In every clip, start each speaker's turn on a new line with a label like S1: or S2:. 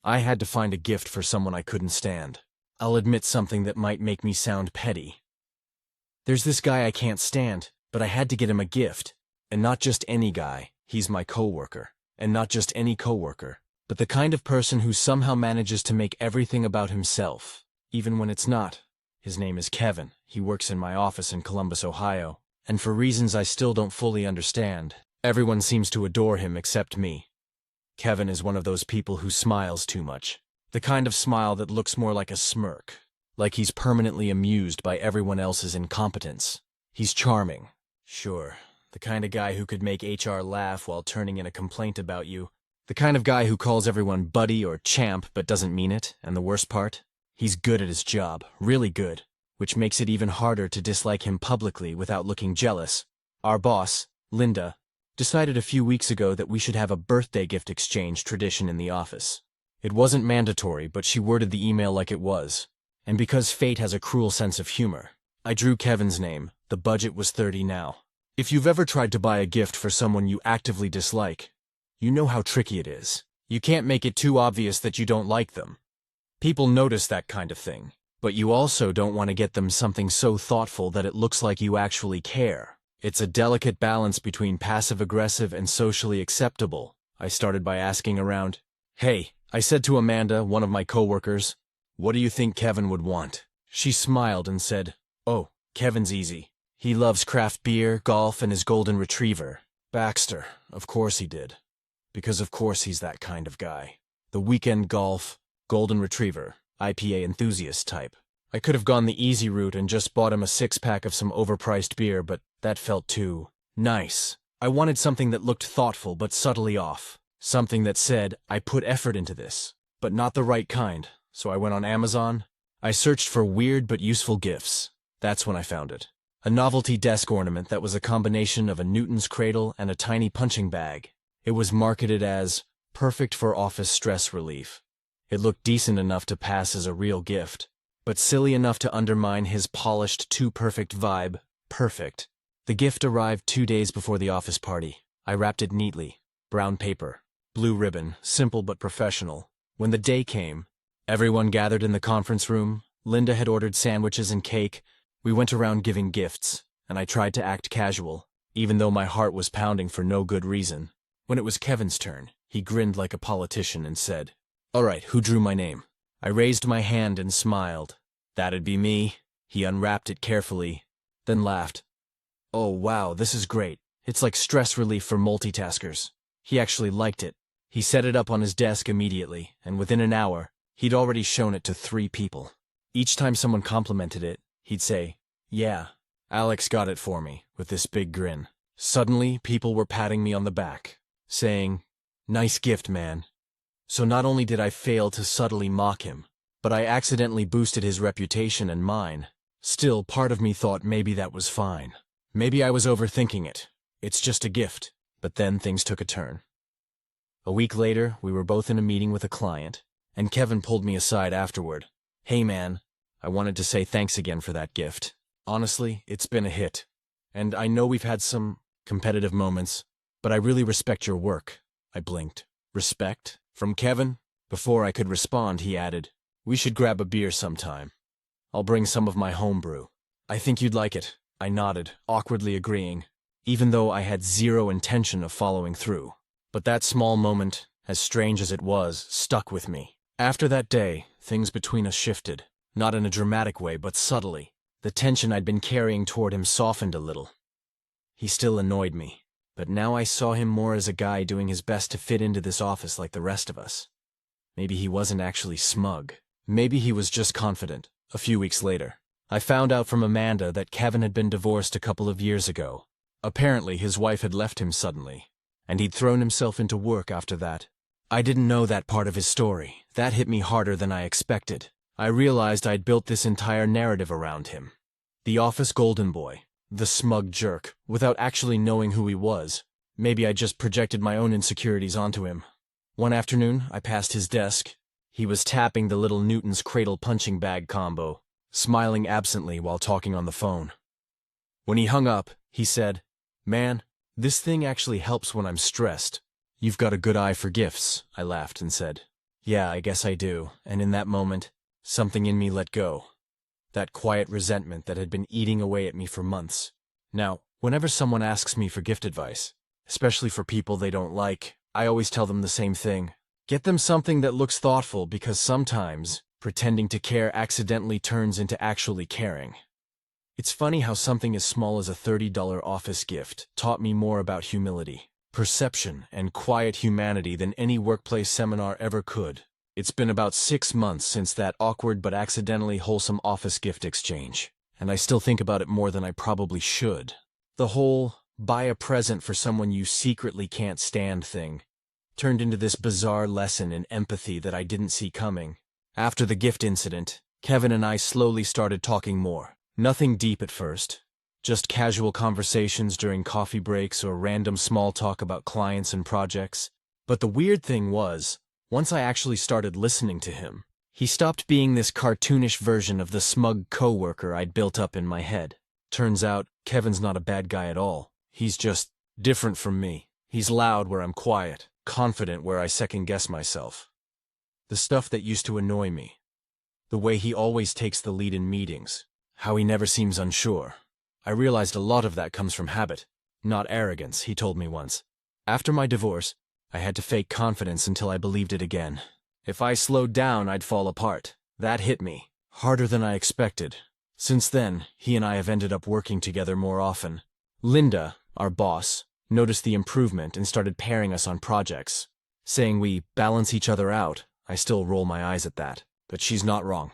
S1: I had to find a gift for someone I couldn't stand. I'll admit something that might make me sound petty. There's this guy I can't stand, but I had to get him a gift. And not just any guy, he's my coworker. And not just any coworker, but the kind of person who somehow manages to make everything about himself, even when it's not. His name is Kevin. He works in my office in Columbus, Ohio. And for reasons I still don't fully understand, everyone seems to adore him except me. Kevin is one of those people who smiles too much. The kind of smile that looks more like a smirk, like he's permanently amused by everyone else's incompetence. He's charming, sure, the kind of guy who could make HR laugh while turning in a complaint about you. The kind of guy who calls everyone buddy or champ but doesn't mean it, and the worst part? He's good at his job, really good, which makes it even harder to dislike him publicly without looking jealous. Our boss, Linda, decided a few weeks ago that we should have a birthday gift exchange tradition in the office. It wasn't mandatory, but she worded the email like it was. And because fate has a cruel sense of humor, I drew Kevin's name. The budget was $30 now. If you've ever tried to buy a gift for someone you actively dislike, you know how tricky it is. You can't make it too obvious that you don't like them. People notice that kind of thing, but you also don't want to get them something so thoughtful that it looks like you actually care. It's a delicate balance between passive-aggressive and socially acceptable. I started by asking around. Hey, I said to Amanda, one of my coworkers, what do you think Kevin would want? She smiled and said, oh, Kevin's easy. He loves craft beer, golf, and his golden retriever. Baxter, of course he did. Because of course he's that kind of guy. The weekend golf, golden retriever, IPA enthusiast type. I could have gone the easy route and just bought him a six-pack of some overpriced beer, but that felt too nice. I wanted something that looked thoughtful but subtly off. Something that said, I put effort into this, but not the right kind. So I went on Amazon. I searched for weird but useful gifts. That's when I found it. A novelty desk ornament that was a combination of a Newton's cradle and a tiny punching bag. It was marketed as perfect for office stress relief. It looked decent enough to pass as a real gift, but silly enough to undermine his polished too-perfect vibe. Perfect. The gift arrived 2 days before the office party. I wrapped it neatly. Brown paper. Blue ribbon, simple but professional. When the day came, everyone gathered in the conference room. Linda had ordered sandwiches and cake. We went around giving gifts, and I tried to act casual, even though my heart was pounding for no good reason. When it was Kevin's turn, he grinned like a politician and said, all right, who drew my name? I raised my hand and smiled. That'd be me. He unwrapped it carefully, then laughed. Oh wow, this is great. It's like stress relief for multitaskers. He actually liked it. He set it up on his desk immediately, and within an hour, he'd already shown it to 3 people. Each time someone complimented it, he'd say, yeah, Alex got it for me, with this big grin. Suddenly, people were patting me on the back, saying, nice gift, man. So not only did I fail to subtly mock him, but I accidentally boosted his reputation and mine. Still, part of me thought maybe that was fine. Maybe I was overthinking it. It's just a gift. But then things took a turn. A week later, we were both in a meeting with a client, and Kevin pulled me aside afterward. Hey man, I wanted to say thanks again for that gift. Honestly, it's been a hit. And I know we've had some competitive moments, but I really respect your work. I blinked. Respect? From Kevin? Before I could respond, he added, we should grab a beer sometime. I'll bring some of my homebrew. I think you'd like it. I nodded, awkwardly agreeing, even though I had zero intention of following through. But that small moment, as strange as it was, stuck with me. After that day, things between us shifted, not in a dramatic way, but subtly. The tension I'd been carrying toward him softened a little. He still annoyed me, but now I saw him more as a guy doing his best to fit into this office like the rest of us. Maybe he wasn't actually smug. Maybe he was just confident. A few weeks later, I found out from Amanda that Kevin had been divorced a couple of years ago. Apparently, his wife had left him suddenly, and he'd thrown himself into work after that. I didn't know that part of his story. That hit me harder than I expected. I realized I'd built this entire narrative around him. The office golden boy, the smug jerk, without actually knowing who he was. Maybe I just projected my own insecurities onto him. One afternoon, I passed his desk. He was tapping the little Newton's cradle punching bag combo, smiling absently while talking on the phone. When he hung up, he said, man, this thing actually helps when I'm stressed. You've got a good eye for gifts, I laughed and said. Yeah, I guess I do, and in that moment, something in me let go. That quiet resentment that had been eating away at me for months. Now, whenever someone asks me for gift advice, especially for people they don't like, I always tell them the same thing. Get them something that looks thoughtful because sometimes, pretending to care accidentally turns into actually caring. It's funny how something as small as a $30 office gift taught me more about humility, perception, and quiet humanity than any workplace seminar ever could. It's been about 6 months since that awkward but accidentally wholesome office gift exchange, and I still think about it more than I probably should. The whole buy a present for someone you secretly can't stand thing turned into this bizarre lesson in empathy that I didn't see coming. After the gift incident, Kevin and I slowly started talking more. Nothing deep at first, just casual conversations during coffee breaks or random small talk about clients and projects. But the weird thing was, once I actually started listening to him, he stopped being this cartoonish version of the smug coworker I'd built up in my head. Turns out, Kevin's not a bad guy at all. He's just different from me. He's loud where I'm quiet, confident where I second-guess myself. The stuff that used to annoy me. The way he always takes the lead in meetings. How he never seems unsure. I realized a lot of that comes from habit, not arrogance, he told me once. After my divorce, I had to fake confidence until I believed it again. If I slowed down, I'd fall apart. That hit me, harder than I expected. Since then, he and I have ended up working together more often. Linda, our boss, noticed the improvement and started pairing us on projects. Saying we balance each other out, I still roll my eyes at that. But she's not wrong.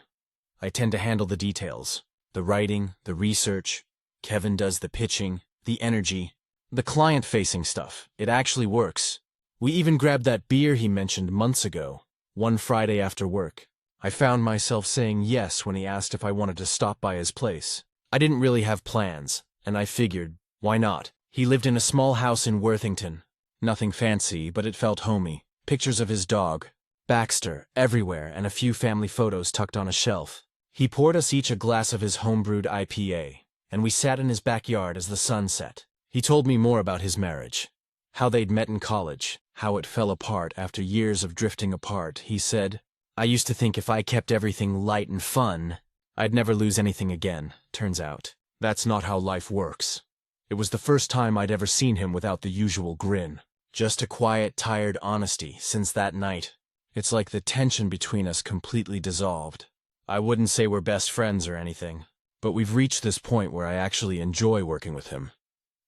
S1: I tend to handle the details. The writing, the research. Kevin does the pitching, the energy, the client-facing stuff. It actually works. We even grabbed that beer he mentioned months ago, one Friday after work. I found myself saying yes when he asked if I wanted to stop by his place. I didn't really have plans, and I figured, why not? He lived in a small house in Worthington. Nothing fancy, but it felt homey. Pictures of his dog, Baxter, everywhere, and a few family photos tucked on a shelf. He poured us each a glass of his homebrewed IPA, and we sat in his backyard as the sun set. He told me more about his marriage, how they'd met in college, how it fell apart after years of drifting apart. He said, I used to think if I kept everything light and fun, I'd never lose anything again. Turns out, that's not how life works. It was the first time I'd ever seen him without the usual grin. Just a quiet, tired honesty. Since that night, it's like the tension between us completely dissolved. I wouldn't say we're best friends or anything, but we've reached this point where I actually enjoy working with him.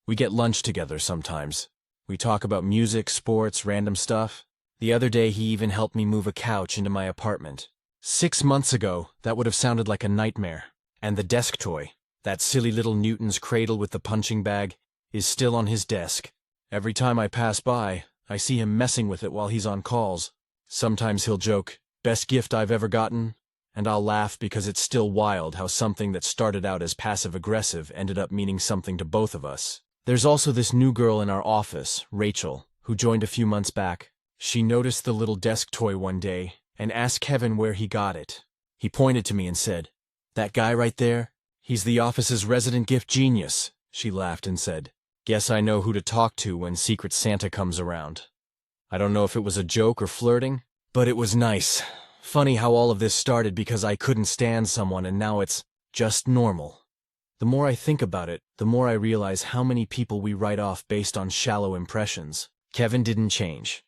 S1: We get lunch together sometimes. We talk about music, sports, random stuff. The other day he even helped me move a couch into my apartment. 6 months ago, that would have sounded like a nightmare. And the desk toy, that silly little Newton's cradle with the punching bag, is still on his desk. Every time I pass by, I see him messing with it while he's on calls. Sometimes he'll joke, best gift I've ever gotten, and I'll laugh because it's still wild how something that started out as passive-aggressive ended up meaning something to both of us. There's also this new girl in our office, Rachel, who joined a few months back. She noticed the little desk toy one day and asked Kevin where he got it. He pointed to me and said, that guy right there? He's the office's resident gift genius. She laughed and said, guess I know who to talk to when Secret Santa comes around. I don't know if it was a joke or flirting, but it was nice. Funny how all of this started because I couldn't stand someone and now it's just normal. The more I think about it, the more I realize how many people we write off based on shallow impressions. Kevin didn't change.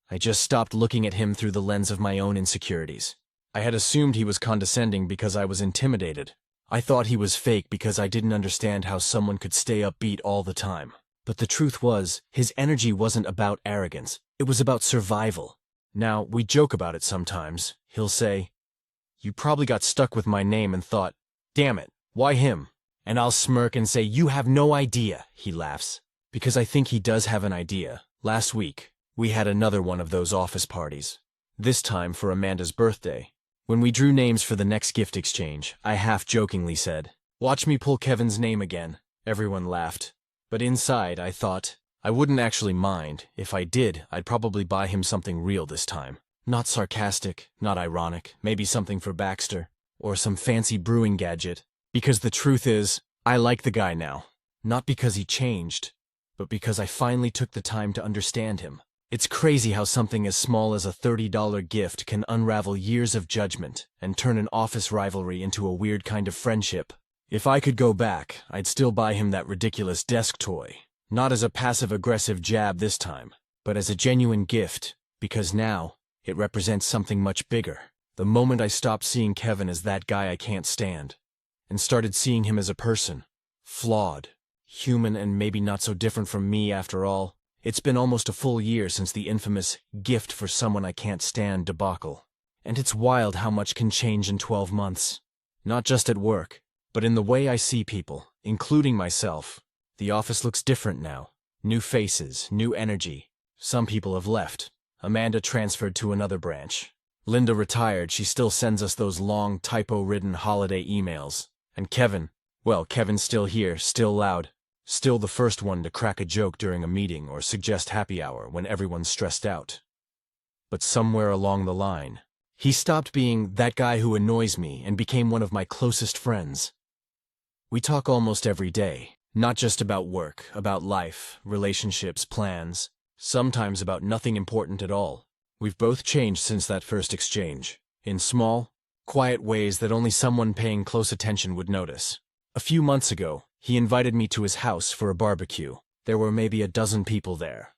S1: I just stopped looking at him through the lens of my own insecurities. I had assumed he was condescending because I was intimidated. I thought he was fake because I didn't understand how someone could stay upbeat all the time. But the truth was, his energy wasn't about arrogance. It was about survival. Now, we joke about it sometimes. He'll say, you probably got stuck with my name and thought, damn it, why him? And I'll smirk and say, you have no idea, he laughs. Because I think he does have an idea. Last week, we had another one of those office parties. This time for Amanda's birthday. When we drew names for the next gift exchange, I half-jokingly said, watch me pull Kevin's name again. Everyone laughed. But inside, I thought, I wouldn't actually mind. If I did, I'd probably buy him something real this time. Not sarcastic, not ironic, maybe something for Baxter, or some fancy brewing gadget. Because the truth is, I like the guy now. Not because he changed, but because I finally took the time to understand him. It's crazy how something as small as a $30 gift can unravel years of judgment and turn an office rivalry into a weird kind of friendship. If I could go back, I'd still buy him that ridiculous desk toy. Not as a passive-aggressive jab this time, but as a genuine gift, because now, it represents something much bigger. The moment I stopped seeing Kevin as that guy I can't stand, and started seeing him as a person. Flawed, human, and maybe not so different from me after all. It's been almost a full year since the infamous gift for someone I can't stand debacle. And it's wild how much can change in 12 months. Not just at work, but in the way I see people, including myself. The office looks different now. New faces, new energy. Some people have left. Amanda transferred to another branch. Linda retired. She still sends us those long, typo-ridden holiday emails. And Kevin, well, Kevin's still here, still loud. Still the first one to crack a joke during a meeting or suggest happy hour when everyone's stressed out. But somewhere along the line, he stopped being that guy who annoys me and became one of my closest friends. We talk almost every day, not just about work, about life, relationships, plans, sometimes about nothing important at all. We've both changed since that first exchange, in small, quiet ways that only someone paying close attention would notice. A few months ago, he invited me to his house for a barbecue. There were maybe a dozen people there.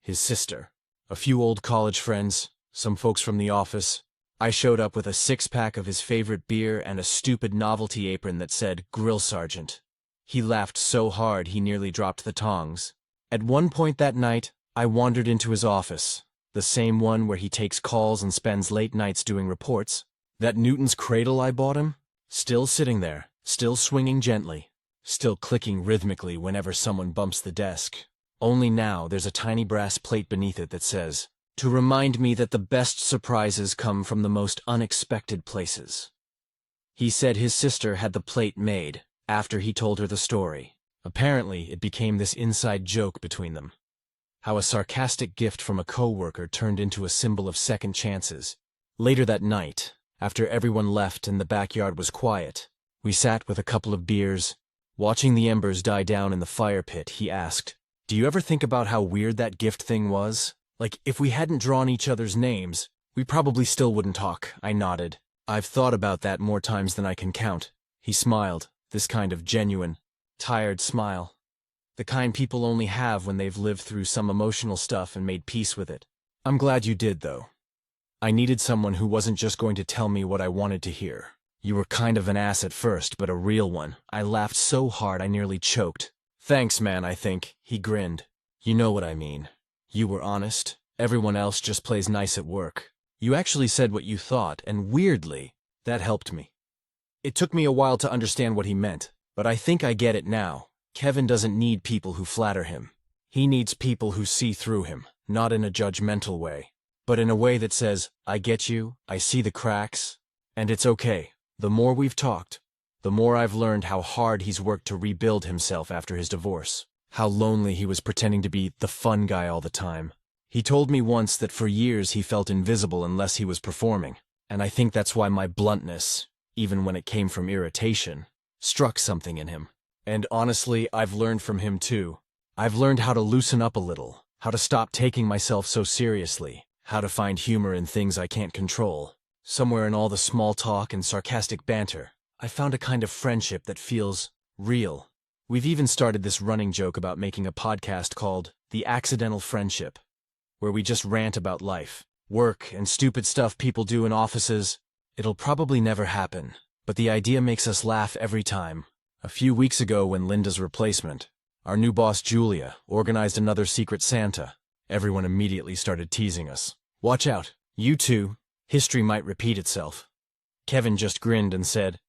S1: His sister, a few old college friends, some folks from the office. I showed up with a six-pack of his favorite beer and a stupid novelty apron that said Grill Sergeant. He laughed so hard he nearly dropped the tongs. At one point that night, I wandered into his office, the same one where he takes calls and spends late nights doing reports. That Newton's cradle I bought him, still sitting there, still swinging gently. Still clicking rhythmically whenever someone bumps the desk. Only now there's a tiny brass plate beneath it that says, "To remind me that the best surprises come from the most unexpected places." He said his sister had the plate made after he told her the story. Apparently, it became this inside joke between them. How a sarcastic gift from a coworker turned into a symbol of second chances. Later that night, after everyone left and the backyard was quiet, we sat with a couple of beers. Watching the embers die down in the fire pit, he asked, "Do you ever think about how weird that gift thing was? Like, if we hadn't drawn each other's names, we probably still wouldn't talk." I nodded. "I've thought about that more times than I can count." He smiled, this kind of genuine, tired smile. The kind people only have when they've lived through some emotional stuff and made peace with it. "I'm glad you did, though. I needed someone who wasn't just going to tell me what I wanted to hear. You were kind of an ass at first, but a real one." I laughed so hard I nearly choked. "Thanks, man, I think." He grinned. "You know what I mean. You were honest. Everyone else just plays nice at work. You actually said what you thought, and weirdly, that helped me." It took me a while to understand what he meant, but I think I get it now. Kevin doesn't need people who flatter him. He needs people who see through him, not in a judgmental way, but in a way that says, "I get you, I see the cracks, and it's okay." The more we've talked, the more I've learned how hard he's worked to rebuild himself after his divorce. How lonely he was pretending to be the fun guy all the time. He told me once that for years he felt invisible unless he was performing, and I think that's why my bluntness, even when it came from irritation, struck something in him. And honestly, I've learned from him too. I've learned how to loosen up a little, how to stop taking myself so seriously, how to find humor in things I can't control. Somewhere in all the small talk and sarcastic banter, I found a kind of friendship that feels real. We've even started this running joke about making a podcast called The Accidental Friendship, where we just rant about life, work, and stupid stuff people do in offices. It'll probably never happen, but the idea makes us laugh every time. A few weeks ago, when Linda's replacement, our new boss Julia, organized another Secret Santa, everyone immediately started teasing us. "Watch out, you two. History might repeat itself." Kevin just grinned and said,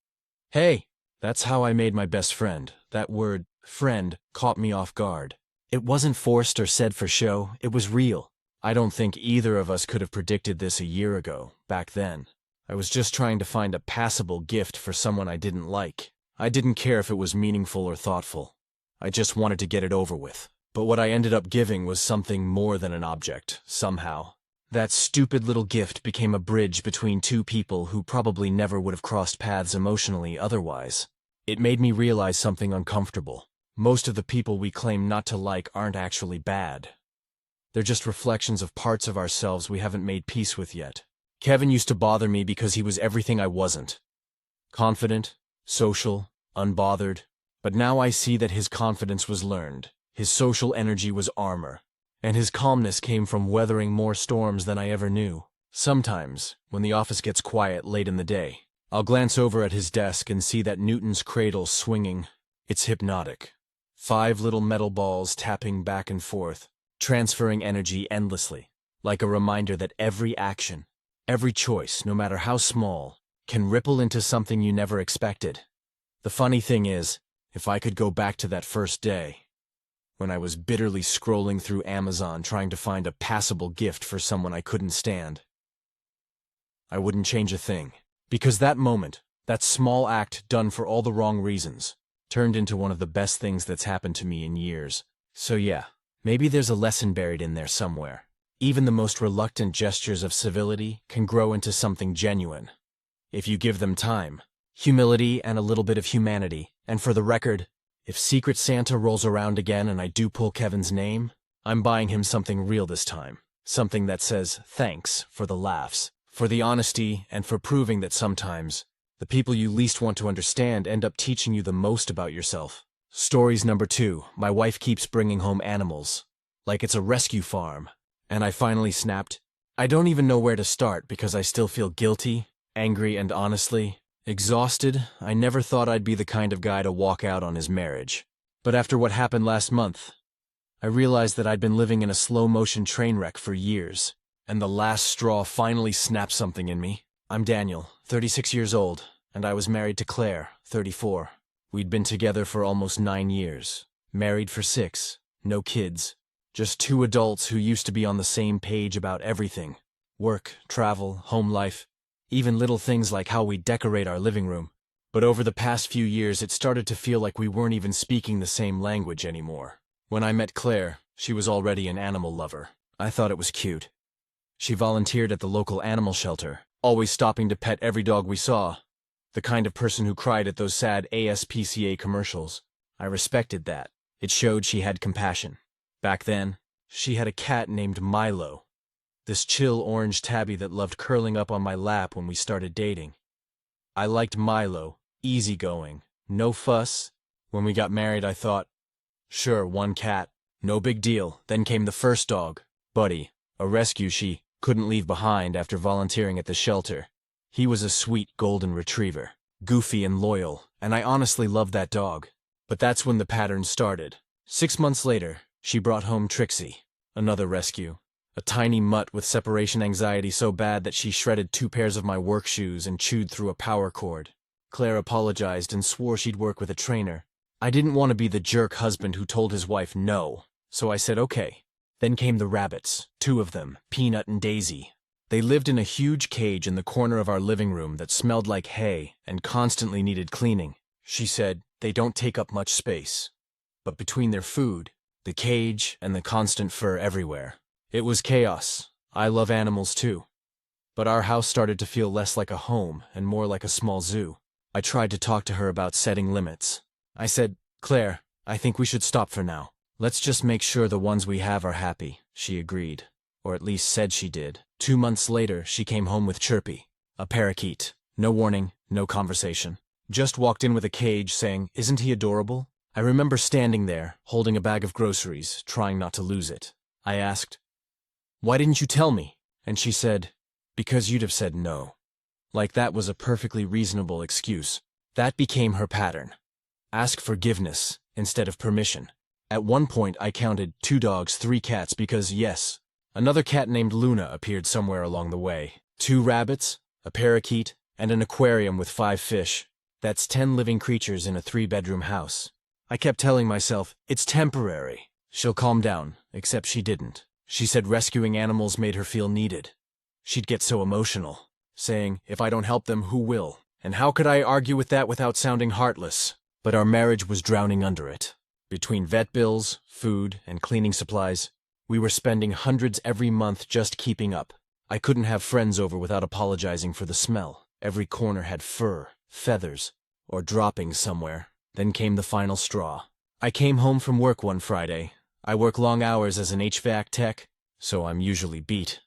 S1: "Hey, that's how I made my best friend." That word, friend, caught me off guard. It wasn't forced or said for show, it was real. I don't think either of us could have predicted this a year ago, back then. I was just trying to find a passable gift for someone I didn't like. I didn't care if it was meaningful or thoughtful. I just wanted to get it over with. But what I ended up giving was something more than an object, somehow. That stupid little gift became a bridge between two people who probably never would have crossed paths emotionally otherwise. It made me realize something uncomfortable. Most of the people we claim not to like aren't actually bad. They're just reflections of parts of ourselves we haven't made peace with yet. Kevin used to bother me because he was everything I wasn't. Confident, social, unbothered. But now I see that his confidence was learned, his social energy was armor, and his calmness came from weathering more storms than I ever knew. Sometimes, when the office gets quiet late in the day, I'll glance over at his desk and see that Newton's cradle swinging. It's hypnotic. 5 little metal balls tapping back and forth, transferring energy endlessly, like a reminder that every action, every choice, no matter how small, can ripple into something you never expected. The funny thing is, if I could go back to that first day, when I was bitterly scrolling through Amazon trying to find a passable gift for someone I couldn't stand, I wouldn't change a thing. Because that moment, that small act done for all the wrong reasons, turned into one of the best things that's happened to me in years. So yeah, maybe there's a lesson buried in there somewhere. Even the most reluctant gestures of civility can grow into something genuine, if you give them time, humility, and a little bit of humanity. And for the record, if Secret Santa rolls around again and I do pull Kevin's name, I'm buying him something real this time. Something that says thanks for the laughs, for the honesty, and for proving that sometimes the people you least want to understand end up teaching you the most about yourself. Stories number 2. My wife keeps bringing home animals, like it's a rescue farm. And I finally snapped. I don't even know where to start because I still feel guilty, angry, and honestly exhausted. I never thought I'd be the kind of guy to walk out on his marriage. But after what happened last month, I realized that I'd been living in a slow-motion train wreck for years, and the last straw finally snapped something in me. I'm Daniel, 36 years old, and I was married to Claire, 34. We'd been together for almost 9 years, married for 6, no kids, just 2 adults who used to be on the same page about everything: work, travel, home life, even little things like how we decorate our living room. But over the past few years, it started to feel like we weren't even speaking the same language anymore. When I met Claire, she was already an animal lover. I thought it was cute. She volunteered at the local animal shelter, always stopping to pet every dog we saw. The kind of person who cried at those sad ASPCA commercials. I respected that. It showed she had compassion. Back then, she had a cat named Milo, this chill orange tabby that loved curling up on my lap when we started dating. I liked Milo, easygoing, no fuss. When we got married, I thought, sure, 1 cat, no big deal. Then came the first dog, Buddy, a rescue she couldn't leave behind after volunteering at the shelter. He was a sweet golden retriever, goofy and loyal, and I honestly loved that dog. But that's when the pattern started. 6 months later, she brought home Trixie, another rescue. A tiny mutt with separation anxiety so bad that she shredded 2 pairs of my work shoes and chewed through a power cord. Claire apologized and swore she'd work with a trainer. I didn't want to be the jerk husband who told his wife no, so I said okay. Then came the rabbits, 2 of them, Peanut and Daisy. They lived in a huge cage in the corner of our living room that smelled like hay and constantly needed cleaning. She said they don't take up much space, but between their food, the cage, and the constant fur everywhere, it was chaos. I love animals too. But our house started to feel less like a home and more like a small zoo. I tried to talk to her about setting limits. I said, Claire, I think we should stop for now. Let's just make sure the ones we have are happy. She agreed, or at least said she did. 2 months later, she came home with Chirpy, a parakeet. No warning, no conversation. Just walked in with a cage saying, isn't he adorable? I remember standing there, holding a bag of groceries, trying not to lose it. I asked, why didn't you tell me? And she said, because you'd have said no. Like that was a perfectly reasonable excuse. That became her pattern. Ask forgiveness instead of permission. At one point, I counted 2 dogs, 3 cats because, yes, another cat named Luna appeared somewhere along the way. 2 rabbits, a parakeet, and an aquarium with 5 fish. That's 10 living creatures in a 3-bedroom house. I kept telling myself, it's temporary. She'll calm down, except she didn't. She said rescuing animals made her feel needed. She'd get so emotional, saying, if I don't help them, who will? And how could I argue with that without sounding heartless? But our marriage was drowning under it. Between vet bills, food, and cleaning supplies, we were spending hundreds every month just keeping up. I couldn't have friends over without apologizing for the smell. Every corner had fur, feathers, or droppings somewhere. Then came the final straw. I came home from work one Friday. I work long hours as an HVAC tech, so I'm usually beat.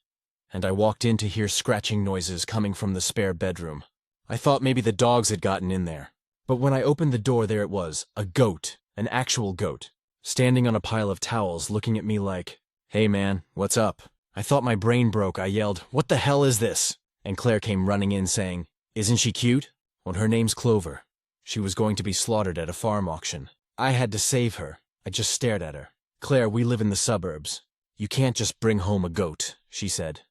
S1: And I walked in to hear scratching noises coming from the spare bedroom. I thought maybe the dogs had gotten in there. But when I opened the door, there it was, a goat, an actual goat, standing on a pile of towels looking at me like, "Hey man, what's up?" I thought my brain broke. I yelled, "What the hell is this?" And Claire came running in saying, "Isn't she cute?" Well, her name's Clover. She was going to be slaughtered at a farm auction. I had to save her. I just stared at her. "Claire, we live in the suburbs. You can't just bring home a goat," she said.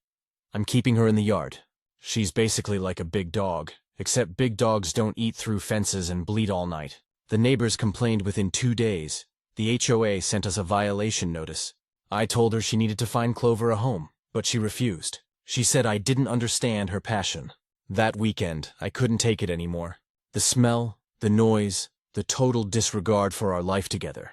S1: "I'm keeping her in the yard. She's basically like a big dog, except big dogs don't eat through fences and bleed all night." The neighbors complained within 2 days. The HOA sent us a violation notice. I told her she needed to find Clover a home, but she refused. She said I didn't understand her passion. That weekend, I couldn't take it anymore. The smell, the noise, the total disregard for our life together.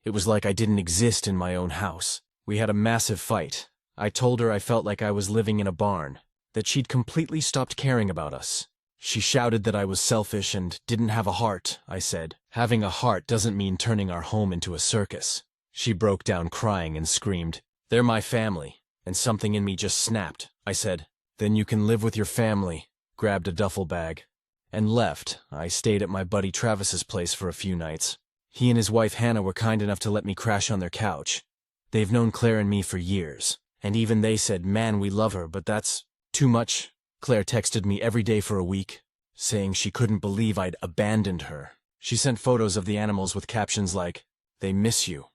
S1: It was like I didn't exist in my own house. We had a massive fight. I told her I felt like I was living in a barn, that she'd completely stopped caring about us. She shouted that I was selfish and didn't have a heart. I said, "Having a heart doesn't mean turning our home into a circus." She broke down crying and screamed, "They're my family," and something in me just snapped. I said, "Then you can live with your family," grabbed a duffel bag, and left. I stayed at my buddy Travis's place for a few nights. He and his wife Hannah were kind enough to let me crash on their couch. They've known Claire and me for years, and even they said, "Man, we love her, but that's too much." Claire texted me every day for a week, saying she couldn't believe I'd abandoned her. She sent photos of the animals with captions like, "They miss you."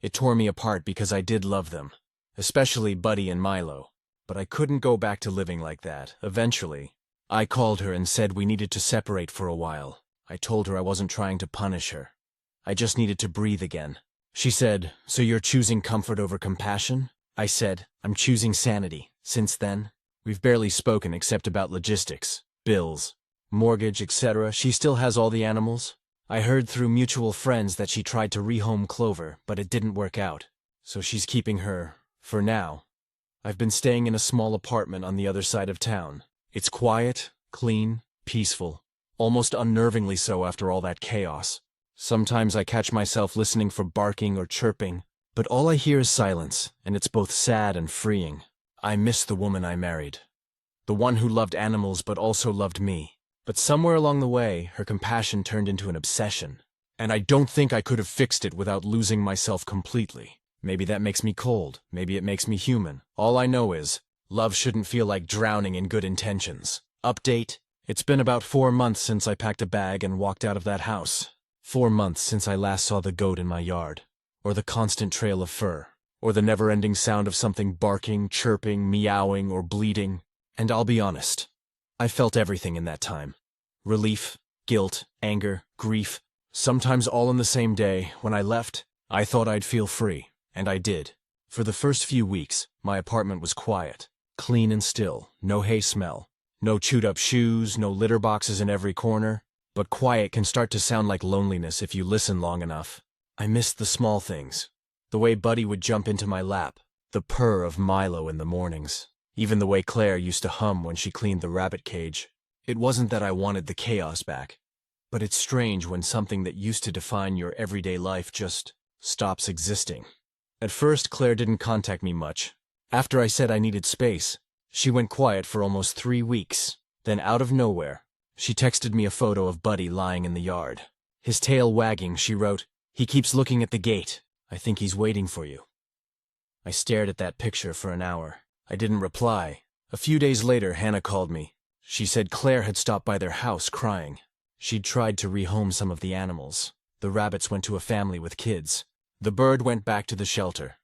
S1: It tore me apart because I did love them, especially Buddy and Milo. But I couldn't go back to living like that. Eventually, I called her and said we needed to separate for a while. I told her I wasn't trying to punish her. I just needed to breathe again. She said, "So you're choosing comfort over compassion?" I said, "I'm choosing sanity." Since then, we've barely spoken except about logistics, bills, mortgage, etc. She still has all the animals. I heard through mutual friends that she tried to rehome Clover, but it didn't work out. So she's keeping her, for now. I've been staying in a small apartment on the other side of town. It's quiet, clean, peaceful, almost unnervingly so after all that chaos. Sometimes I catch myself listening for barking or chirping, but all I hear is silence, and it's both sad and freeing. I miss the woman I married. The one who loved animals but also loved me. But somewhere along the way, her compassion turned into an obsession. And I don't think I could have fixed it without losing myself completely. Maybe that makes me cold. Maybe it makes me human. All I know is, love shouldn't feel like drowning in good intentions. Update: it's been about 4 months since I packed a bag and walked out of that house. 4 months since I last saw the goat in my yard, or the constant trail of fur, or the never-ending sound of something barking, chirping, meowing, or bleeding. And I'll be honest, I felt everything in that time. Relief, guilt, anger, grief, sometimes all in the same day. When I left, I thought I'd feel free, and I did. For the first few weeks, my apartment was quiet, clean and still, no hay smell, no chewed-up shoes, no litter boxes in every corner. But quiet can start to sound like loneliness if you listen long enough. I missed the small things. The way Buddy would jump into my lap, the purr of Milo in the mornings, even the way Claire used to hum when she cleaned the rabbit cage. It wasn't that I wanted the chaos back, but it's strange when something that used to define your everyday life just stops existing. At first, Claire didn't contact me much. After I said I needed space, she went quiet for almost 3 weeks. Then out of nowhere, she texted me a photo of Buddy lying in the yard. His tail wagging, she wrote, "He keeps looking at the gate. I think he's waiting for you." I stared at that picture for an hour. I didn't reply. A few days later, Hannah called me. She said Claire had stopped by their house crying. She'd tried to rehome some of the animals. The rabbits went to a family with kids. The bird went back to the shelter.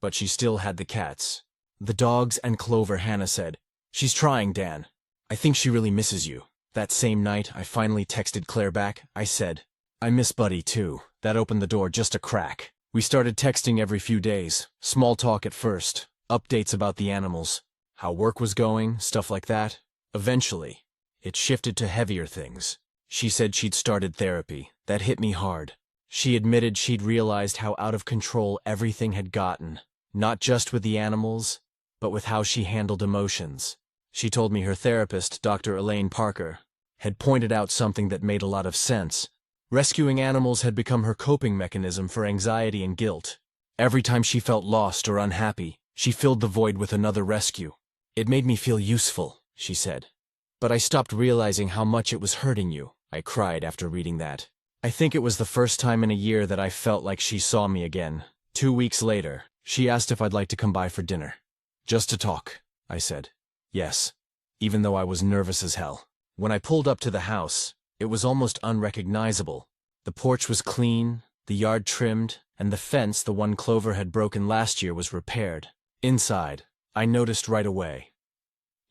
S1: But she still had the cats. The dogs and Clover, Hannah said. "She's trying, Dan. I think she really misses you." That same night, I finally texted Claire back. I said, "I miss Buddy too." That opened the door just a crack. We started texting every few days. Small talk at first. Updates about the animals. How work was going, stuff like that. Eventually, it shifted to heavier things. She said she'd started therapy. That hit me hard. She admitted she'd realized how out of control everything had gotten. Not just with the animals, but with how she handled emotions. She told me her therapist, Dr. Elaine Parker, had pointed out something that made a lot of sense. Rescuing animals had become her coping mechanism for anxiety and guilt. Every time she felt lost or unhappy, She filled the void with another rescue. It made me feel useful, she said. But I stopped realizing how much it was hurting you, I cried after reading that. I think it was the first time in a year that I felt like she saw me again. 2 weeks later, she asked if I'd like to come by for dinner. Just to talk, I said. Yes, even though I was nervous as hell. When I pulled up to the house, it was almost unrecognizable. The porch was clean, the yard trimmed, and the fence, the one Clover had broken last year, was repaired. Inside, I noticed right away.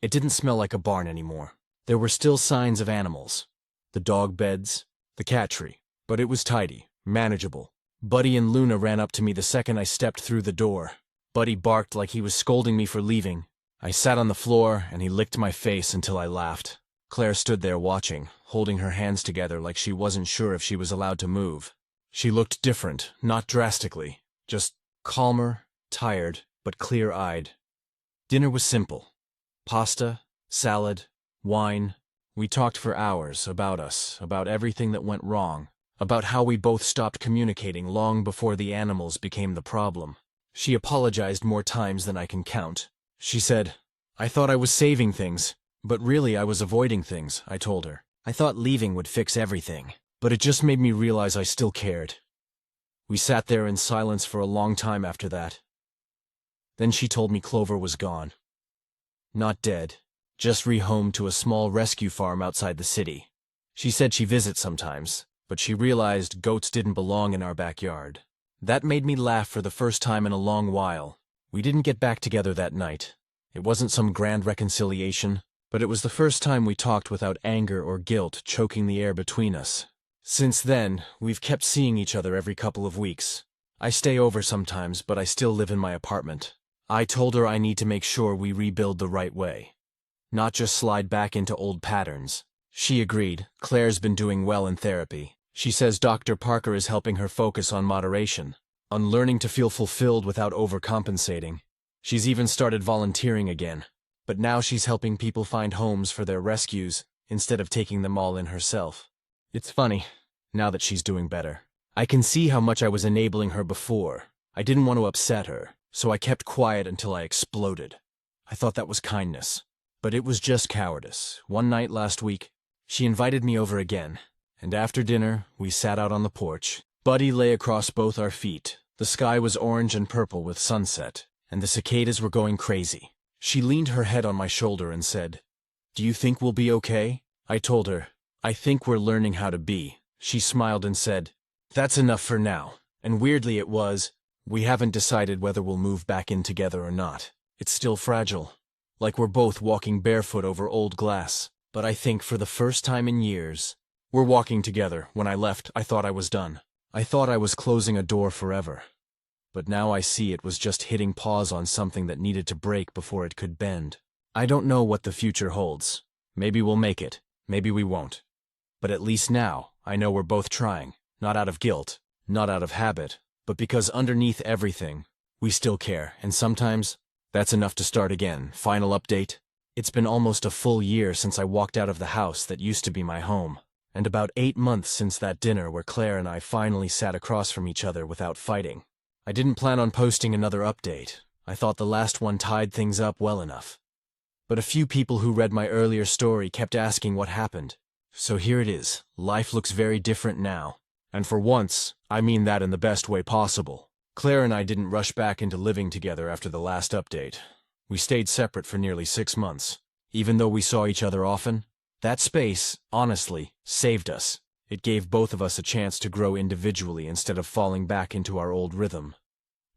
S1: It didn't smell like a barn anymore. There were still signs of animals. The dog beds, the cat tree. But it was tidy, manageable. Buddy and Luna ran up to me the second I stepped through the door. Buddy barked like he was scolding me for leaving. I sat on the floor, and he licked my face until I laughed. Claire stood there watching, holding her hands together like she wasn't sure if she was allowed to move. She looked different, not drastically, just calmer, tired, but clear-eyed. Dinner was simple. Pasta, salad, wine. We talked for hours about us, about everything that went wrong, about how we both stopped communicating long before the animals became the problem. She apologized more times than I can count. She said, "I thought I was saving things, but really I was avoiding things," I told her. I thought leaving would fix everything, but it just made me realize I still cared. We sat there in silence for a long time after that. Then she told me Clover was gone. Not dead, just rehomed to a small rescue farm outside the city. She said she visits sometimes, but she realized goats didn't belong in our backyard. That made me laugh for the first time in a long while. We didn't get back together that night. It wasn't some grand reconciliation, but it was the first time we talked without anger or guilt choking the air between us. Since then, we've kept seeing each other every couple of weeks. I stay over sometimes, but I still live in my apartment. I told her I need to make sure we rebuild the right way, not just slide back into old patterns. She agreed. Claire's been doing well in therapy. She says Dr. Parker is helping her focus on moderation, on learning to feel fulfilled without overcompensating. She's even started volunteering again, but now she's helping people find homes for their rescues instead of taking them all in herself. It's funny, now that she's doing better. I can see how much I was enabling her before. I didn't want to upset her, so I kept quiet until I exploded. I thought that was kindness, but it was just cowardice. One night last week, she invited me over again, and after dinner, we sat out on the porch. Buddy lay across both our feet. The sky was orange and purple with sunset, and the cicadas were going crazy. She leaned her head on my shoulder and said, "Do you think we'll be okay?" I told her, "I think we're learning how to be." She smiled and said, "That's enough for now." And weirdly it was, we haven't decided whether we'll move back in together or not. It's still fragile, like we're both walking barefoot over old glass. But I think for the first time in years, we're walking together. When I left, I thought I was done. I thought I was closing a door forever. But now I see it was just hitting pause on something that needed to break before it could bend. I don't know what the future holds. Maybe we'll make it. Maybe we won't. But at least now, I know we're both trying. Not out of guilt, not out of habit, but because underneath everything, we still care. And sometimes, that's enough to start again. Final update. It's been almost a full year since I walked out of the house that used to be my home, and about 8 months since that dinner where Claire and I finally sat across from each other without fighting. I didn't plan on posting another update. I thought the last one tied things up well enough. But a few people who read my earlier story kept asking what happened. So here it is. Life looks very different now. And for once, I mean that in the best way possible. Claire and I didn't rush back into living together after the last update. We stayed separate for nearly 6 months. Even though we saw each other often, that space, honestly, saved us. It gave both of us a chance to grow individually instead of falling back into our old rhythm.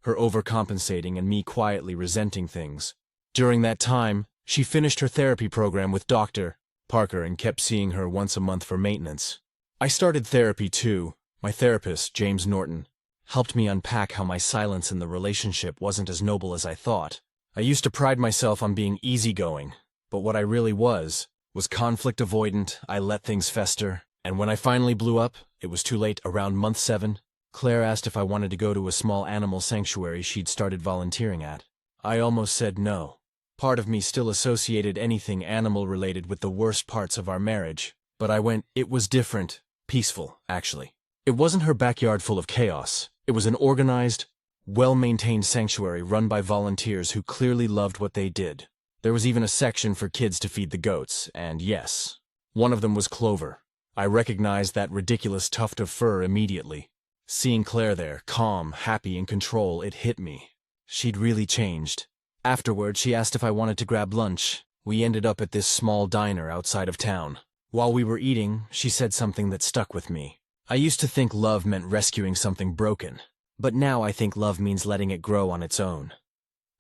S1: Her overcompensating and me quietly resenting things. During that time, she finished her therapy program with Dr. Parker and kept seeing her once a month for maintenance. I started therapy too. My therapist, James Norton, helped me unpack how my silence in the relationship wasn't as noble as I thought. I used to pride myself on being easygoing, but what I really was conflict avoidant. I let things fester, and when I finally blew up, it was too late. Around month 7, Claire asked if I wanted to go to a small animal sanctuary she'd started volunteering at. I almost said no. Part of me still associated anything animal-related with the worst parts of our marriage, but I went. It was different. Peaceful, actually. It wasn't her backyard full of chaos. It was an organized, well-maintained sanctuary run by volunteers who clearly loved what they did. There was even a section for kids to feed the goats, and yes, one of them was Clover. I recognized that ridiculous tuft of fur immediately. Seeing Claire there, calm, happy, in control, it hit me. She'd really changed. Afterward, she asked if I wanted to grab lunch. We ended up at this small diner outside of town. While we were eating, she said something that stuck with me. I used to think love meant rescuing something broken, but now I think love means letting it grow on its own.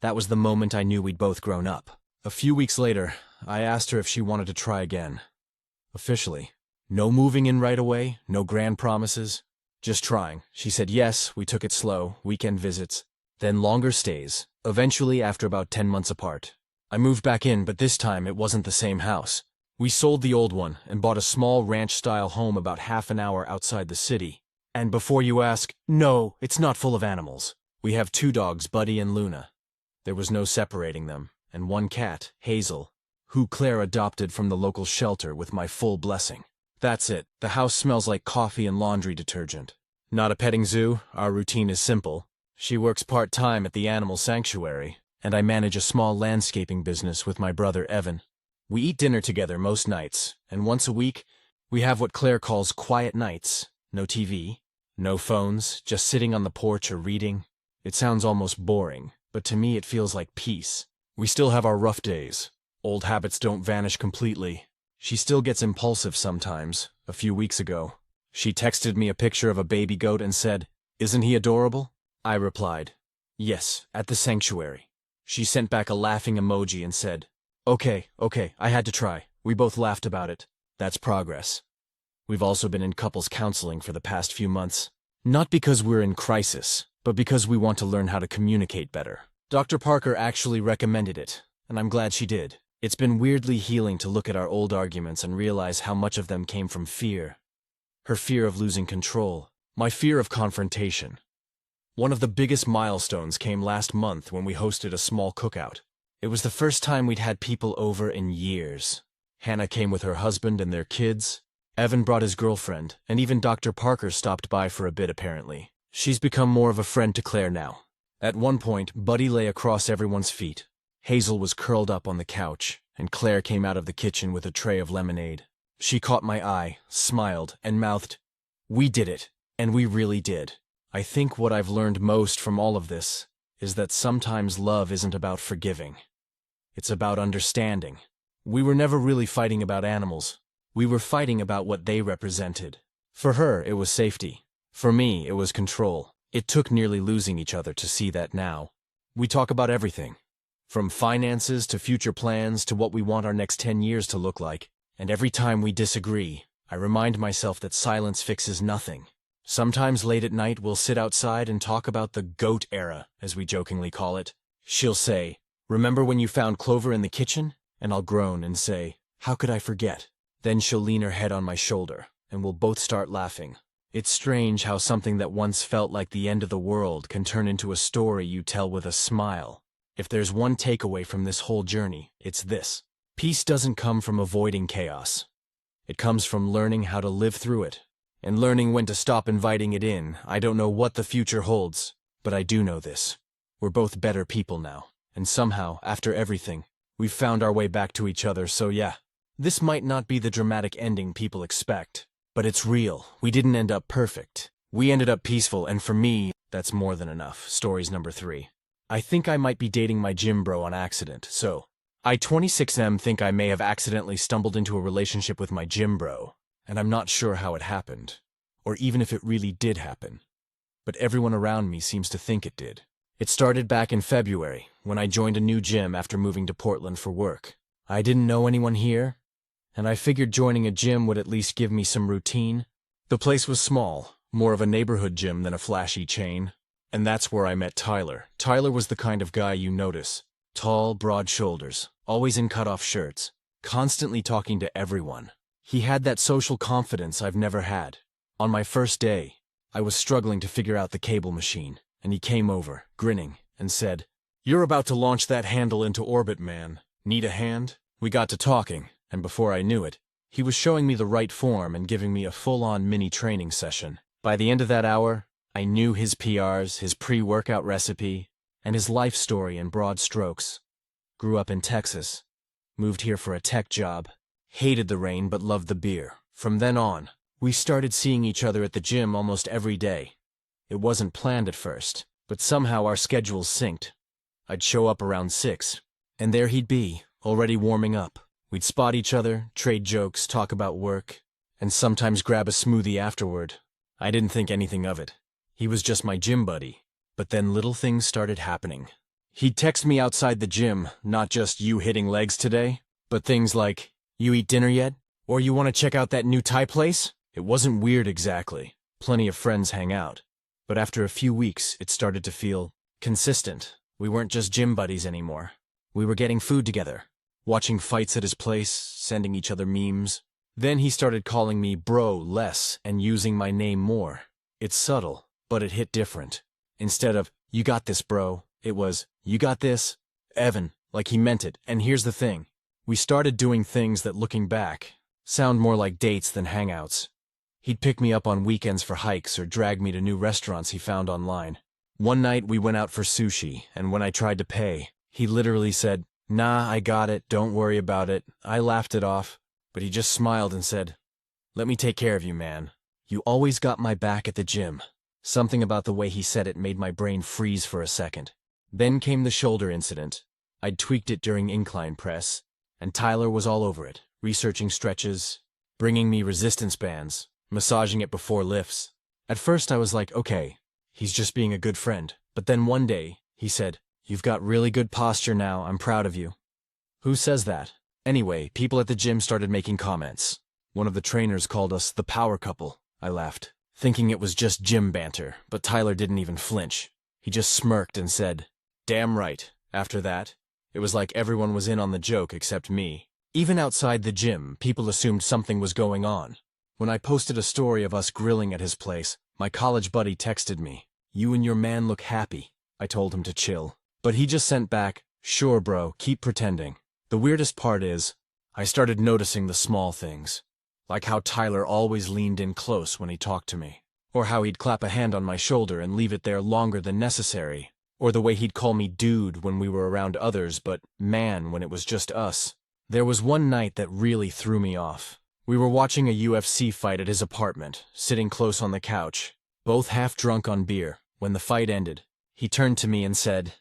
S1: That was the moment I knew we'd both grown up. A few weeks later, I asked her if she wanted to try again. Officially. No moving in right away, no grand promises. Just trying. She said yes, we took it slow, weekend visits, then longer stays, eventually after about 10 months apart. I moved back in, but this time it wasn't the same house. We sold the old one and bought a small ranch-style home about half an hour outside the city. And before you ask, no, it's not full of animals. We have 2 dogs, Buddy and Luna. There was no separating them, and 1 cat, Hazel, who Claire adopted from the local shelter with my full blessing. That's it. The house smells like coffee and laundry detergent. Not a petting zoo, our routine is simple. She works part-time at the animal sanctuary, and I manage a small landscaping business with my brother Evan. We eat dinner together most nights, and once a week, we have what Claire calls quiet nights. No TV, no phones, just sitting on the porch or reading. It sounds almost boring, but to me it feels like peace. We still have our rough days. Old habits don't vanish completely. She still gets impulsive sometimes. A few weeks ago, she texted me a picture of a baby goat and said, "Isn't he adorable?" I replied, "Yes, at the sanctuary." She sent back a laughing emoji and said, Okay, I had to try. We both laughed about it. That's progress. We've also been in couples counseling for the past few months. Not because we're in crisis, but because we want to learn how to communicate better. Dr. Parker actually recommended it, and I'm glad she did. It's been weirdly healing to look at our old arguments and realize how much of them came from fear. Her fear of losing control, my fear of confrontation. One of the biggest milestones came last month when we hosted a small cookout. It was the first time we'd had people over in years. Hannah came with her husband and their kids. Evan brought his girlfriend, and even Dr. Parker stopped by for a bit apparently. She's become more of a friend to Claire now. At one point, Buddy lay across everyone's feet. Hazel was curled up on the couch, and Claire came out of the kitchen with a tray of lemonade. She caught my eye, smiled, and mouthed, "We did it, and we really did." I think what I've learned most from all of this is that sometimes love isn't about forgiving. It's about understanding. We were never really fighting about animals. We were fighting about what they represented. For her, it was safety. For me, it was control. It took nearly losing each other to see that now. We talk about everything. From finances to future plans to what we want our next 10 years to look like. And every time we disagree, I remind myself that silence fixes nothing. Sometimes late at night we'll sit outside and talk about the goat era, as we jokingly call it. She'll say, "Remember when you found Clover in the kitchen?" And I'll groan and say, "How could I forget?" Then she'll lean her head on my shoulder, and we'll both start laughing. It's strange how something that once felt like the end of the world can turn into a story you tell with a smile. If there's one takeaway from this whole journey, it's this. Peace doesn't come from avoiding chaos. It comes from learning how to live through it, and learning when to stop inviting it in. I don't know what the future holds, but I do know this. We're both better people now, and somehow, after everything, we've found our way back to each other, so yeah. This might not be the dramatic ending people expect, but it's real. We didn't end up perfect. We ended up peaceful, and for me, that's more than enough. Stories number 3. I think I might be dating my gym bro on accident, so I 26M think I may have accidentally stumbled into a relationship with my gym bro, and I'm not sure how it happened, or even if it really did happen. But everyone around me seems to think it did. It started back in February, when I joined a new gym after moving to Portland for work. I didn't know anyone here, and I figured joining a gym would at least give me some routine. The place was small, more of a neighborhood gym than a flashy chain, and that's where I met Tyler. Tyler was the kind of guy you notice. Tall, broad shoulders, always in cut-off shirts, constantly talking to everyone. He had that social confidence I've never had. On my first day, I was struggling to figure out the cable machine, and he came over, grinning, and said, "You're about to launch that handle into orbit, man. Need a hand?" We got to talking, and before I knew it, he was showing me the right form and giving me a full-on mini training session. By the end of that hour, I knew his PRs, his pre-workout recipe, and his life story in broad strokes. Grew up in Texas. Moved here for a tech job. Hated the rain but loved the beer. From then on, we started seeing each other at the gym almost every day. It wasn't planned at first, but somehow our schedules synced. I'd show up around 6, and there he'd be, already warming up. We'd spot each other, trade jokes, talk about work, and sometimes grab a smoothie afterward. I didn't think anything of it. He was just my gym buddy. But then little things started happening. He'd text me outside the gym, not just "you hitting legs today," but things like, "You eat dinner yet?" Or "You want to check out that new Thai place?" It wasn't weird exactly. Plenty of friends hang out. But after a few weeks, it started to feel consistent. We weren't just gym buddies anymore. We were getting food together, watching fights at his place, sending each other memes. Then he started calling me bro less and using my name more. It's subtle, but it hit different. Instead of, "You got this, bro," it was, "You got this, Evan," like he meant it. And here's the thing. We started doing things that, looking back, sound more like dates than hangouts. He'd pick me up on weekends for hikes or drag me to new restaurants he found online. One night we went out for sushi, and when I tried to pay, he literally said, "Nah, I got it, don't worry about it." I laughed it off, but he just smiled and said, "Let me take care of you, man. You always got my back at the gym." Something about the way he said it made my brain freeze for a second. Then came the shoulder incident. I'd tweaked it during incline press, and Tyler was all over it, researching stretches, bringing me resistance bands, massaging it before lifts. At first I was like, okay, he's just being a good friend. But then one day, he said, "You've got really good posture now, I'm proud of you." Who says that? Anyway, people at the gym started making comments. One of the trainers called us the power couple. I laughed, thinking it was just gym banter, but Tyler didn't even flinch. He just smirked and said, "Damn right." After that, it was like everyone was in on the joke except me. Even outside the gym, people assumed something was going on. When I posted a story of us grilling at his place, my college buddy texted me, "You and your man look happy." I told him to chill. But he just sent back, "Sure bro, keep pretending." The weirdest part is, I started noticing the small things. Like how Tyler always leaned in close when he talked to me. Or how he'd clap a hand on my shoulder and leave it there longer than necessary. Or the way he'd call me dude when we were around others, but man when it was just us. There was one night that really threw me off. We were watching a UFC fight at his apartment, sitting close on the couch, both half drunk on beer. When the fight ended, he turned to me and said,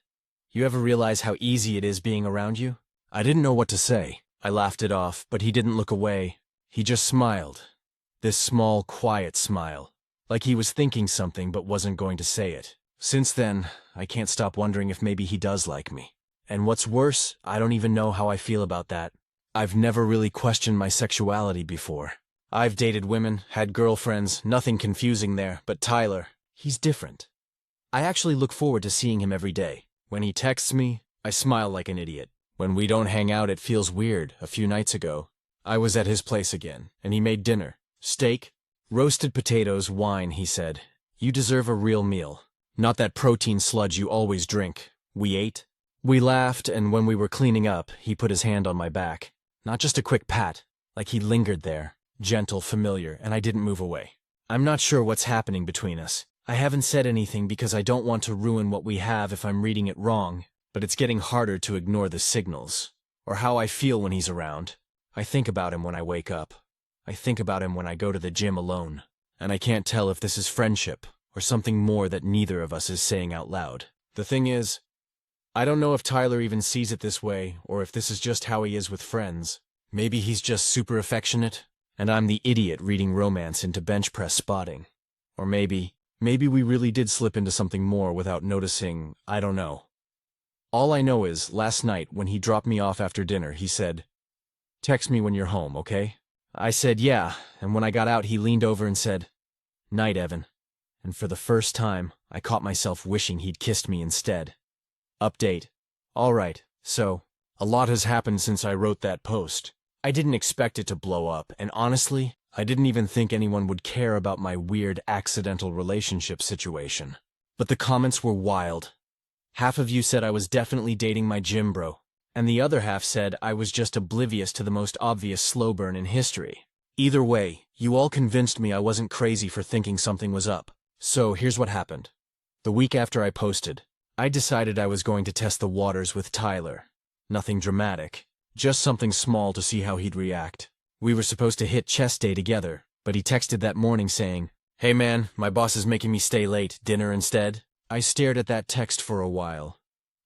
S1: "You ever realize how easy it is being around you?" I didn't know what to say. I laughed it off, but he didn't look away. He just smiled. This small, quiet smile. Like he was thinking something but wasn't going to say it. Since then, I can't stop wondering if maybe he does like me. And what's worse, I don't even know how I feel about that. I've never really questioned my sexuality before. I've dated women, had girlfriends, nothing confusing there, but Tyler, he's different. I actually look forward to seeing him every day. When he texts me, I smile like an idiot. When we don't hang out, it feels weird. A few nights ago, I was at his place again, and he made dinner. Steak, roasted potatoes, wine, he said. "You deserve a real meal. Not that protein sludge you always drink." We ate. We laughed, and when we were cleaning up, he put his hand on my back. Not just a quick pat, like he lingered there, gentle, familiar, and I didn't move away. I'm not sure what's happening between us. I haven't said anything because I don't want to ruin what we have if I'm reading it wrong, but it's getting harder to ignore the signals, or how I feel when he's around. I think about him when I wake up. I think about him when I go to the gym alone, and I can't tell if this is friendship or something more that neither of us is saying out loud. The thing is, I don't know if Tyler even sees it this way, or if this is just how he is with friends. Maybe he's just super affectionate, and I'm the idiot reading romance into bench press spotting. Or maybe we really did slip into something more without noticing. I don't know. All I know is, last night when he dropped me off after dinner, he said, "Text me when you're home, okay?" I said yeah, and when I got out he leaned over and said, "Night, Evan." And for the first time, I caught myself wishing he'd kissed me instead. Update. Alright, so, a lot has happened since I wrote that post. I didn't expect it to blow up, and honestly, I didn't even think anyone would care about my weird accidental relationship situation. But the comments were wild. Half of you said I was definitely dating my gym bro, and the other half said I was just oblivious to the most obvious slow burn in history. Either way, you all convinced me I wasn't crazy for thinking something was up. So here's what happened. The week after I posted, I decided I was going to test the waters with Tyler. Nothing dramatic, just something small to see how he'd react. We were supposed to hit chest day together, but he texted that morning saying, "Hey man, my boss is making me stay late, dinner instead?" I stared at that text for a while.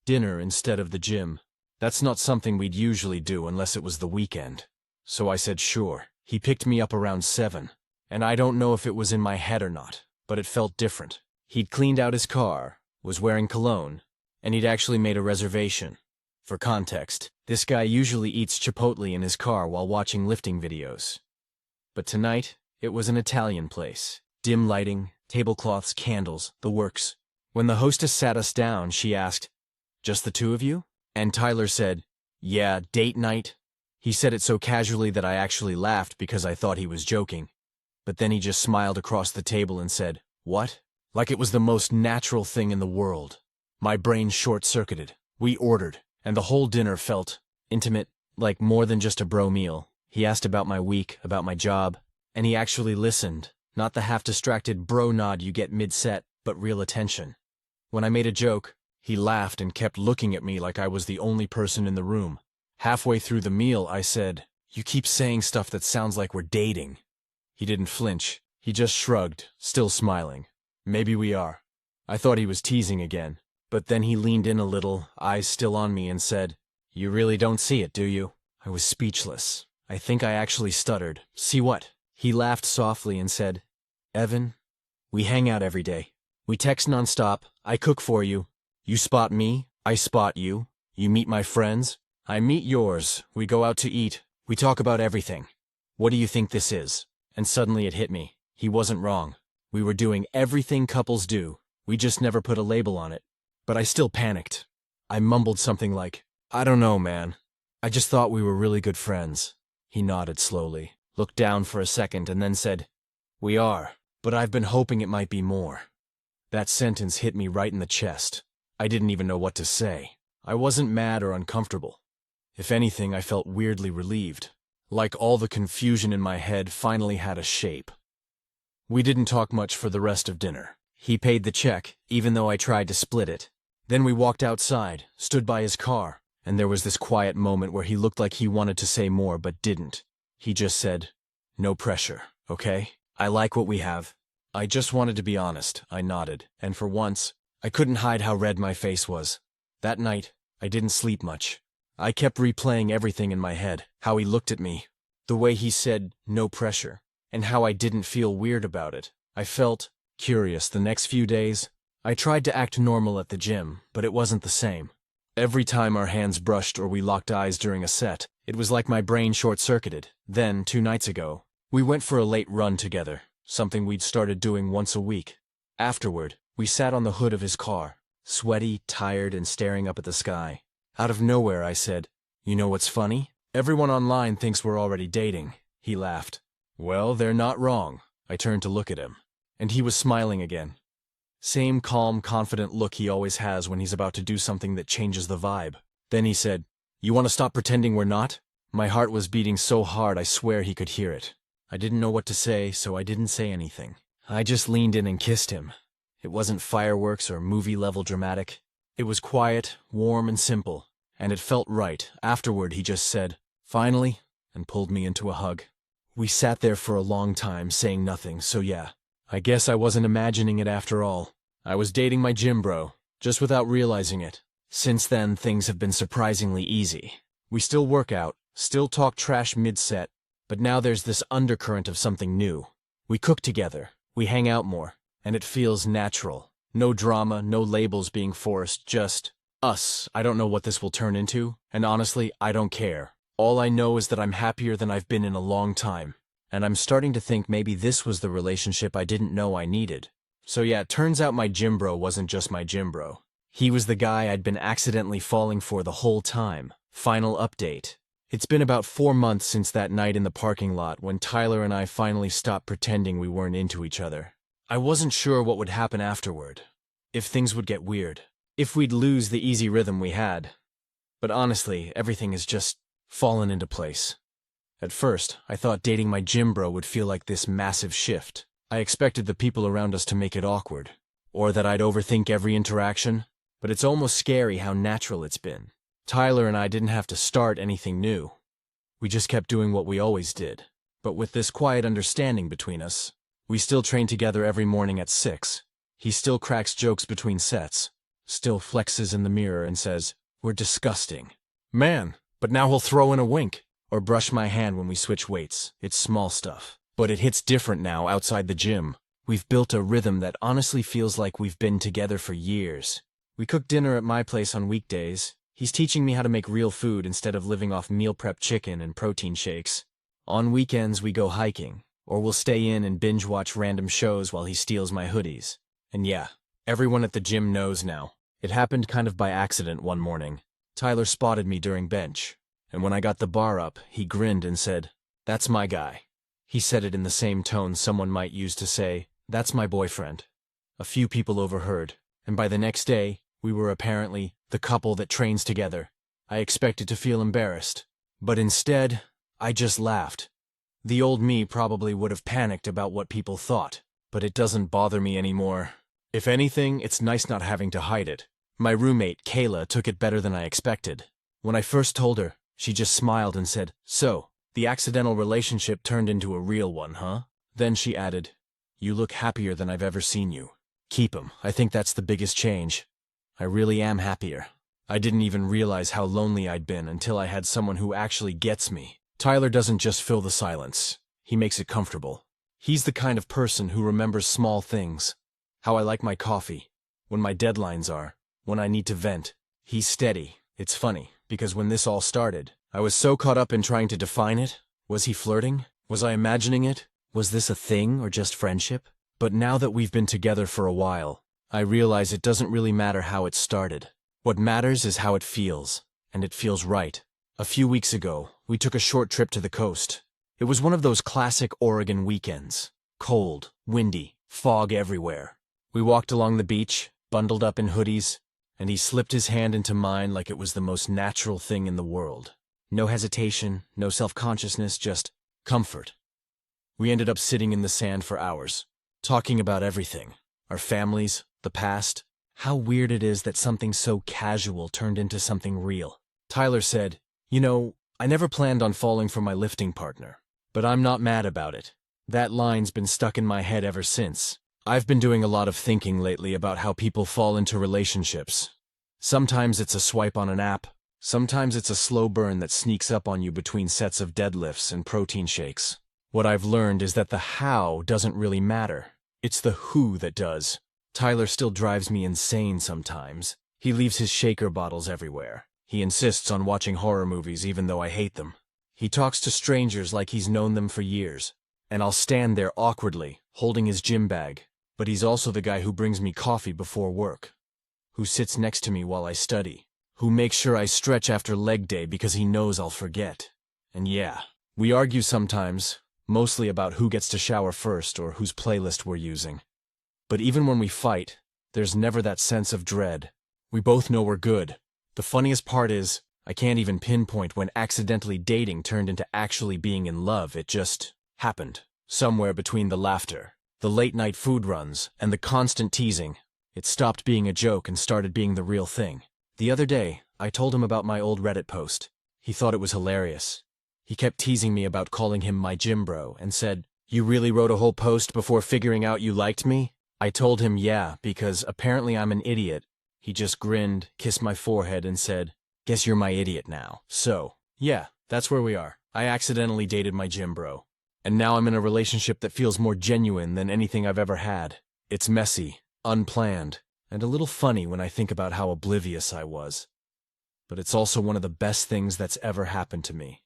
S1: Dinner instead of the gym. That's not something we'd usually do unless it was the weekend. So I said sure. He picked me up around 7, and I don't know if it was in my head or not, but it felt different. He'd cleaned out his car, was wearing cologne, and he'd actually made a reservation. For context, this guy usually eats Chipotle in his car while watching lifting videos. But tonight, it was an Italian place. Dim lighting, tablecloths, candles, the works. When the hostess sat us down, she asked, "Just the two of you?" And Tyler said, "Yeah, date night." He said it so casually that I actually laughed because I thought he was joking. But then he just smiled across the table and said, "What?" Like it was the most natural thing in the world. My brain short-circuited. We ordered, and the whole dinner felt intimate, like more than just a bro meal. He asked about my week, about my job, and he actually listened. Not the half-distracted bro nod you get mid-set, but real attention. When I made a joke, he laughed and kept looking at me like I was the only person in the room. Halfway through the meal, I said, "You keep saying stuff that sounds like we're dating." He didn't flinch. He just shrugged, still smiling. "Maybe we are." I thought he was teasing again, but then he leaned in a little, eyes still on me, and said, "You really don't see it, do you?" I was speechless. I think I actually stuttered. "See what?" He laughed softly and said, "Evan, we hang out every day. We text nonstop. I cook for you. You spot me. I spot you. You meet my friends. I meet yours. We go out to eat. We talk about everything. What do you think this is?" And suddenly it hit me. He wasn't wrong. We were doing everything couples do. We just never put a label on it. But I still panicked. I mumbled something like, "I don't know, man. I just thought we were really good friends." He nodded slowly, looked down for a second, and then said, "We are, but I've been hoping it might be more." That sentence hit me right in the chest. I didn't even know what to say. I wasn't mad or uncomfortable. If anything, I felt weirdly relieved. Like all the confusion in my head finally had a shape. We didn't talk much for the rest of dinner. He paid the check, even though I tried to split it. Then we walked outside, stood by his car, and there was this quiet moment where he looked like he wanted to say more but didn't. He just said, "No pressure, okay? I like what we have." I just wanted to be honest. I nodded, and for once, I couldn't hide how red my face was. That night, I didn't sleep much. I kept replaying everything in my head, how he looked at me, the way he said, "No pressure," and how I didn't feel weird about it. I felt curious the next few days. I tried to act normal at the gym, but it wasn't the same. Every time our hands brushed or we locked eyes during a set, it was like my brain short-circuited. Then, 2 nights ago, we went for a late run together, something we'd started doing once a week. Afterward, we sat on the hood of his car, sweaty, tired, and staring up at the sky. Out of nowhere, I said, "You know what's funny? Everyone online thinks we're already dating." He laughed. "Well, they're not wrong." I turned to look at him, and he was smiling again. Same calm, confident look he always has when he's about to do something that changes the vibe. Then he said, "You want to stop pretending we're not?" My heart was beating so hard I swear he could hear it. I didn't know what to say, so I didn't say anything. I just leaned in and kissed him. It wasn't fireworks or movie-level dramatic. It was quiet, warm, and simple, and it felt right. Afterward, he just said, "Finally," and pulled me into a hug. We sat there for a long time, saying nothing, so yeah, I guess I wasn't imagining it after all. I was dating my gym bro, just without realizing it. Since then, things have been surprisingly easy. We still work out, still talk trash mid-set, but now there's this undercurrent of something new. We cook together, we hang out more, and it feels natural. No drama, no labels being forced, just us. I don't know what this will turn into, and honestly, I don't care. All I know is that I'm happier than I've been in a long time, and I'm starting to think maybe this was the relationship I didn't know I needed. So yeah, it turns out my gym bro wasn't just my gym bro. He was the guy I'd been accidentally falling for the whole time. Final update. It's been about 4 months since that night in the parking lot when Tyler and I finally stopped pretending we weren't into each other. I wasn't sure what would happen afterward. If things would get weird. If we'd lose the easy rhythm we had. But honestly, everything has just fallen into place. At first, I thought dating my gym bro would feel like this massive shift. I expected the people around us to make it awkward, or that I'd overthink every interaction, but it's almost scary how natural it's been. Tyler and I didn't have to start anything new. We just kept doing what we always did. But with this quiet understanding between us, we still train together every morning at 6. He still cracks jokes between sets, still flexes in the mirror and says, "We're disgusting. Man, but now he'll throw in a wink," or brush my hand when we switch weights. It's small stuff. But it hits different now outside the gym. We've built a rhythm that honestly feels like we've been together for years. We cook dinner at my place on weekdays. He's teaching me how to make real food instead of living off meal prep chicken and protein shakes. On weekends we go hiking, or we'll stay in and binge watch random shows while he steals my hoodies. And yeah, everyone at the gym knows now. It happened kind of by accident one morning. Tyler spotted me during bench, and when I got the bar up, he grinned and said, "That's my guy." He said it in the same tone someone might use to say, "That's my boyfriend." A few people overheard, and by the next day, we were apparently the couple that trains together. I expected to feel embarrassed, but instead, I just laughed. The old me probably would have panicked about what people thought, but it doesn't bother me anymore. If anything, it's nice not having to hide it. My roommate, Kayla, took it better than I expected. When I first told her, she just smiled and said, "So, the accidental relationship turned into a real one, huh?" Then she added, "You look happier than I've ever seen you. Keep 'em. I think that's the biggest change. I really am happier. I didn't even realize how lonely I'd been until I had someone who actually gets me." Tyler doesn't just fill the silence. He makes it comfortable. He's the kind of person who remembers small things. How I like my coffee, when my deadlines are, when I need to vent. He's steady. It's funny, because when this all started, I was so caught up in trying to define it. Was he flirting? Was I imagining it? Was this a thing or just friendship? But now that we've been together for a while, I realize it doesn't really matter how it started. What matters is how it feels, and it feels right. A few weeks ago, we took a short trip to the coast. It was one of those classic Oregon weekends. Cold, windy, fog everywhere. We walked along the beach, bundled up in hoodies, and he slipped his hand into mine like it was the most natural thing in the world. No hesitation, no self-consciousness, just comfort. We ended up sitting in the sand for hours, talking about everything. Our families, the past. How weird it is that something so casual turned into something real. Tyler said, "You know, I never planned on falling for my lifting partner, but I'm not mad about it." That line's been stuck in my head ever since. I've been doing a lot of thinking lately about how people fall into relationships. Sometimes it's a swipe on an app. Sometimes it's a slow burn that sneaks up on you between sets of deadlifts and protein shakes. What I've learned is that the how doesn't really matter. It's the who that does. Tyler still drives me insane sometimes. He leaves his shaker bottles everywhere. He insists on watching horror movies even though I hate them. He talks to strangers like he's known them for years. And I'll stand there awkwardly, holding his gym bag. But he's also the guy who brings me coffee before work, who sits next to me while I study, who makes sure I stretch after leg day because he knows I'll forget. And yeah, we argue sometimes, mostly about who gets to shower first or whose playlist we're using. But even when we fight, there's never that sense of dread. We both know we're good. The funniest part is, I can't even pinpoint when accidentally dating turned into actually being in love. It just happened. Somewhere between the laughter, the late-night food runs, and the constant teasing, it stopped being a joke and started being the real thing. The other day, I told him about my old Reddit post. He thought it was hilarious. He kept teasing me about calling him my gym bro and said, "You really wrote a whole post before figuring out you liked me?" I told him yeah, because apparently I'm an idiot. He just grinned, kissed my forehead, and said, "Guess you're my idiot now." So, yeah, that's where we are. I accidentally dated my gym bro. And now I'm in a relationship that feels more genuine than anything I've ever had. It's messy, unplanned, and a little funny when I think about how oblivious I was. But it's also one of the best things that's ever happened to me.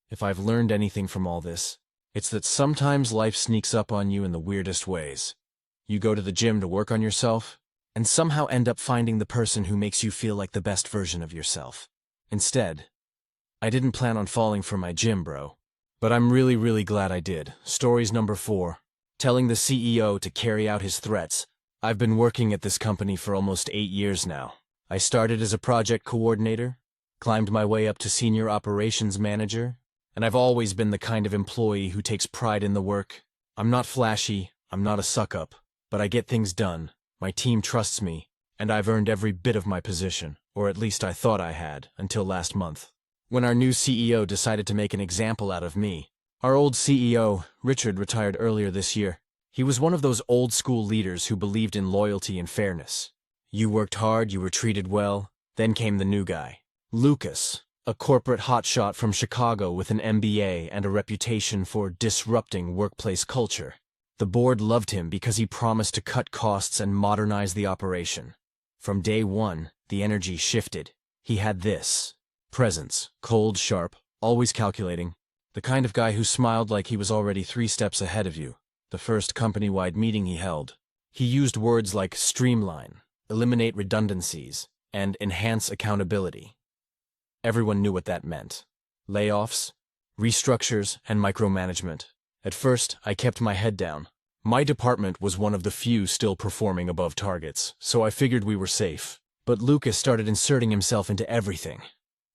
S1: If I've learned anything from all this, it's that sometimes life sneaks up on you in the weirdest ways. You go to the gym to work on yourself, and somehow end up finding the person who makes you feel like the best version of yourself. Instead, I didn't plan on falling for my gym bro. But I'm really glad I did. Stories number 4. Telling the CEO to carry out his threats. I've been working at this company for almost 8 years now. I started as a project coordinator, climbed my way up to senior operations manager, and I've always been the kind of employee who takes pride in the work. I'm not flashy, I'm not a suck-up, but I get things done, my team trusts me, and I've earned every bit of my position, or at least I thought I had, until last month. When our new CEO decided to make an example out of me. Our old CEO, Richard, retired earlier this year. He was one of those old-school leaders who believed in loyalty and fairness. You worked hard, you were treated well. Then came the new guy, Lucas, a corporate hotshot from Chicago with an MBA and a reputation for disrupting workplace culture. The board loved him because he promised to cut costs and modernize the operation. From day one, the energy shifted. He had this presence, cold, sharp, always calculating, the kind of guy who smiled like he was already 3 steps ahead of you. The first company-wide meeting he held, he used words like streamline, eliminate redundancies, and enhance accountability. Everyone knew what that meant. Layoffs, restructures, and micromanagement. At first, I kept my head down. My department was one of the few still performing above targets, so I figured we were safe. But Lucas started inserting himself into everything.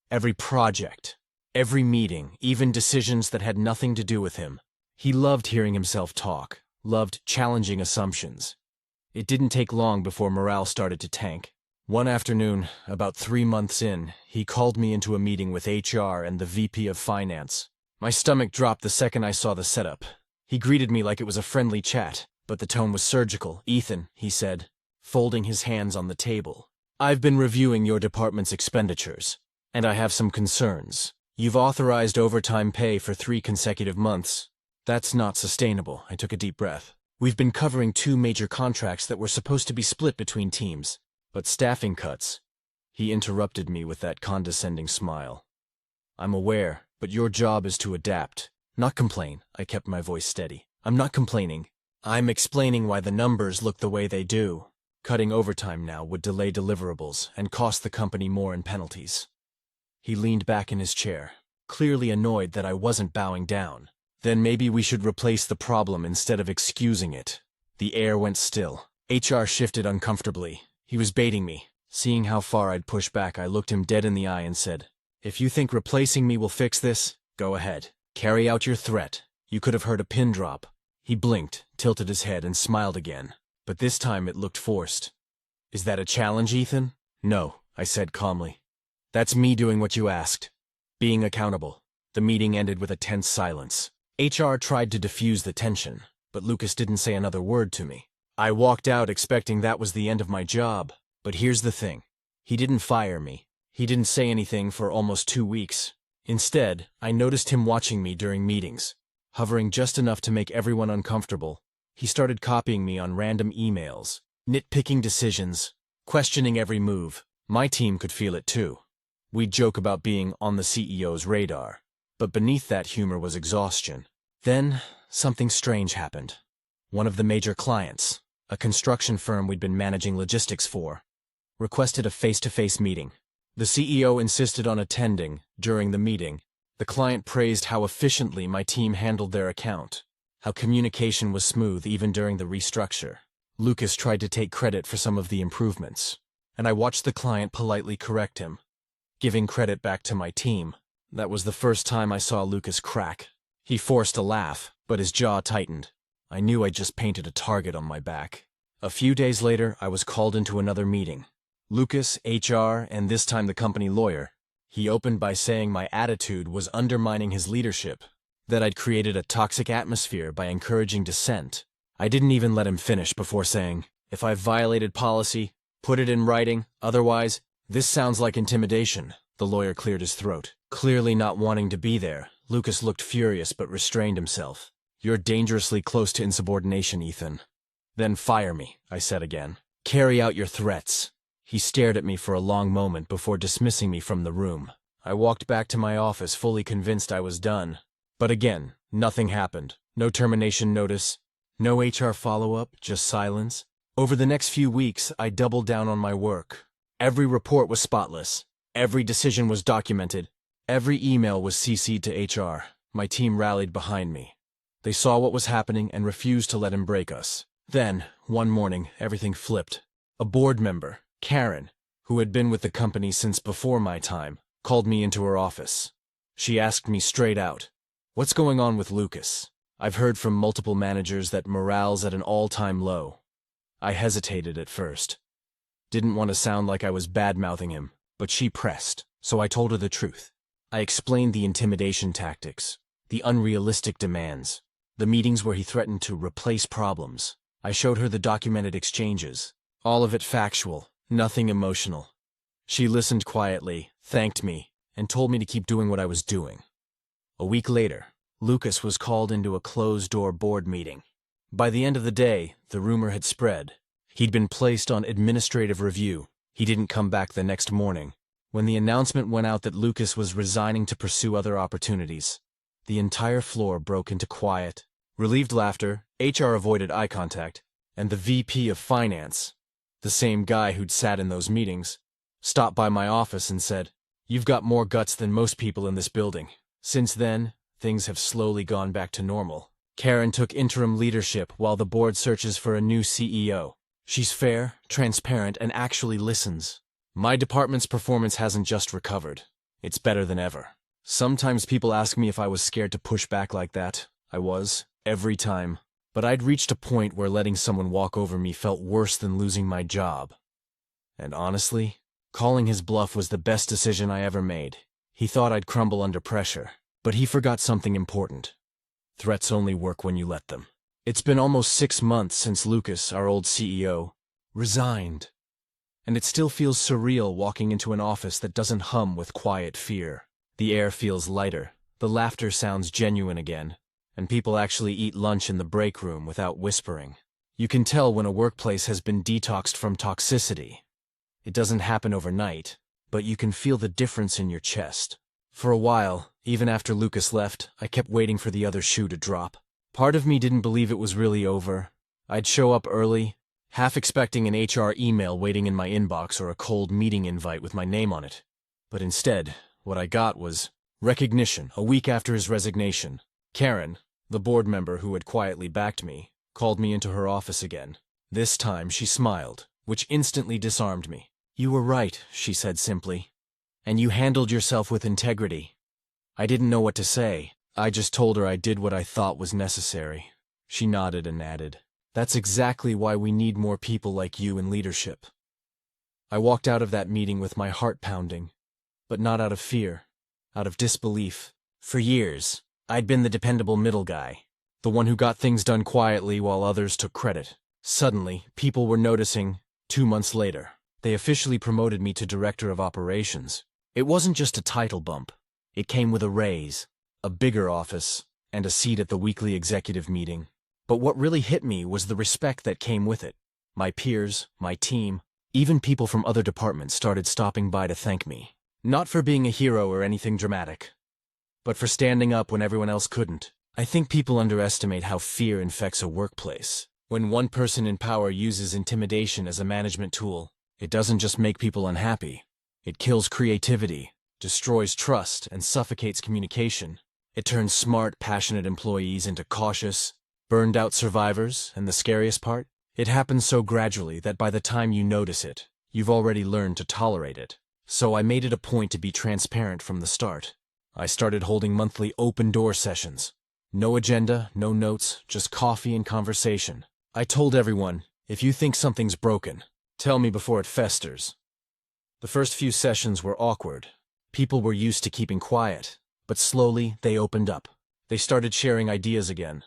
S1: Every project, every meeting, even decisions that had nothing to do with him. He loved hearing himself talk, loved challenging assumptions. It didn't take long before morale started to tank. One afternoon, about 3 months in, he called me into a meeting with HR and the VP of Finance. My stomach dropped the second I saw the setup. He greeted me like it was a friendly chat, but the tone was surgical. "Ethan," he said, folding his hands on the table. "I've been reviewing your department's expenditures, and I have some concerns. You've authorized overtime pay for 3 consecutive months. That's not sustainable." I took a deep breath. "We've been covering 2 major contracts that were supposed to be split between teams. But staffing cuts." He interrupted me with that condescending smile. "I'm aware, but your job is to adapt, not complain." I kept my voice steady. "I'm not complaining. I'm explaining why the numbers look the way they do. Cutting overtime now would delay deliverables and cost the company more in penalties." He leaned back in his chair, clearly annoyed that I wasn't bowing down. "Then maybe we should replace the problem instead of excusing it." The air went still. HR shifted uncomfortably. He was baiting me. Seeing how far I'd push back, I looked him dead in the eye and said, "If you think replacing me will fix this, go ahead. Carry out your threat." You could have heard a pin drop. He blinked, tilted his head, and smiled again. But this time it looked forced. "Is that a challenge, Ethan?" "No," I said calmly. "That's me doing what you asked. Being accountable." The meeting ended with a tense silence. HR tried to diffuse the tension, but Lucas didn't say another word to me. I walked out expecting that was the end of my job, but here's the thing. He didn't fire me. He didn't say anything for almost 2 weeks. Instead, I noticed him watching me during meetings, hovering just enough to make everyone uncomfortable. He started copying me on random emails, nitpicking decisions, questioning every move. My team could feel it too. We'd joke about being on the CEO's radar, but beneath that humor was exhaustion. Then, something strange happened. One of the major clients, a construction firm we'd been managing logistics for, requested a face-to-face meeting. The CEO insisted on attending. During the meeting, the client praised how efficiently my team handled their account, how communication was smooth even during the restructure. Lucas tried to take credit for some of the improvements, and I watched the client politely correct him, giving credit back to my team. That was the first time I saw Lucas crack. He forced a laugh, but his jaw tightened. I knew I'd just painted a target on my back. A few days later, I was called into another meeting. Lucas, HR, and this time the company lawyer. He opened by saying my attitude was undermining his leadership, that I'd created a toxic atmosphere by encouraging dissent. I didn't even let him finish before saying, "If I've violated policy, put it in writing, otherwise, this sounds like intimidation." The lawyer cleared his throat. Clearly not wanting to be there, Lucas looked furious but restrained himself. "You're dangerously close to insubordination, Ethan." "Then fire me," I said again. "Carry out your threats." He stared at me for a long moment before dismissing me from the room. I walked back to my office fully convinced I was done. But again, nothing happened. No termination notice, no HR follow-up, just silence. Over the next few weeks, I doubled down on my work. Every report was spotless. Every decision was documented. Every email was CC'd to HR. My team rallied behind me. They saw what was happening and refused to let him break us. Then, one morning, everything flipped. A board member, Karen, who had been with the company since before my time, called me into her office. She asked me straight out, "What's going on with Lucas?" I've heard from multiple managers that morale's at an all-time low. I hesitated at first. Didn't want to sound like I was bad-mouthing him, but she pressed, so I told her the truth. I explained the intimidation tactics, the unrealistic demands, the meetings where he threatened to replace problems. I showed her the documented exchanges, all of it factual, nothing emotional. She listened quietly, thanked me, and told me to keep doing what I was doing. A week later, Lucas was called into a closed-door board meeting. By the end of the day, the rumor had spread. He'd been placed on administrative review. He didn't come back the next morning. When the announcement went out that Lucas was resigning to pursue other opportunities, the entire floor broke into quiet, relieved laughter. HR avoided eye contact, and the VP of Finance, the same guy who'd sat in those meetings, stopped by my office and said, "You've got more guts than most people in this building." Since then, things have slowly gone back to normal. Karen took interim leadership while the board searches for a new CEO. She's fair, transparent, and actually listens. My department's performance hasn't just recovered. It's better than ever. Sometimes people ask me if I was scared to push back like that. I was, every time. But I'd reached a point where letting someone walk over me felt worse than losing my job. And honestly, calling his bluff was the best decision I ever made. He thought I'd crumble under pressure, but he forgot something important. Threats only work when you let them. It's been almost 6 months since Lucas, our old CEO, resigned. And it still feels surreal walking into an office that doesn't hum with quiet fear. The air feels lighter, the laughter sounds genuine again, and people actually eat lunch in the break room without whispering. You can tell when a workplace has been detoxed from toxicity. It doesn't happen overnight, but you can feel the difference in your chest. For a while, even after Lucas left, I kept waiting for the other shoe to drop. Part of me didn't believe it was really over. I'd show up early, half expecting an HR email waiting in my inbox or a cold meeting invite with my name on it. But instead, what I got was recognition. A week after his resignation, Karen, the board member who had quietly backed me, called me into her office again. This time she smiled, which instantly disarmed me. "You were right," she said simply. "And you handled yourself with integrity." I didn't know what to say. I just told her I did what I thought was necessary. She nodded and added, "That's exactly why we need more people like you in leadership." I walked out of that meeting with my heart pounding, but not out of fear, out of disbelief. For years, I'd been the dependable middle guy, the one who got things done quietly while others took credit. Suddenly, people were noticing. 2 months later, they officially promoted me to Director of Operations. It wasn't just a title bump. It came with a raise, a bigger office, and a seat at the weekly executive meeting. But what really hit me was the respect that came with it. My peers, my team, even people from other departments started stopping by to thank me. Not for being a hero or anything dramatic, but for standing up when everyone else couldn't. I think people underestimate how fear infects a workplace. When one person in power uses intimidation as a management tool, it doesn't just make people unhappy. It kills creativity, destroys trust, and suffocates communication. It turns smart, passionate employees into cautious, burned-out survivors, and the scariest part? It happens so gradually that by the time you notice it, you've already learned to tolerate it. So I made it a point to be transparent from the start. I started holding monthly open-door sessions. No agenda, no notes, just coffee and conversation. I told everyone, if you think something's broken, tell me before it festers. The first few sessions were awkward. People were used to keeping quiet, but slowly they opened up. They started sharing ideas again.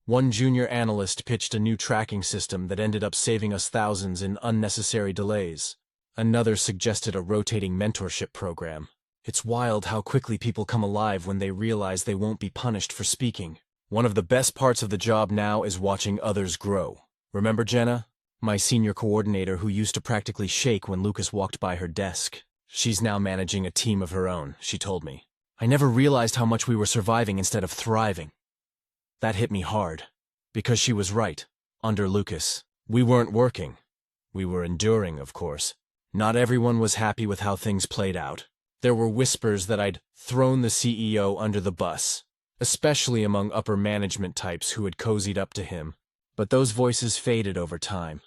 S1: One junior analyst pitched a new tracking system that ended up saving us thousands in unnecessary delays. Another suggested a rotating mentorship program. It's wild how quickly people come alive when they realize they won't be punished for speaking. One of the best parts of the job now is watching others grow. Remember Jenna, my senior coordinator who used to practically shake when Lucas walked by her desk? She's now managing a team of her own, she told me. I never realized how much we were surviving instead of thriving. That hit me hard, because she was right. Under Lucas, we weren't working. We were enduring, of course. Not everyone was happy with how things played out. There were whispers that I'd thrown the CEO under the bus, especially among upper management types who had cozied up to him. But those voices faded over time.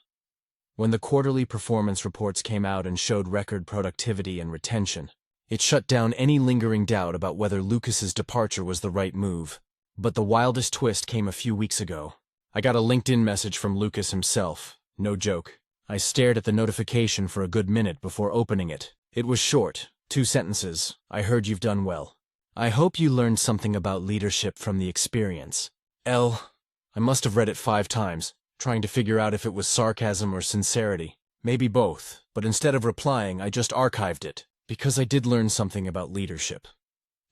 S1: When the quarterly performance reports came out and showed record productivity and retention, it shut down any lingering doubt about whether Lucas's departure was the right move. But the wildest twist came a few weeks ago. I got a LinkedIn message from Lucas himself. No joke. I stared at the notification for a good minute before opening it. It was short, 2 sentences. I heard you've done well. I hope you learned something about leadership from the experience. I must have read it 5 times, trying to figure out if it was sarcasm or sincerity. Maybe both, but instead of replying, I just archived it, because I did learn something about leadership.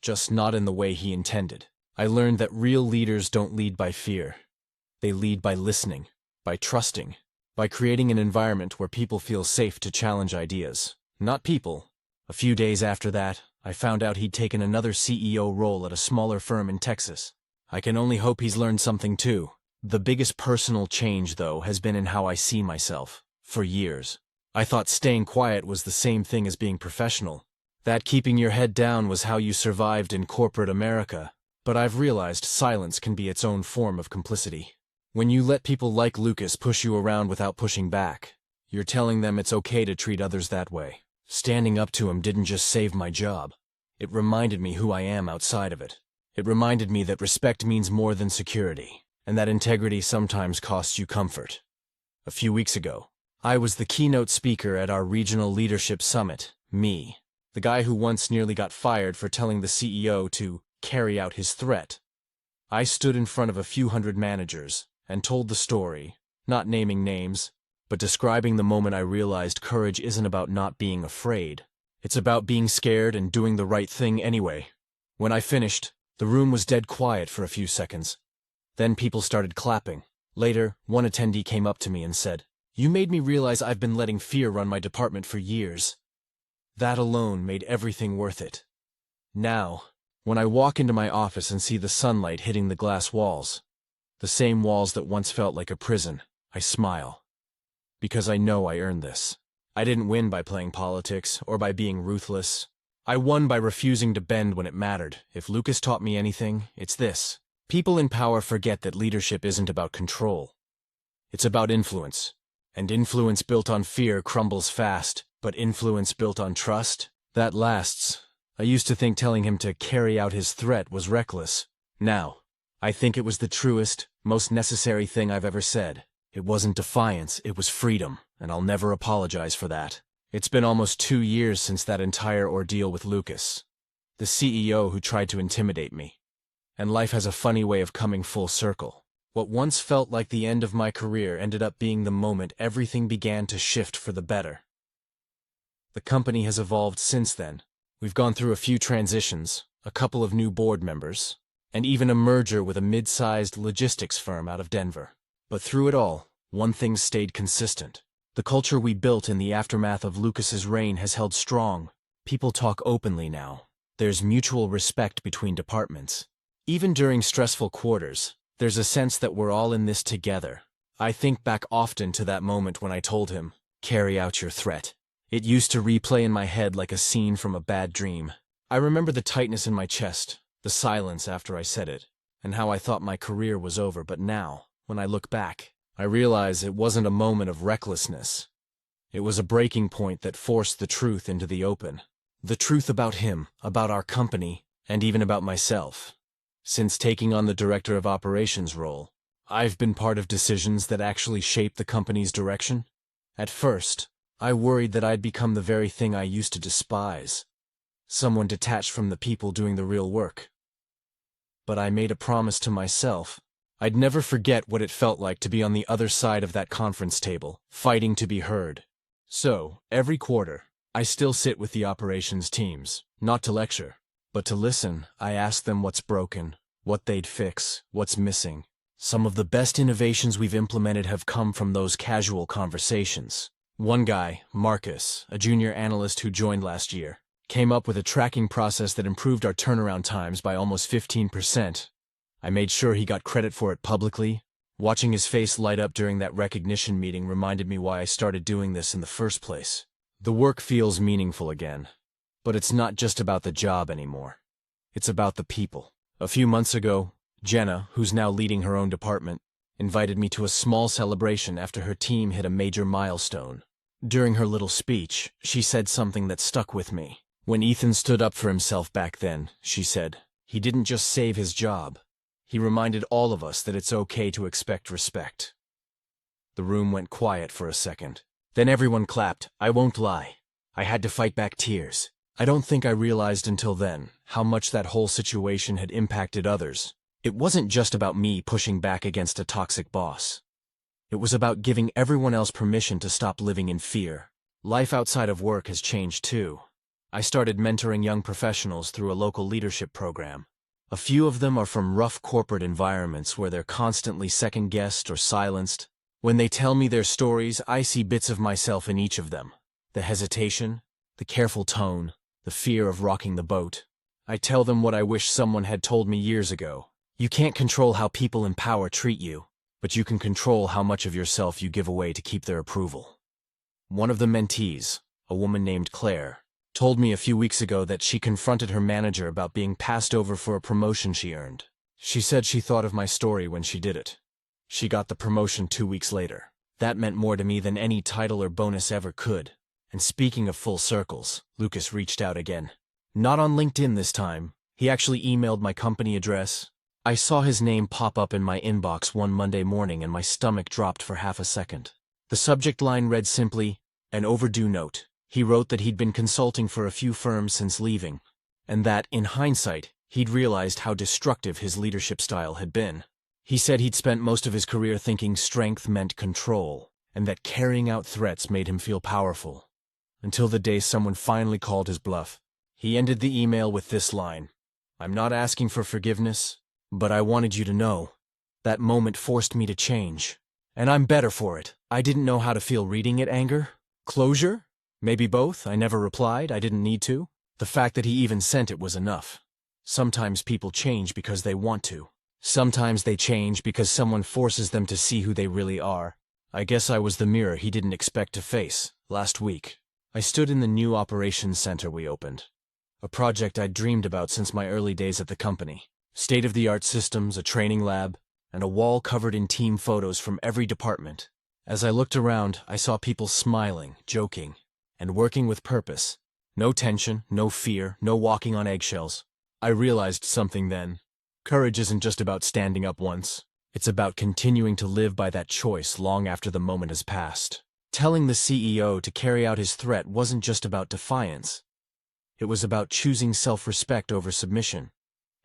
S1: Just not in the way he intended. I learned that real leaders don't lead by fear. They lead by listening, by trusting, by creating an environment where people feel safe to challenge ideas, not people. A few days after that, I found out he'd taken another CEO role at a smaller firm in Texas. I can only hope he's learned something too. The biggest personal change, though, has been in how I see myself. For years, I thought staying quiet was the same thing as being professional. That keeping your head down was how you survived in corporate America. But I've realized silence can be its own form of complicity. When you let people like Lucas push you around without pushing back, you're telling them it's okay to treat others that way. Standing up to him didn't just save my job. It reminded me who I am outside of it. It reminded me that respect means more than security, and that integrity sometimes costs you comfort. A few weeks ago, I was the keynote speaker at our regional leadership summit. Me, the guy who once nearly got fired for telling the CEO to carry out his threat. I stood in front of a few hundred managers and told the story, not naming names, but describing the moment I realized courage isn't about not being afraid. It's about being scared and doing the right thing anyway. When I finished, the room was dead quiet for a few seconds. Then people started clapping. Later, one attendee came up to me and said, "You made me realize I've been letting fear run my department for years." That alone made everything worth it. Now, when I walk into my office and see the sunlight hitting the glass walls, the same walls that once felt like a prison, I smile. Because I know I earned this. I didn't win by playing politics or by being ruthless. I won by refusing to bend when it mattered. If Lucas taught me anything, it's this. People in power forget that leadership isn't about control. It's about influence. And influence built on fear crumbles fast, but influence built on trust, that lasts. I used to think telling him to carry out his threat was reckless. Now, I think it was the truest, most necessary thing I've ever said. It wasn't defiance, it was freedom, and I'll never apologize for that. It's been almost 2 years since that entire ordeal with Lucas, the CEO who tried to intimidate me. And life has a funny way of coming full circle. What once felt like the end of my career ended up being the moment everything began to shift for the better. The company has evolved since then. We've gone through a few transitions, a couple of new board members, and even a merger with a mid-sized logistics firm out of Denver. But through it all, one thing stayed consistent. The culture we built in the aftermath of Lucas's reign has held strong. People talk openly now. There's mutual respect between departments. Even during stressful quarters, there's a sense that we're all in this together. I think back often to that moment when I told him, "Carry out your threat." It used to replay in my head like a scene from a bad dream. I remember the tightness in my chest, the silence after I said it, and how I thought my career was over. But now, when I look back, I realize it wasn't a moment of recklessness. It was a breaking point that forced the truth into the open. The truth about him, about our company, and even about myself. Since taking on the Director of Operations role, I've been part of decisions that actually shaped the company's direction. At first, I worried that I'd become the very thing I used to despise. Someone detached from the people doing the real work. But I made a promise to myself. I'd never forget what it felt like to be on the other side of that conference table, fighting to be heard. So, every quarter, I still sit with the operations teams, not to lecture, but to listen. I ask them what's broken, what they'd fix, what's missing. Some of the best innovations we've implemented have come from those casual conversations. One guy, Marcus, a junior analyst who joined last year, came up with a tracking process that improved our turnaround times by almost 15%. I made sure he got credit for it publicly. Watching his face light up during that recognition meeting reminded me why I started doing this in the first place. The work feels meaningful again. But it's not just about the job anymore. It's about the people. A few months ago, Jenna, who's now leading her own department, invited me to a small celebration after her team hit a major milestone. During her little speech, she said something that stuck with me. When Ethan stood up for himself back then, she said, he didn't just save his job. He reminded all of us that it's okay to expect respect. The room went quiet for a second. Then everyone clapped. I won't lie. I had to fight back tears. I don't think I realized until then how much that whole situation had impacted others. It wasn't just about me pushing back against a toxic boss. It was about giving everyone else permission to stop living in fear. Life outside of work has changed too. I started mentoring young professionals through a local leadership program. A few of them are from rough corporate environments where they're constantly second-guessed or silenced. When they tell me their stories, I see bits of myself in each of them. The hesitation, the careful tone, the fear of rocking the boat. I tell them what I wish someone had told me years ago. You can't control how people in power treat you, but you can control how much of yourself you give away to keep their approval. One of the mentees, a woman named Claire, told me a few weeks ago that she confronted her manager about being passed over for a promotion she earned. She said she thought of my story when she did it. She got the promotion 2 weeks later. That meant more to me than any title or bonus ever could. And speaking of full circles, Lucas reached out again. Not on LinkedIn this time. He actually emailed my company address. I saw his name pop up in my inbox one Monday morning and my stomach dropped for half a second. The subject line read simply, an overdue note. He wrote that he'd been consulting for a few firms since leaving, and that, in hindsight, he'd realized how destructive his leadership style had been. He said he'd spent most of his career thinking strength meant control, and that carrying out threats made him feel powerful. Until the day someone finally called his bluff. He ended the email with this line, I'm not asking for forgiveness, but I wanted you to know. That moment forced me to change. And I'm better for it. I didn't know how to feel reading it. Anger? Closure? Maybe both. I never replied. I didn't need to. The fact that he even sent it was enough. Sometimes people change because they want to. Sometimes they change because someone forces them to see who they really are. I guess I was the mirror he didn't expect to face. Last week, I stood in the new operations center we opened. A project I'd dreamed about since my early days at the company. State-of-the-art systems, a training lab, and a wall covered in team photos from every department. As I looked around, I saw people smiling, joking, and working with purpose. No tension, no fear, no walking on eggshells. I realized something then. Courage isn't just about standing up once. It's about continuing to live by that choice long after the moment has passed. Telling the CEO to carry out his threat wasn't just about defiance. It was about choosing self-respect over submission.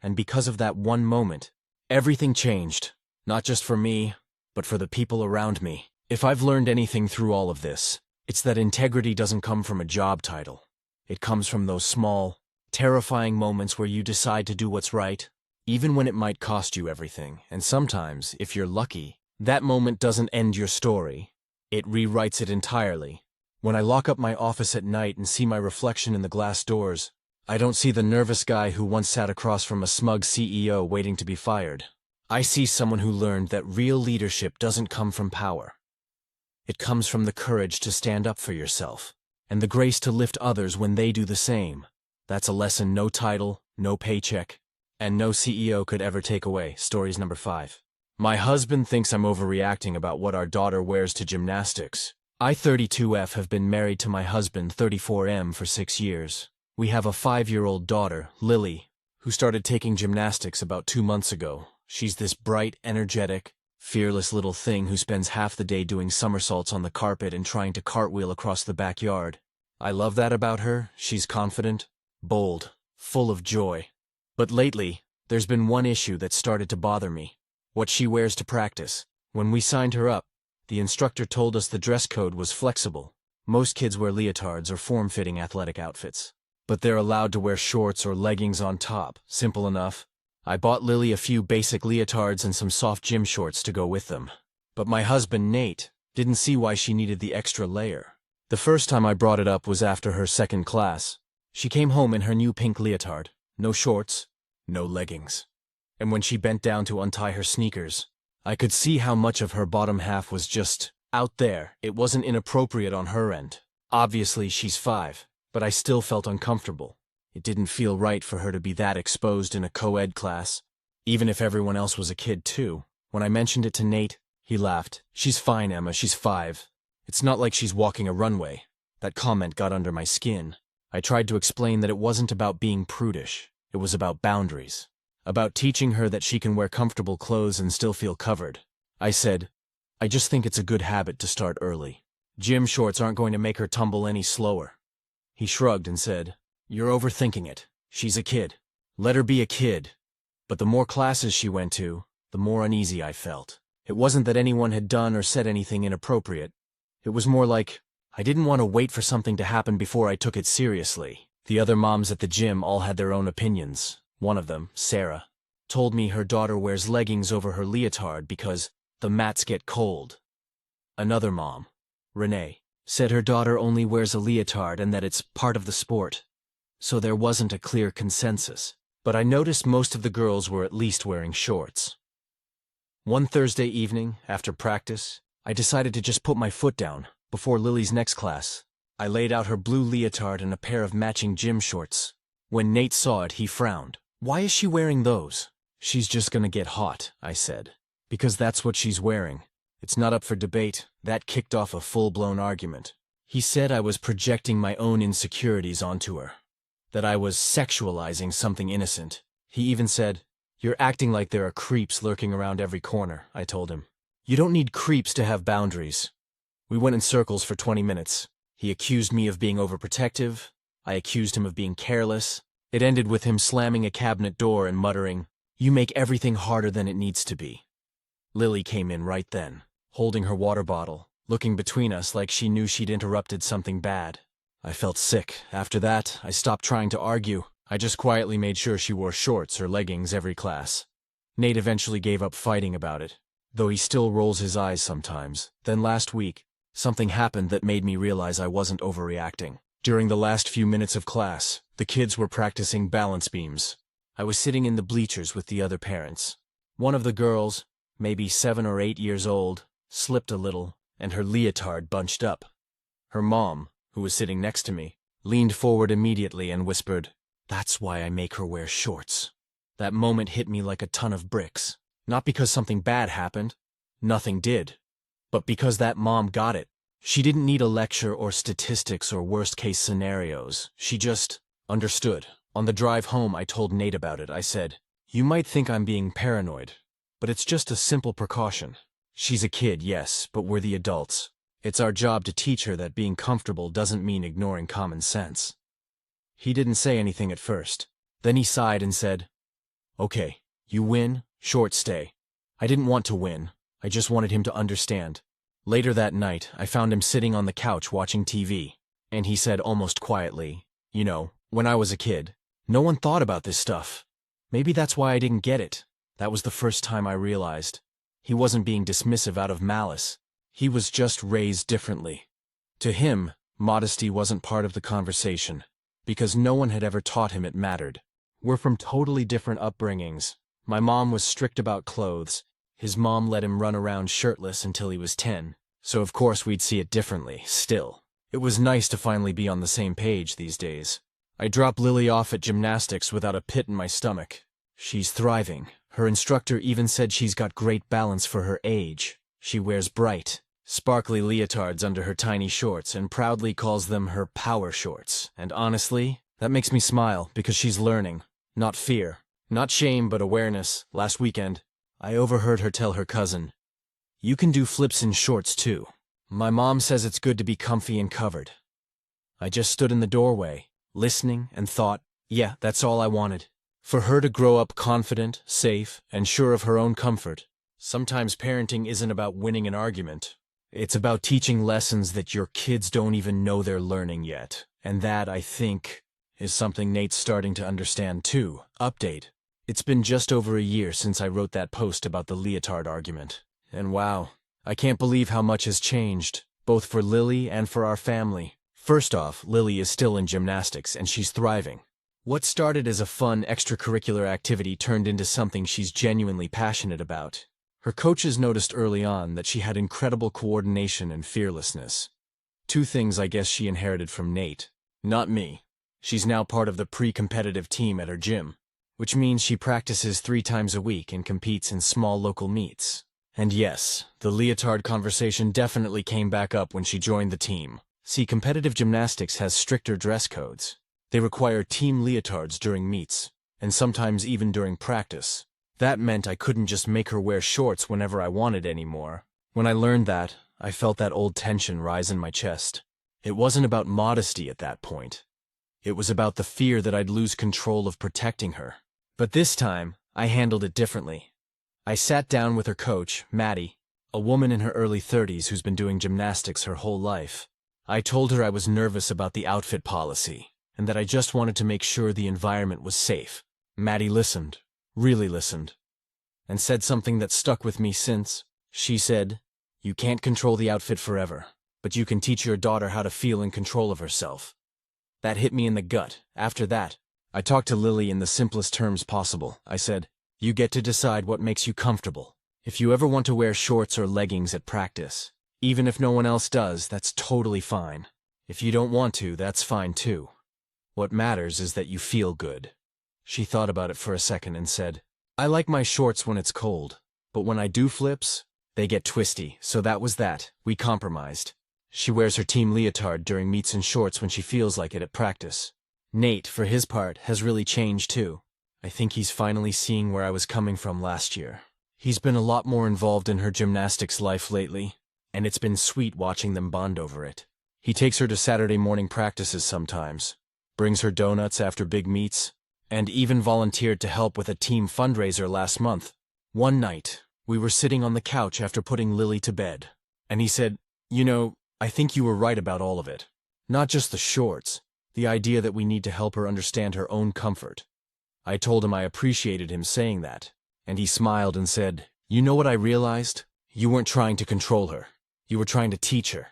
S1: And because of that one moment, everything changed. Not just for me, but for the people around me. If I've learned anything through all of this, it's that integrity doesn't come from a job title. It comes from those small, terrifying moments where you decide to do what's right, even when it might cost you everything. And sometimes, if you're lucky, that moment doesn't end your story. It rewrites it entirely. When I lock up my office at night and see my reflection in the glass doors, I don't see the nervous guy who once sat across from a smug CEO waiting to be fired. I see someone who learned that real leadership doesn't come from power. It comes from the courage to stand up for yourself, and the grace to lift others when they do the same. That's a lesson no title, no paycheck, and no CEO could ever take away. Stories number 5. My husband thinks I'm overreacting about what our daughter wears to gymnastics. I, 32F, have been married to my husband, 34M, for 6 years. We have a 5-year-old daughter, Lily, who started taking gymnastics about 2 months ago. She's this bright, energetic, fearless little thing who spends half the day doing somersaults on the carpet and trying to cartwheel across the backyard. I love that about her. She's confident, bold, full of joy. But lately, there's been one issue that started to bother me. What she wears to practice. When we signed her up, the instructor told us the dress code was flexible. Most kids wear leotards or form-fitting athletic outfits. But they're allowed to wear shorts or leggings on top. Simple enough. I bought Lily a few basic leotards and some soft gym shorts to go with them. But my husband, Nate, didn't see why she needed the extra layer. The first time I brought it up was after her second class. She came home in her new pink leotard. No shorts, no leggings. And when she bent down to untie her sneakers, I could see how much of her bottom half was just out there. It wasn't inappropriate on her end. Obviously, she's 5, but I still felt uncomfortable. It didn't feel right for her to be that exposed in a co-ed class, even if everyone else was a kid too. When I mentioned it to Nate, he laughed. She's fine, Emma, she's 5. It's not like she's walking a runway. That comment got under my skin. I tried to explain that it wasn't about being prudish. It was about boundaries. about teaching her that she can wear comfortable clothes and still feel covered. I said, I just think it's a good habit to start early. Gym shorts aren't going to make her tumble any slower. He shrugged and said, You're overthinking it. She's a kid. Let her be a kid. But the more classes she went to, the more uneasy I felt. It wasn't that anyone had done or said anything inappropriate. It was more like, I didn't want to wait for something to happen before I took it seriously. The other moms at the gym all had their own opinions. One of them, Sarah, told me her daughter wears leggings over her leotard because the mats get cold. Another mom, Renee, said her daughter only wears a leotard and that it's part of the sport. So there wasn't a clear consensus. But I noticed most of the girls were at least wearing shorts. One Thursday evening, after practice, I decided to just put my foot down. Before Lily's next class, I laid out her blue leotard and a pair of matching gym shorts. When Nate saw it, he frowned. Why is she wearing those? She's just gonna get hot, I said. Because that's what she's wearing. It's not up for debate. That kicked off a full-blown argument. He said I was projecting my own insecurities onto her. That I was sexualizing something innocent. He even said, You're acting like there are creeps lurking around every corner, I told him. You don't need creeps to have boundaries. We went in circles for 20 minutes. He accused me of being overprotective. I accused him of being careless. It ended with him slamming a cabinet door and muttering, You make everything harder than it needs to be. Lily came in right then, holding her water bottle, looking between us like she knew she'd interrupted something bad. I felt sick. After that, I stopped trying to argue. I just quietly made sure she wore shorts or leggings every class. Nate eventually gave up fighting about it, though he still rolls his eyes sometimes. Then last week, something happened that made me realize I wasn't overreacting. During the last few minutes of class, the kids were practicing balance beams. I was sitting in the bleachers with the other parents. One of the girls, maybe 7 or 8 years old, slipped a little, and her leotard bunched up. Her mom, who was sitting next to me, leaned forward immediately and whispered, That's why I make her wear shorts. That moment hit me like a ton of bricks. Not because something bad happened. Nothing did. But because that mom got it. She didn't need a lecture or statistics or worst-case scenarios. She just understood. On the drive home, I told Nate about it. I said, You might think I'm being paranoid, but it's just a simple precaution. She's a kid, yes, but we're the adults. It's our job to teach her that being comfortable doesn't mean ignoring common sense. He didn't say anything at first. Then he sighed and said, Okay, you win, shorts stay. I didn't want to win. I just wanted him to understand. Later that night, I found him sitting on the couch watching TV, and he said almost quietly, You know, when I was a kid, no one thought about this stuff. Maybe that's why I didn't get it. That was the first time I realized. He wasn't being dismissive out of malice. He was just raised differently. To him, modesty wasn't part of the conversation, because no one had ever taught him it mattered. We're from totally different upbringings. My mom was strict about clothes. His mom let him run around shirtless until he was 10, so of course we'd see it differently, still. It was nice to finally be on the same page these days. I dropped Lily off at gymnastics without a pit in my stomach. She's thriving. Her instructor even said she's got great balance for her age. She wears bright, sparkly leotards under her tiny shorts and proudly calls them her power shorts. And honestly, that makes me smile because she's learning. Not fear. Not shame, but awareness. Last weekend, I overheard her tell her cousin, You can do flips in shorts too. My mom says it's good to be comfy and covered. I just stood in the doorway, listening, and thought, yeah, that's all I wanted. For her to grow up confident, safe, and sure of her own comfort. Sometimes parenting isn't about winning an argument. It's about teaching lessons that your kids don't even know they're learning yet. And that, I think, is something Nate's starting to understand too. Update. It's been just over a year since I wrote that post about the leotard argument. And wow, I can't believe how much has changed, both for Lily and for our family. First off, Lily is still in gymnastics and she's thriving. What started as a fun extracurricular activity turned into something she's genuinely passionate about. Her coaches noticed early on that she had incredible coordination and fearlessness. 2 things I guess she inherited from Nate. Not me. She's now part of the pre-competitive team at her gym, which means she practices 3 times a week and competes in small local meets. And yes, the leotard conversation definitely came back up when she joined the team. See, competitive gymnastics has stricter dress codes. They require team leotards during meets. and sometimes even during practice. That meant I couldn't just make her wear shorts whenever I wanted anymore. When I learned that, I felt that old tension rise in my chest. It wasn't about modesty at that point. It was about the fear that I'd lose control of protecting her. But this time, I handled it differently. I sat down with her coach, Maddie, a woman in her early 30s who's been doing gymnastics her whole life. I told her I was nervous about the outfit policy, and that I just wanted to make sure the environment was safe. Maddie listened, really listened, and said something that stuck with me since. She said, "You can't control the outfit forever, but you can teach your daughter how to feel in control of herself." That hit me in the gut. After that, I talked to Lily in the simplest terms possible. I said, "You get to decide what makes you comfortable. If you ever want to wear shorts or leggings at practice, even if no one else does, that's totally fine. If you don't want to, that's fine too. What matters is that you feel good." She thought about it for a second and said, "I like my shorts when it's cold, but when I do flips, they get twisty, so that was that. We compromised." She wears her team leotard during meets in shorts when she feels like it at practice. Nate, for his part, has really changed too. I think he's finally seeing where I was coming from last year. He's been a lot more involved in her gymnastics life lately, and it's been sweet watching them bond over it. He takes her to Saturday morning practices sometimes, brings her donuts after big meets, and even volunteered to help with a team fundraiser last month. One night, we were sitting on the couch after putting Lily to bed, and he said, "You know, I think you were right about all of it. Not just the shorts, the idea that we need to help her understand her own comfort." I told him I appreciated him saying that, and he smiled and said, "You know what I realized? You weren't trying to control her. You were trying to teach her."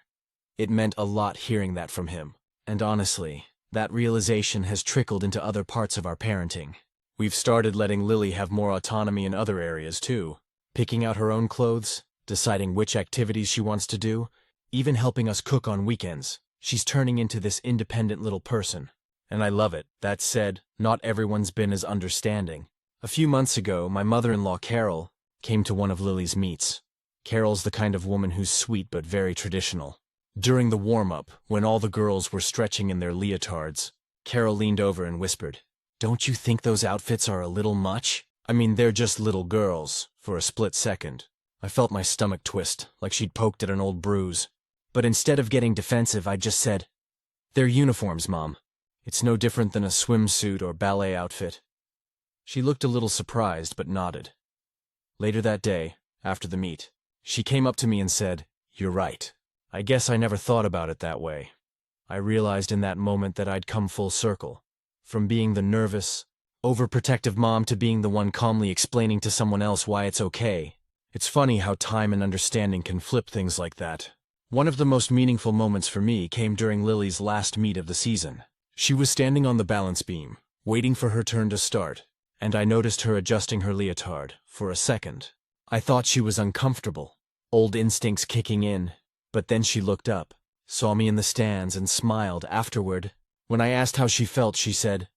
S1: It meant a lot hearing that from him, and honestly, that realization has trickled into other parts of our parenting. We've started letting Lily have more autonomy in other areas too, picking out her own clothes, deciding which activities she wants to do, even helping us cook on weekends. She's turning into this independent little person, and I love it. That said, not everyone's been as understanding. A few months ago, my mother-in-law Carol came to one of Lily's meets. Carol's the kind of woman who's sweet but very traditional. During the warm-up, when all the girls were stretching in their leotards, Carol leaned over and whispered, "Don't you think those outfits are a little much? I mean, they're just little girls." For a split second, I felt my stomach twist, like she'd poked at an old bruise. But instead of getting defensive, I just said, "They're uniforms, Mom. It's no different than a swimsuit or ballet outfit." She looked a little surprised, but nodded. Later that day, after the meet, she came up to me and said, "You're right. I guess I never thought about it that way." I realized in that moment that I'd come full circle, from being the nervous, overprotective mom to being the one calmly explaining to someone else why it's okay. It's funny how time and understanding can flip things like that. One of the most meaningful moments for me came during Lily's last meet of the season. She was standing on the balance beam, waiting for her turn to start, and I noticed her adjusting her leotard. For a second, I thought she was uncomfortable, old instincts kicking in, but then she looked up, saw me in the stands, and smiled. Afterward, when I asked how she felt, she said,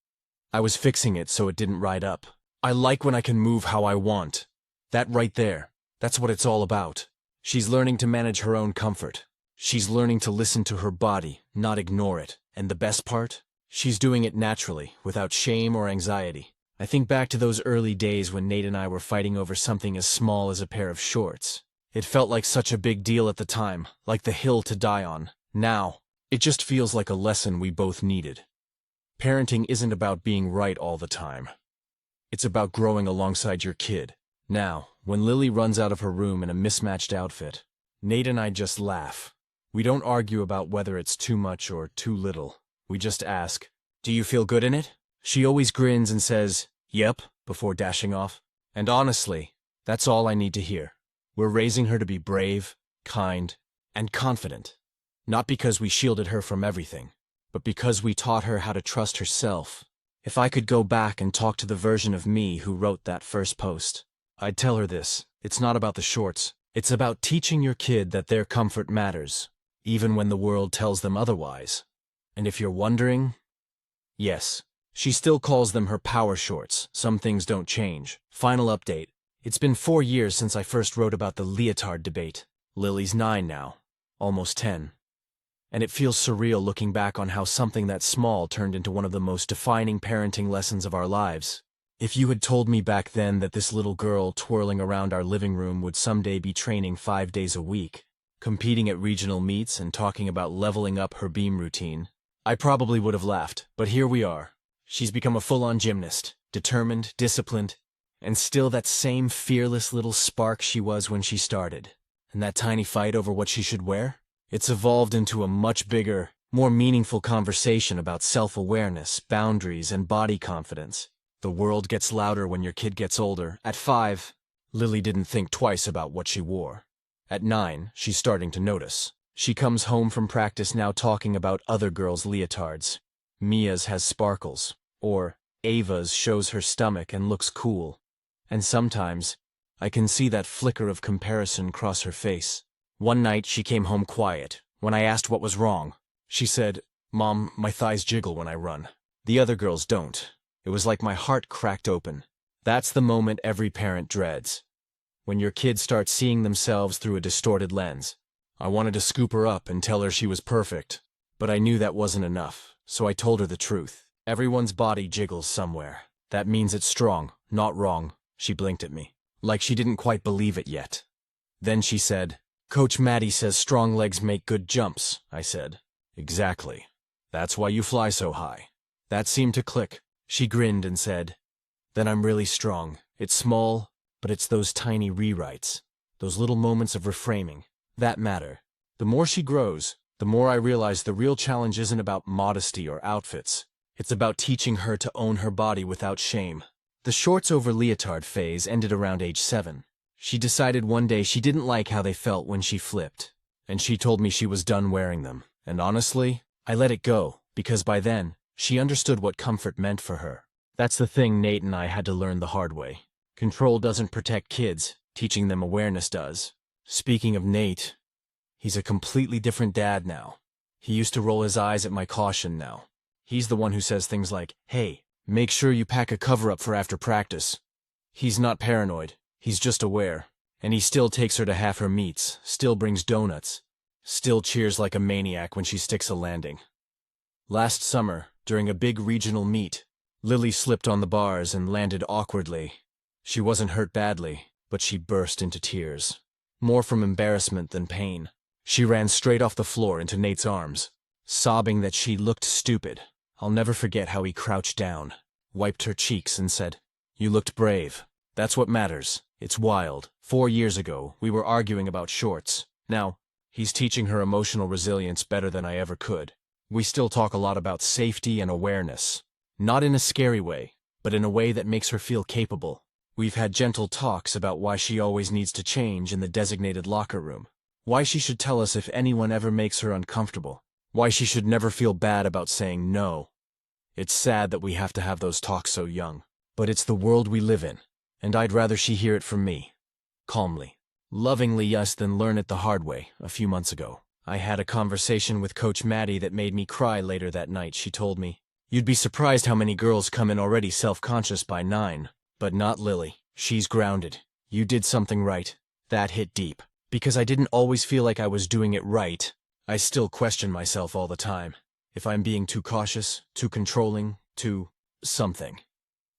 S1: "I was fixing it so it didn't ride up. I like when I can move how I want." That right there, that's what it's all about. She's learning to manage her own comfort. She's learning to listen to her body, not ignore it. And the best part? She's doing it naturally, without shame or anxiety. I think back to those early days when Nate and I were fighting over something as small as a pair of shorts. It felt like such a big deal at the time, like the hill to die on. Now, it just feels like a lesson we both needed. Parenting isn't about being right all the time. It's about growing alongside your kid. Now, when Lily runs out of her room in a mismatched outfit, Nate and I just laugh. We don't argue about whether it's too much or too little. We just ask, "Do you feel good in it?" She always grins and says, "Yep," before dashing off. And honestly, that's all I need to hear. We're raising her to be brave, kind, and confident. Not because we shielded her from everything, but because we taught her how to trust herself. If I could go back and talk to the version of me who wrote that first post, I'd tell her this: it's not about the shorts. It's about teaching your kid that their comfort matters, even when the world tells them otherwise. And if you're wondering, yes, she still calls them her power shorts. Some things don't change. Final update. It's been 4 years since I first wrote about the leotard debate. Lily's 9 now, almost 10. And it feels surreal looking back on how something that small turned into one of the most defining parenting lessons of our lives. If you had told me back then that this little girl twirling around our living room would someday be training 5 days a week, competing at regional meets and talking about leveling up her beam routine, I probably would have laughed, but here we are. She's become a full-on gymnast, determined, disciplined, and still that same fearless little spark she was when she started. And that tiny fight over what she should wear? It's evolved into a much bigger, more meaningful conversation about self-awareness, boundaries, and body confidence. The world gets louder when your kid gets older. At 5, Lily didn't think twice about what she wore. At 9, she's starting to notice. She comes home from practice now talking about other girls' leotards. Mia's has sparkles, or Ava's shows her stomach and looks cool. And sometimes, I can see that flicker of comparison cross her face. One night she came home quiet. When I asked what was wrong, she said, "Mom, my thighs jiggle when I run. The other girls don't." It was like my heart cracked open. That's the moment every parent dreads. When your kids start seeing themselves through a distorted lens. I wanted to scoop her up and tell her she was perfect, but I knew that wasn't enough, so I told her the truth. Everyone's body jiggles somewhere. That means it's strong, not wrong. She blinked at me, like she didn't quite believe it yet. Then she said, "Coach Maddie says strong legs make good jumps," I said. "Exactly. That's why you fly so high." That seemed to click. She grinned and said, "Then I'm really strong. It's small, but it's those tiny rewrites, those little moments of reframing, that matter." The more she grows, the more I realize the real challenge isn't about modesty or outfits. It's about teaching her to own her body without shame. The shorts over leotard phase ended around age 7. She decided one day she didn't like how they felt when she flipped, and she told me she was done wearing them. And honestly, I let it go, because by then, she understood what comfort meant for her. That's the thing Nate and I had to learn the hard way. Control doesn't protect kids, teaching them awareness does. Speaking of Nate, he's a completely different dad now. He used to roll his eyes at my caution now. He's the one who says things like, "Hey, make sure you pack a cover-up for after practice." He's not paranoid, he's just aware. And he still takes her to half her meets, still brings donuts, still cheers like a maniac when she sticks a landing. Last summer, during a big regional meet, Lily slipped on the bars and landed awkwardly. She wasn't hurt badly, but she burst into tears. More from embarrassment than pain. She ran straight off the floor into Nate's arms, sobbing that she looked stupid. I'll never forget how he crouched down, wiped her cheeks and said, "You looked brave. That's what matters. It's wild. 4 years ago, we were arguing about shorts. Now, he's teaching her emotional resilience better than I ever could. We still talk a lot about safety and awareness. Not in a scary way, but in a way that makes her feel capable. We've had gentle talks about why she always needs to change in the designated locker room. Why she should tell us if anyone ever makes her uncomfortable. Why she should never feel bad about saying no. It's sad that we have to have those talks so young, but it's the world we live in, and I'd rather she hear it from me. Calmly. Lovingly, yes, than learn it the hard way. A few months ago, I had a conversation with Coach Maddie that made me cry later that night. She told me, "You'd be surprised how many girls come in already self-conscious by 9. But not Lily. She's grounded. You did something right." That hit deep. Because I didn't always feel like I was doing it right. I still question myself all the time. If I'm being too cautious, too controlling, too something.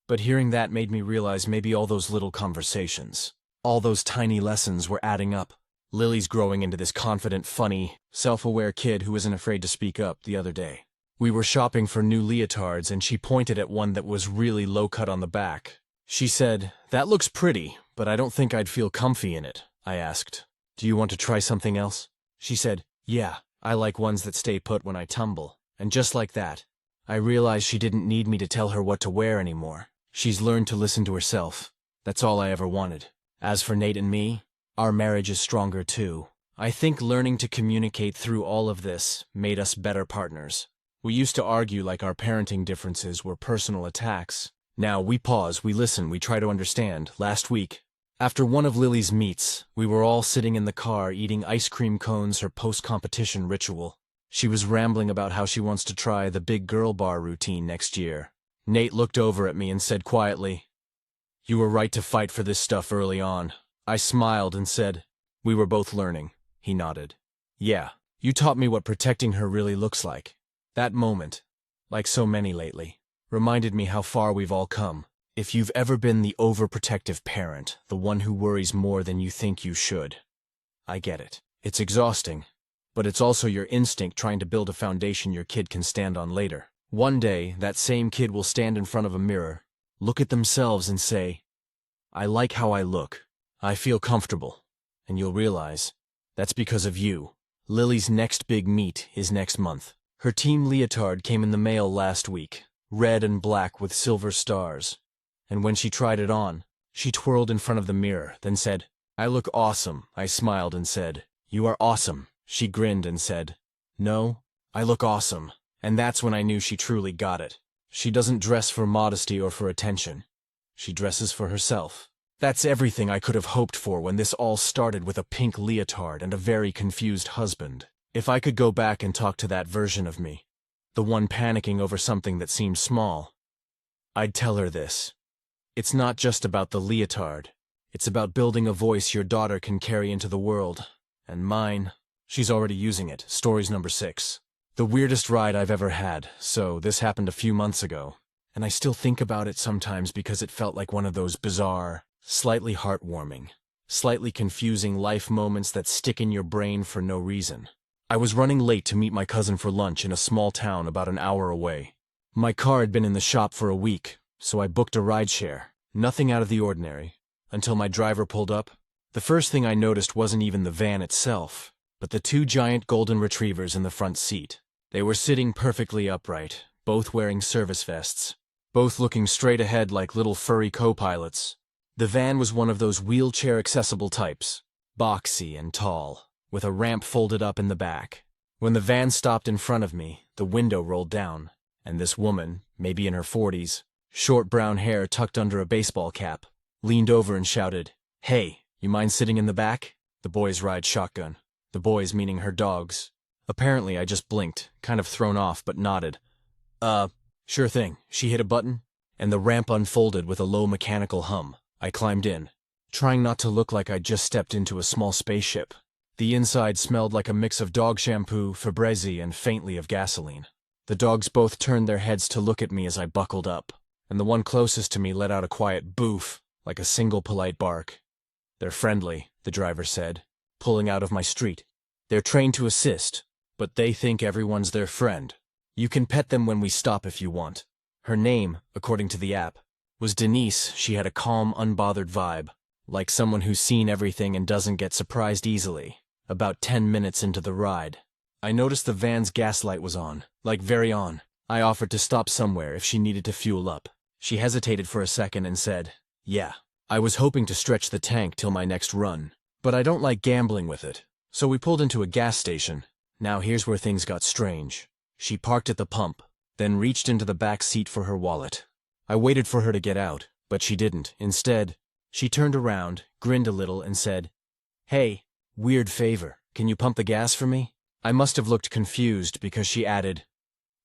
S1: But hearing that made me realize maybe all those little conversations, all those tiny lessons were adding up. Lily's growing into this confident, funny, self-aware kid who isn't afraid to speak up. The other day, we were shopping for new leotards and she pointed at one that was really low-cut on the back. She said, "That looks pretty, but I don't think I'd feel comfy in it." I asked, "Do you want to try something else?" She said, "Yeah, I like ones that stay put when I tumble." And just like that, I realized she didn't need me to tell her what to wear anymore. She's learned to listen to herself. That's all I ever wanted. As for Nate and me, our marriage is stronger too. I think learning to communicate through all of this made us better partners. We used to argue like our parenting differences were personal attacks. Now we pause, we listen, we try to understand. Last week, after one of Lily's meets, we were all sitting in the car eating ice cream cones, her post-competition ritual. She was rambling about how she wants to try the big girl bar routine next year. Nate looked over at me and said quietly, "You were right to fight for this stuff early on." I smiled and said, "We were both learning." He nodded. "Yeah, you taught me what protecting her really looks like." That moment, like so many lately, reminded me how far we've all come. If you've ever been the overprotective parent, the one who worries more than you think you should, I get it. It's exhausting, but it's also your instinct trying to build a foundation your kid can stand on later. One day, that same kid will stand in front of a mirror, look at themselves and say, I like how I look. I feel comfortable. And you'll realize, that's because of you. Lily's next big meet is next month. Her team leotard came in the mail last week, red and black with silver stars. And when she tried it on, she twirled in front of the mirror, then said, I look awesome. I smiled and said, You are awesome. She grinned and said, No, I look awesome. And that's when I knew she truly got it. She doesn't dress for modesty or for attention. She dresses for herself. That's everything I could have hoped for when this all started with a pink leotard and a very confused husband. If I could go back and talk to that version of me, the one panicking over something that seemed small, I'd tell her this. It's not just about the leotard. It's about building a voice your daughter can carry into the world. And mine, she's already using it. Stories number 6. The weirdest ride I've ever had, so this happened a few months ago. And I still think about it sometimes because it felt like one of those bizarre, slightly heartwarming, slightly confusing life moments that stick in your brain for no reason. I was running late to meet my cousin for lunch in a small town about an hour away. My car had been in the shop for a week, so I booked a rideshare. Nothing out of the ordinary. Until my driver pulled up, the first thing I noticed wasn't even the van itself, but the 2 giant golden retrievers in the front seat. They were sitting perfectly upright, both wearing service vests, both looking straight ahead like little furry co-pilots. The van was one of those wheelchair-accessible types, boxy and tall, with a ramp folded up in the back. When the van stopped in front of me, the window rolled down, and this woman, maybe in her 40s, short brown hair tucked under a baseball cap, leaned over and shouted, Hey, you mind sitting in the back? The boys ride shotgun. The boys meaning her dogs. Apparently I just blinked, kind of thrown off, but nodded. Sure thing. She hit a button, and the ramp unfolded with a low mechanical hum. I climbed in, trying not to look like I'd just stepped into a small spaceship. The inside smelled like a mix of dog shampoo, Febreze, and faintly of gasoline. The dogs both turned their heads to look at me as I buckled up, and the one closest to me let out a quiet boof, like a single polite bark. They're friendly, the driver said, pulling out of my street. They're trained to assist, but they think everyone's their friend. You can pet them when we stop if you want. Her name, according to the app, was Denise. She had a calm, unbothered vibe, like someone who's seen everything and doesn't get surprised easily. About 10 minutes into the ride, I noticed the van's gas light was on, like very on. I offered to stop somewhere if she needed to fuel up. She hesitated for a second and said, Yeah. I was hoping to stretch the tank till my next run, but I don't like gambling with it. So we pulled into a gas station. Now here's where things got strange. She parked at the pump, then reached into the back seat for her wallet. I waited for her to get out, but she didn't. Instead, she turned around, grinned a little, and said, Hey, weird favor, can you pump the gas for me? I must have looked confused because she added,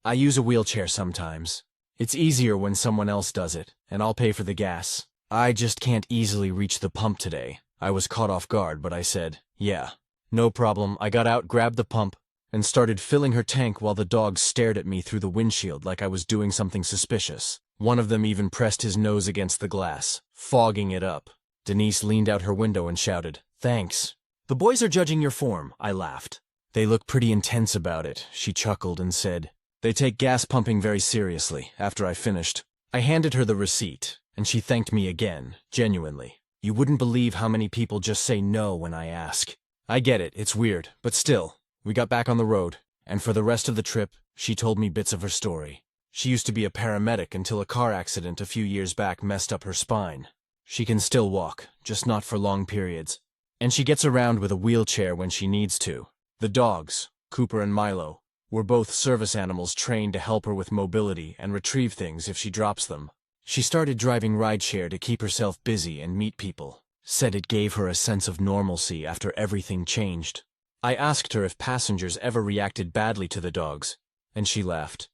S1: I use a wheelchair sometimes. It's easier when someone else does it, and I'll pay for the gas. I just can't easily reach the pump today. I was caught off guard, but I said, Yeah, no problem. I got out, grabbed the pump, and started filling her tank while the dogs stared at me through the windshield like I was doing something suspicious. One of them even pressed his nose against the glass, fogging it up. Denise leaned out her window and shouted, Thanks. The boys are judging your form, I laughed. They look pretty intense about it, she chuckled and said. They take gas pumping very seriously. After I finished, I handed her the receipt, and she thanked me again, genuinely. You wouldn't believe how many people just say no when I ask. I get it, it's weird, but still. We got back on the road, and for the rest of the trip, she told me bits of her story. She used to be a paramedic until a car accident a few years back messed up her spine. She can still walk, just not for long periods. And she gets around with a wheelchair when she needs to. The dogs, Cooper and Milo, were both service animals trained to help her with mobility and retrieve things if she drops them. She started driving rideshare to keep herself busy and meet people. Said it gave her a sense of normalcy after everything changed. I asked her if passengers ever reacted badly to the dogs, and she laughed.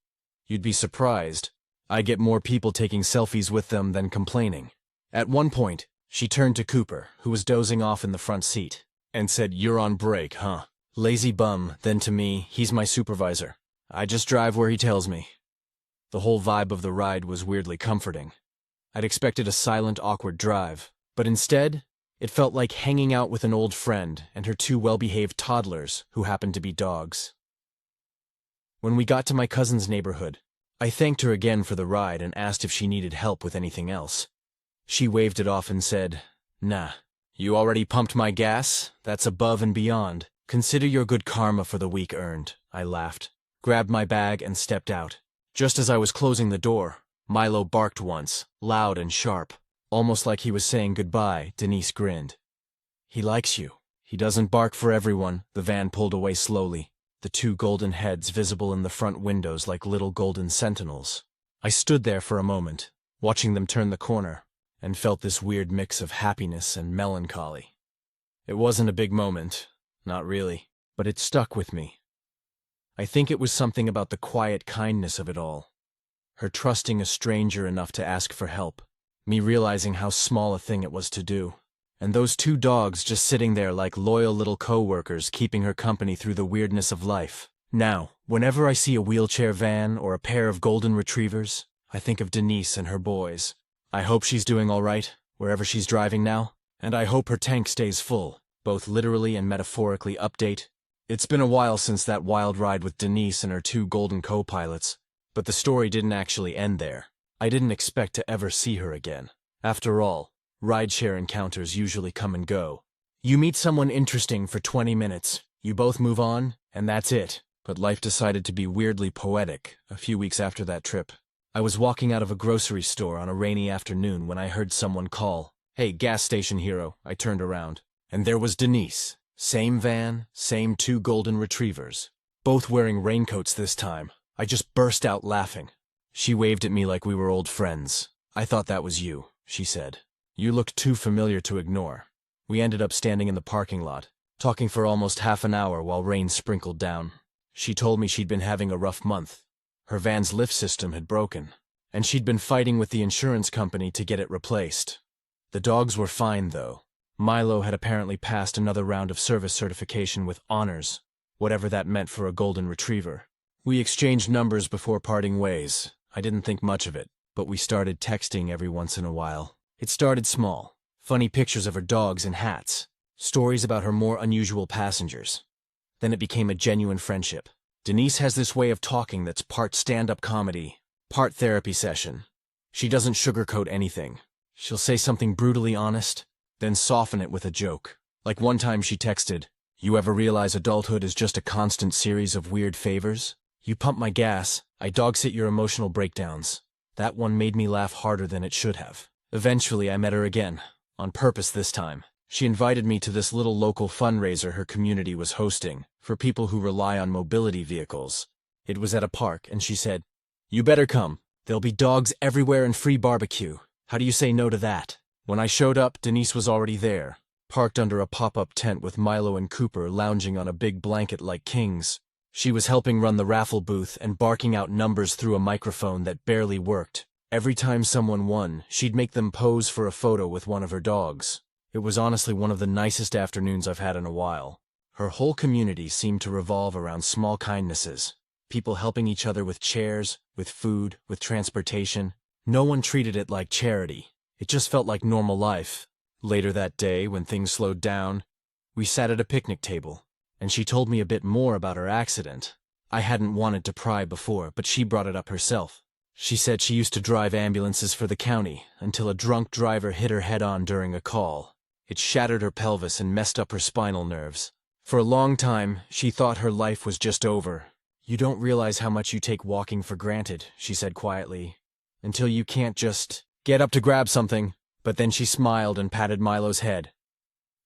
S1: You'd be surprised. I get more people taking selfies with them than complaining. At one point, she turned to Cooper, who was dozing off in the front seat, and said, You're on break, huh? Lazy bum. Then to me, he's my supervisor. I just drive where he tells me. The whole vibe of the ride was weirdly comforting. I'd expected a silent, awkward drive, but instead, it felt like hanging out with an old friend and her two well-behaved toddlers who happened to be dogs. When we got to my cousin's neighborhood, I thanked her again for the ride and asked if she needed help with anything else. She waved it off and said, "Nah, you already pumped my gas? That's above and beyond. Consider your good karma for the week earned." I laughed, grabbed my bag, and stepped out. Just as I was closing the door, Milo barked once, loud and sharp. Almost like he was saying goodbye. Denise grinned. "He likes you." "He doesn't bark for everyone." The van pulled away slowly, the two golden heads visible in the front windows like little golden sentinels. I stood there for a moment, watching them turn the corner, and felt this weird mix of happiness and melancholy. It wasn't a big moment, not really, but it stuck with me. I think it was something about the quiet kindness of it all. Her trusting a stranger enough to ask for help, me realizing how small a thing it was to do, and those two dogs just sitting there like loyal little co-workers keeping her company through the weirdness of life. Now, whenever I see a wheelchair van or a pair of golden retrievers, I think of Denise and her boys. I hope she's doing all right, wherever she's driving now, and I hope her tank stays full, both literally and metaphorically. Update: it's been a while since that wild ride with Denise and her two golden co-pilots, but the story didn't actually end there. I didn't expect to ever see her again. After all, rideshare encounters usually come and go. You meet someone interesting for 20 minutes, you both move on, and that's it. But life decided to be weirdly poetic a few weeks after that trip. I was walking out of a grocery store on a rainy afternoon when I heard someone call, "Hey, gas station hero." I turned around, and there was Denise. Same van, same two golden retrievers. Both wearing raincoats this time. I just burst out laughing. She waved at me like we were old friends. "I thought that was you," she said. "You looked too familiar to ignore." We ended up standing in the parking lot, talking for almost half an hour while rain sprinkled down. She told me she'd been having a rough month. Her van's lift system had broken, and she'd been fighting with the insurance company to get it replaced. The dogs were fine, though. Milo had apparently passed another round of service certification with honors, whatever that meant for a golden retriever. We exchanged numbers before parting ways. I didn't think much of it, but we started texting every once in a while. It started small, funny pictures of her dogs and hats, stories about her more unusual passengers. Then it became a genuine friendship. Denise has this way of talking that's part stand-up comedy, part therapy session. She doesn't sugarcoat anything. She'll say something brutally honest, then soften it with a joke. Like one time she texted, "You ever realize adulthood is just a constant series of weird favors? You pump my gas, I dog-sit your emotional breakdowns." That one made me laugh harder than it should have. Eventually I met her again, on purpose this time. She invited me to this little local fundraiser her community was hosting for people who rely on mobility vehicles. It was at a park, and she said, "You better come. There'll be dogs everywhere and free barbecue. How do you say no to that?" When I showed up, Denise was already there, parked under a pop-up tent with Milo and Cooper lounging on a big blanket like kings. She was helping run the raffle booth and barking out numbers through a microphone that barely worked. Every time someone won, she'd make them pose for a photo with one of her dogs. It was honestly one of the nicest afternoons I've had in a while. Her whole community seemed to revolve around small kindnesses. People helping each other with chairs, with food, with transportation. No one treated it like charity. It just felt like normal life. Later that day, when things slowed down, we sat at a picnic table, and she told me a bit more about her accident. I hadn't wanted to pry before, but she brought it up herself. She said she used to drive ambulances for the county until a drunk driver hit her head-on during a call. It shattered her pelvis and messed up her spinal nerves. For a long time, she thought her life was just over. "You don't realize how much you take walking for granted," she said quietly, "until you can't just get up to grab something." But then she smiled and patted Milo's head.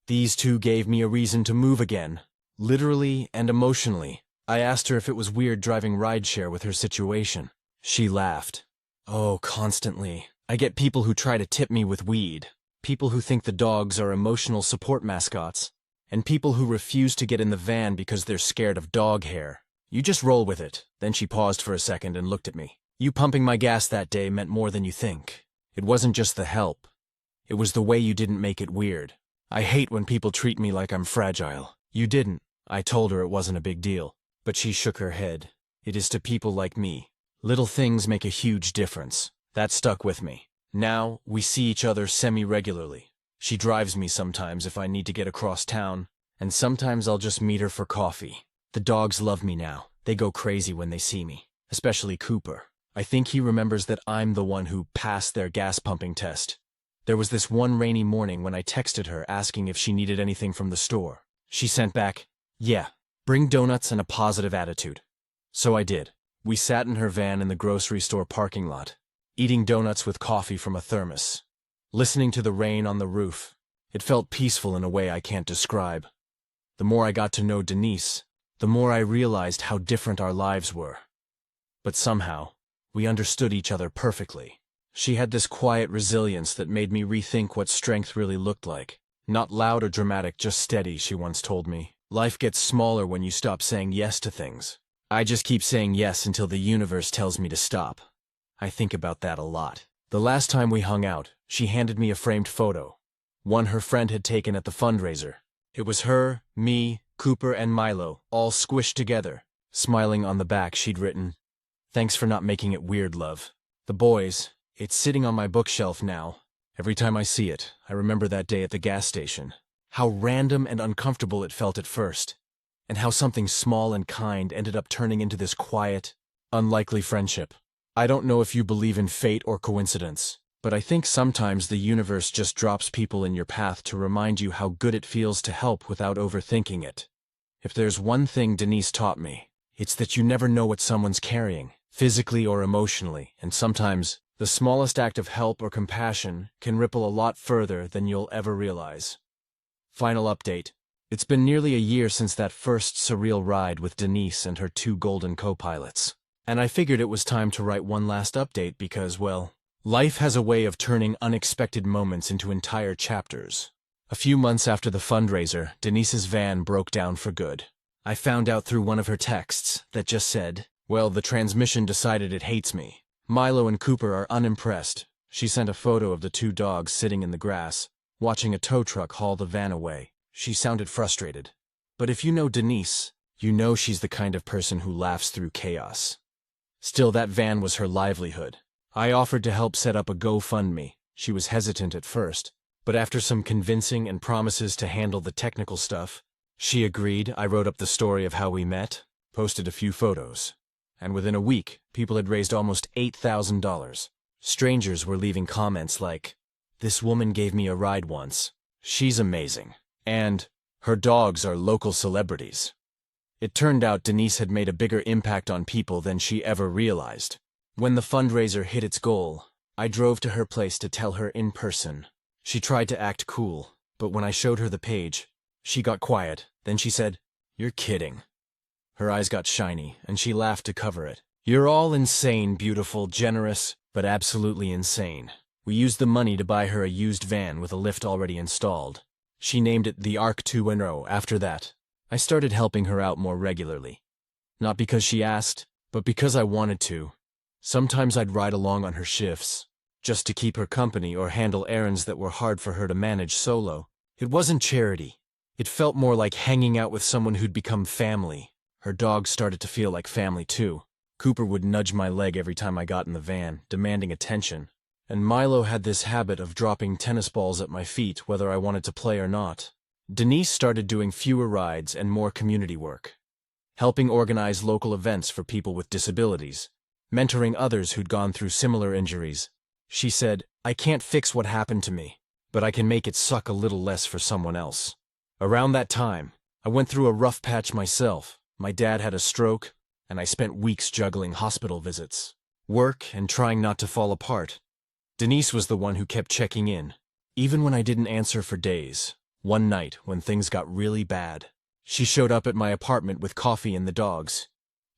S1: These two gave me a reason to move again, literally and emotionally. I asked her if it was weird driving rideshare with her situation. She laughed. "Oh, constantly. I get people who try to tip me with weed. People who think the dogs are emotional support mascots, and people who refuse to get in the van because they're scared of dog hair. You just roll with it." Then she paused for a second and looked at me. "You pumping my gas that day meant more than you think. It wasn't just the help. It was the way you didn't make it weird. I hate when people treat me like I'm fragile." "You didn't." I told her it wasn't a big deal, but she shook her head. "It is to people like me. Little things make a huge difference." That stuck with me. Now, we see each other semi-regularly. She drives me sometimes if I need to get across town, and sometimes I'll just meet her for coffee. The dogs love me now. They go crazy when they see me, especially Cooper. I think he remembers that I'm the one who passed their gas pumping test. There was this one rainy morning when I texted her asking if she needed anything from the store. She sent back, "Yeah, bring donuts and a positive attitude." So I did. We sat in her van in the grocery store parking lot, eating donuts with coffee from a thermos, listening to the rain on the roof. It felt peaceful in a way I can't describe. The more I got to know Denise, the more I realized how different our lives were. But somehow, we understood each other perfectly. She had this quiet resilience that made me rethink what strength really looked like. Not loud or dramatic, just steady, she once told me. Life gets smaller when you stop saying yes to things. I just keep saying yes until the universe tells me to stop. I think about that a lot. The last time we hung out, she handed me a framed photo, one her friend had taken at the fundraiser. It was her, me, Cooper, and Milo, all squished together. Smiling on the back, she'd written, "Thanks for not making it weird, love." The boys, it's sitting on my bookshelf now. Every time I see it, I remember that day at the gas station. How random and uncomfortable it felt at first, and how something small and kind ended up turning into this quiet, unlikely friendship. I don't know if you believe in fate or coincidence, but I think sometimes the universe just drops people in your path to remind you how good it feels to help without overthinking it. If there's one thing Denise taught me, it's that you never know what someone's carrying, physically or emotionally, and sometimes the smallest act of help or compassion can ripple a lot further than you'll ever realize. Final update. It's been nearly a year since that first surreal ride with Denise and her 2 golden co-pilots. And I figured it was time to write one last update because, well, life has a way of turning unexpected moments into entire chapters. A few months after the fundraiser, Denise's van broke down for good. I found out through one of her texts that just said, "Well, the transmission decided it hates me." Milo and Cooper are unimpressed. She sent a photo of the 2 dogs sitting in the grass, watching a tow truck haul the van away. She sounded frustrated. But if you know Denise, you know she's the kind of person who laughs through chaos. Still, that van was her livelihood. I offered to help set up a GoFundMe. She was hesitant at first, but after some convincing and promises to handle the technical stuff, she agreed. I wrote up the story of how we met, posted a few photos, and within a week, people had raised almost $8,000. Strangers were leaving comments like, "This woman gave me a ride once. She's amazing." And, "Her dogs are local celebrities." It turned out Denise had made a bigger impact on people than she ever realized. When the fundraiser hit its goal, I drove to her place to tell her in person. She tried to act cool, but when I showed her the page, she got quiet. Then she said, "You're kidding." Her eyes got shiny, and she laughed to cover it. "You're all insane, beautiful, generous, but absolutely insane." We used the money to buy her a used van with a lift already installed. She named it the Arc 2.0 after that. I started helping her out more regularly. Not because she asked, but because I wanted to. Sometimes I'd ride along on her shifts, just to keep her company or handle errands that were hard for her to manage solo. It wasn't charity. It felt more like hanging out with someone who'd become family. Her dogs started to feel like family too. Cooper would nudge my leg every time I got in the van, demanding attention. And Milo had this habit of dropping tennis balls at my feet whether I wanted to play or not. Denise started doing fewer rides and more community work, helping organize local events for people with disabilities, mentoring others who'd gone through similar injuries. She said, "I can't fix what happened to me, but I can make it suck a little less for someone else." Around that time, I went through a rough patch myself. My dad had a stroke, and I spent weeks juggling hospital visits, work, and trying not to fall apart. Denise was the one who kept checking in, even when I didn't answer for days. One night, when things got really bad, she showed up at my apartment with coffee and the dogs.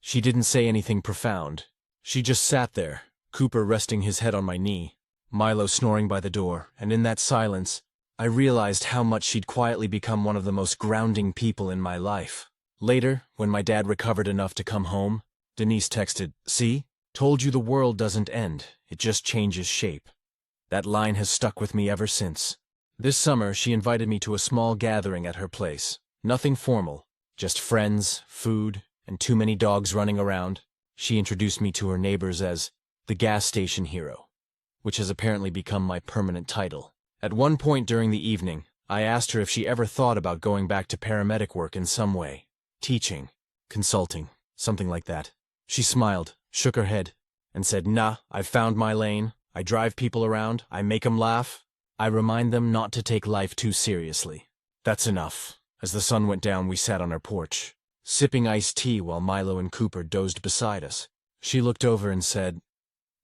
S1: She didn't say anything profound. She just sat there, Cooper resting his head on my knee, Milo snoring by the door, and in that silence, I realized how much she'd quietly become one of the most grounding people in my life. Later, when my dad recovered enough to come home, Denise texted, "See? Told you the world doesn't end, it just changes shape." That line has stuck with me ever since. This summer, she invited me to a small gathering at her place. Nothing formal, just friends, food, and too many dogs running around. She introduced me to her neighbors as the gas station hero. which has apparently become my permanent title. At one point during the evening, I asked her if she ever thought about going back to paramedic work in some way. Teaching, consulting, something like that. She smiled, shook her head, and said, "Nah, I've found my lane. I drive people around, I make 'em laugh. I remind them not to take life too seriously." That's enough. As the sun went down, we sat on our porch, sipping iced tea while Milo and Cooper dozed beside us. She looked over and said,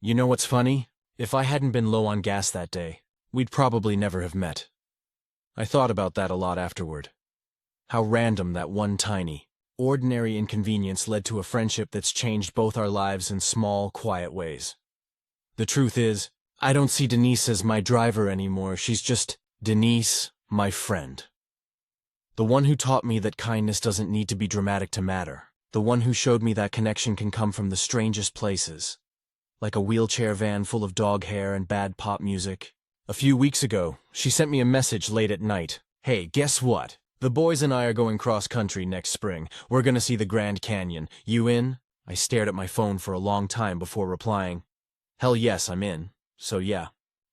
S1: "You know what's funny? If I hadn't been low on gas that day, we'd probably never have met." I thought about that a lot afterward. How random that one tiny, ordinary inconvenience led to a friendship that's changed both our lives in small, quiet ways. The truth is, I don't see Denise as my driver anymore. She's just Denise, my friend. The one who taught me that kindness doesn't need to be dramatic to matter. The one who showed me that connection can come from the strangest places. Like a wheelchair van full of dog hair and bad pop music. A few weeks ago, she sent me a message late at night. "Hey, guess what? The boys and I are going cross-country next spring. We're gonna see the Grand Canyon. You in?" I stared at my phone for a long time before replying, "Hell yes, I'm in." So yeah.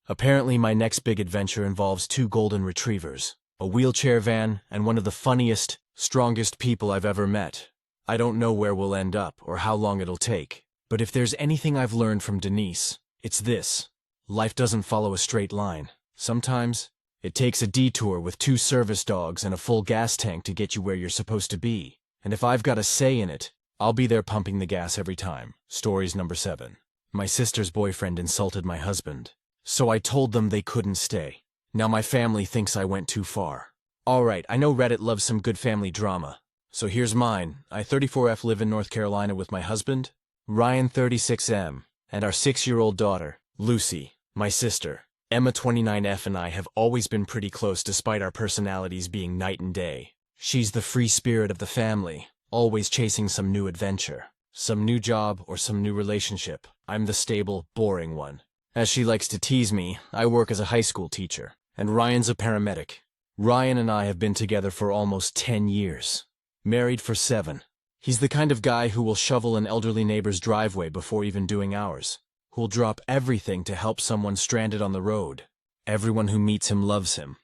S1: Apparently my next big adventure involves 2 golden retrievers, a wheelchair van, and one of the funniest, strongest people I've ever met. I don't know where we'll end up or how long it'll take, but if there's anything I've learned from Denise, it's this. Life doesn't follow a straight line. Sometimes, it takes a detour with 2 service dogs and a full gas tank to get you where you're supposed to be. And if I've got a say in it, I'll be there pumping the gas every time. Stories number 7. My sister's boyfriend insulted my husband, so I told them they couldn't stay. Now my family thinks I went too far. Alright, I know Reddit loves some good family drama, so here's mine. I 34F live in North Carolina with my husband, Ryan 36M, and our 6-year-old daughter, Lucy, my sister. Emma 29F and I have always been pretty close despite our personalities being night and day. She's the free spirit of the family, always chasing some new adventure, some new job or some new relationship. I'm the stable, boring one. As she likes to tease me, I work as a high school teacher, and Ryan's a paramedic. Ryan and I have been together for almost 10 years. Married for 7. He's the kind of guy who will shovel an elderly neighbor's driveway before even doing ours. Who'll drop everything to help someone stranded on the road. Everyone who meets him loves him.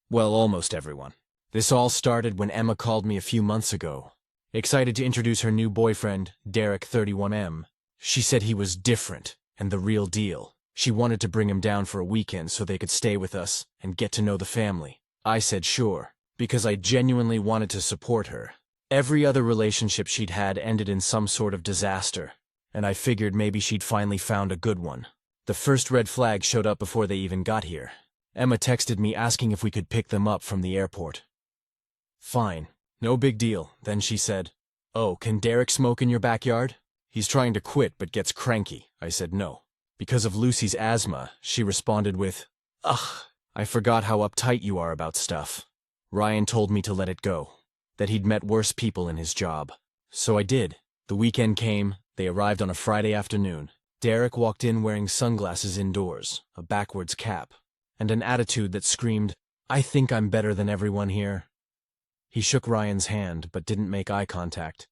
S1: Well, almost everyone. This all started when Emma called me a few months ago, excited to introduce her new boyfriend, Derek 31M. She said he was different and the real deal. She wanted to bring him down for a weekend so they could stay with us and get to know the family. I said sure, because I genuinely wanted to support her. Every other relationship she'd had ended in some sort of disaster, and I figured maybe she'd finally found a good one. The first red flag showed up before they even got here. Emma texted me asking if we could pick them up from the airport. Fine, no big deal. Then she said, "Oh, can Derek smoke in your backyard? He's trying to quit but gets cranky." I said no. Because of Lucy's asthma, she responded with, "Ugh, I forgot how uptight you are about stuff." Ryan told me to let it go, that he'd met worse people in his job. So I did. The weekend came, they arrived on a Friday afternoon. Derek walked in wearing sunglasses indoors, a backwards cap, and an attitude that screamed, "I think I'm better than everyone here." He shook Ryan's hand but didn't make eye contact.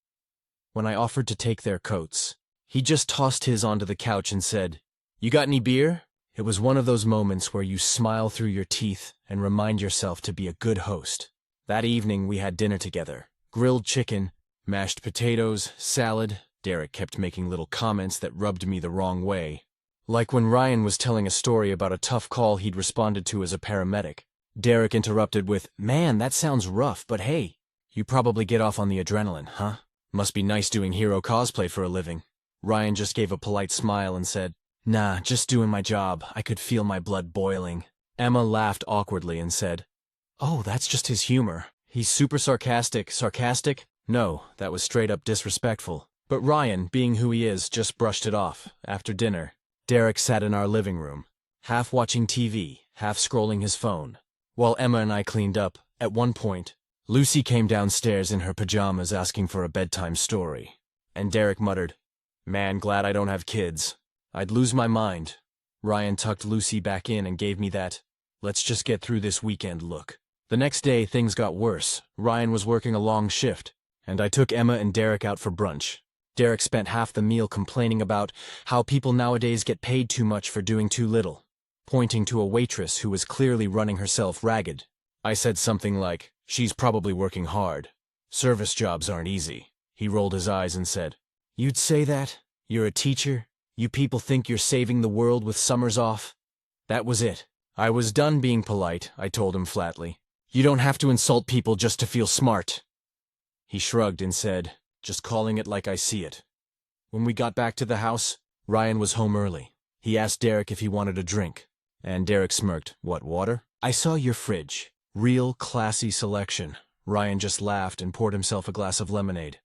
S1: When I offered to take their coats, he just tossed his onto the couch and said, "You got any beer?" It was one of those moments where you smile through your teeth and remind yourself to be a good host. That evening we had dinner together. Grilled chicken, mashed potatoes, salad. Derek kept making little comments that rubbed me the wrong way. Like when Ryan was telling a story about a tough call he'd responded to as a paramedic. Derek interrupted with, "Man, that sounds rough, but hey, you probably get off on the adrenaline, huh? Must be nice doing hero cosplay for a living." Ryan just gave a polite smile and said, "Nah, just doing my job. I could feel my blood boiling." Emma laughed awkwardly and said, "Oh, that's just his humor. He's super sarcastic." Sarcastic? No, that was straight up disrespectful. But Ryan, being who he is, just brushed it off. After dinner, Derek sat in our living room, half watching TV, half scrolling his phone, while Emma and I cleaned up. At one point, Lucy came downstairs in her pajamas asking for a bedtime story, and Derek muttered, "Man, glad I don't have kids. I'd lose my mind." Ryan tucked Lucy back in and gave me that, "Let's just get through this weekend" look. The next day, things got worse. Ryan was working a long shift, and I took Emma and Derek out for brunch. Derek spent half the meal complaining about how people nowadays get paid too much for doing too little, pointing to a waitress who was clearly running herself ragged. I said something like, "She's probably working hard. Service jobs aren't easy." He rolled his eyes and said, "You'd say that? You're a teacher? You people think you're saving the world with summers off?" That was it. I was done being polite, I told him flatly. "You don't have to insult people just to feel smart." He shrugged and said, "Just calling it like I see it." When we got back to the house, Ryan was home early. He asked Derek if he wanted a drink, and Derek smirked. "What, water?" "I saw your fridge. Real classy selection." Ryan just laughed and poured himself a glass of lemonade.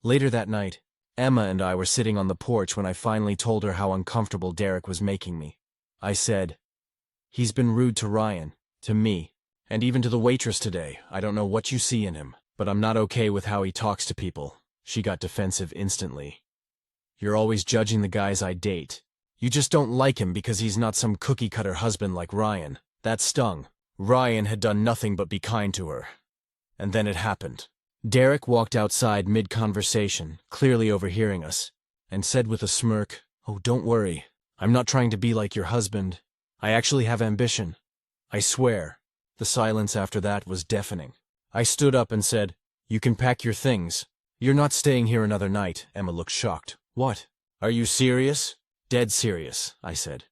S1: Later that night, Emma and I were sitting on the porch when I finally told her how uncomfortable Derek was making me. I said, "He's been rude to Ryan, to me, and even to the waitress today. I don't know what you see in him, but I'm not okay with how he talks to people." She got defensive instantly. "You're always judging the guys I date. You just don't like him because he's not some cookie-cutter husband like Ryan." That stung. Ryan had done nothing but be kind to her. And then it happened. Derek walked outside mid-conversation, clearly overhearing us, and said with a smirk, "Oh, don't worry. I'm not trying to be like your husband. I actually have ambition. I swear." The silence after that was deafening. I stood up and said, "You can pack your things. You're not staying here another night." Emma looked shocked. "What? Are you serious?" "Dead serious," I said.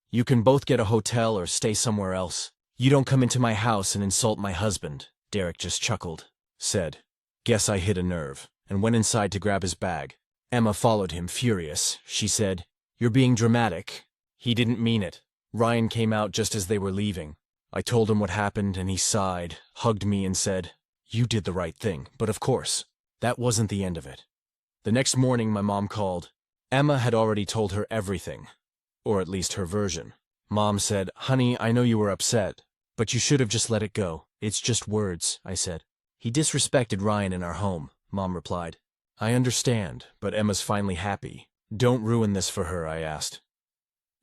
S1: "You can both get a hotel or stay somewhere else. You don't come into my house and insult my husband." Derek just chuckled, said, "Guess I hit a nerve," and went inside to grab his bag. Emma followed him, furious. She said, "You're being dramatic." He didn't mean it. Ryan came out just as they were leaving. I told him what happened, and he sighed, hugged me, and said, "You did the right thing, but of course, that wasn't the end of it." The next morning, my mom called. Emma had already told her everything, or at least her version. Mom said, "Honey, I know you were upset, but you should have just let it go. It's just words," I said. "He disrespected Ryan in our home," Mom replied. "I understand, but Emma's finally happy. Don't ruin this for her," I asked.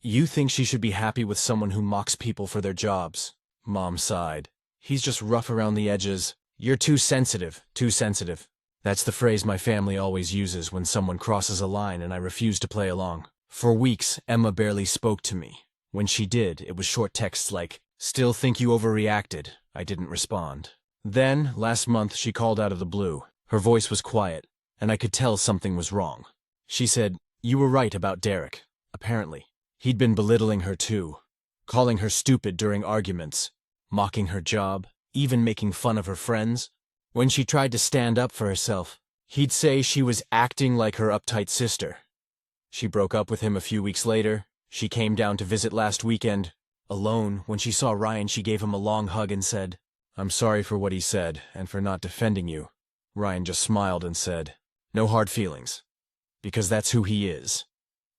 S1: "You think she should be happy with someone who mocks people for their jobs?" Mom sighed. "He's just rough around the edges. You're too sensitive, too sensitive." That's the phrase my family always uses when someone crosses a line and I refuse to play along. For weeks, Emma barely spoke to me. When she did, it was short texts like, "Still think you overreacted." I didn't respond. Then, last month, she called out of the blue. Her voice was quiet, and I could tell something was wrong. She said, "You were right about Derek." Apparently, he'd been belittling her too, calling her stupid during arguments, mocking her job, even making fun of her friends. When she tried to stand up for herself, he'd say she was acting like her uptight sister. She broke up with him a few weeks later. She came down to visit last weekend. Alone, when she saw Ryan, she gave him a long hug and said, "I'm sorry for what he said and for not defending you." Ryan just smiled and said, "No hard feelings, because that's who he is."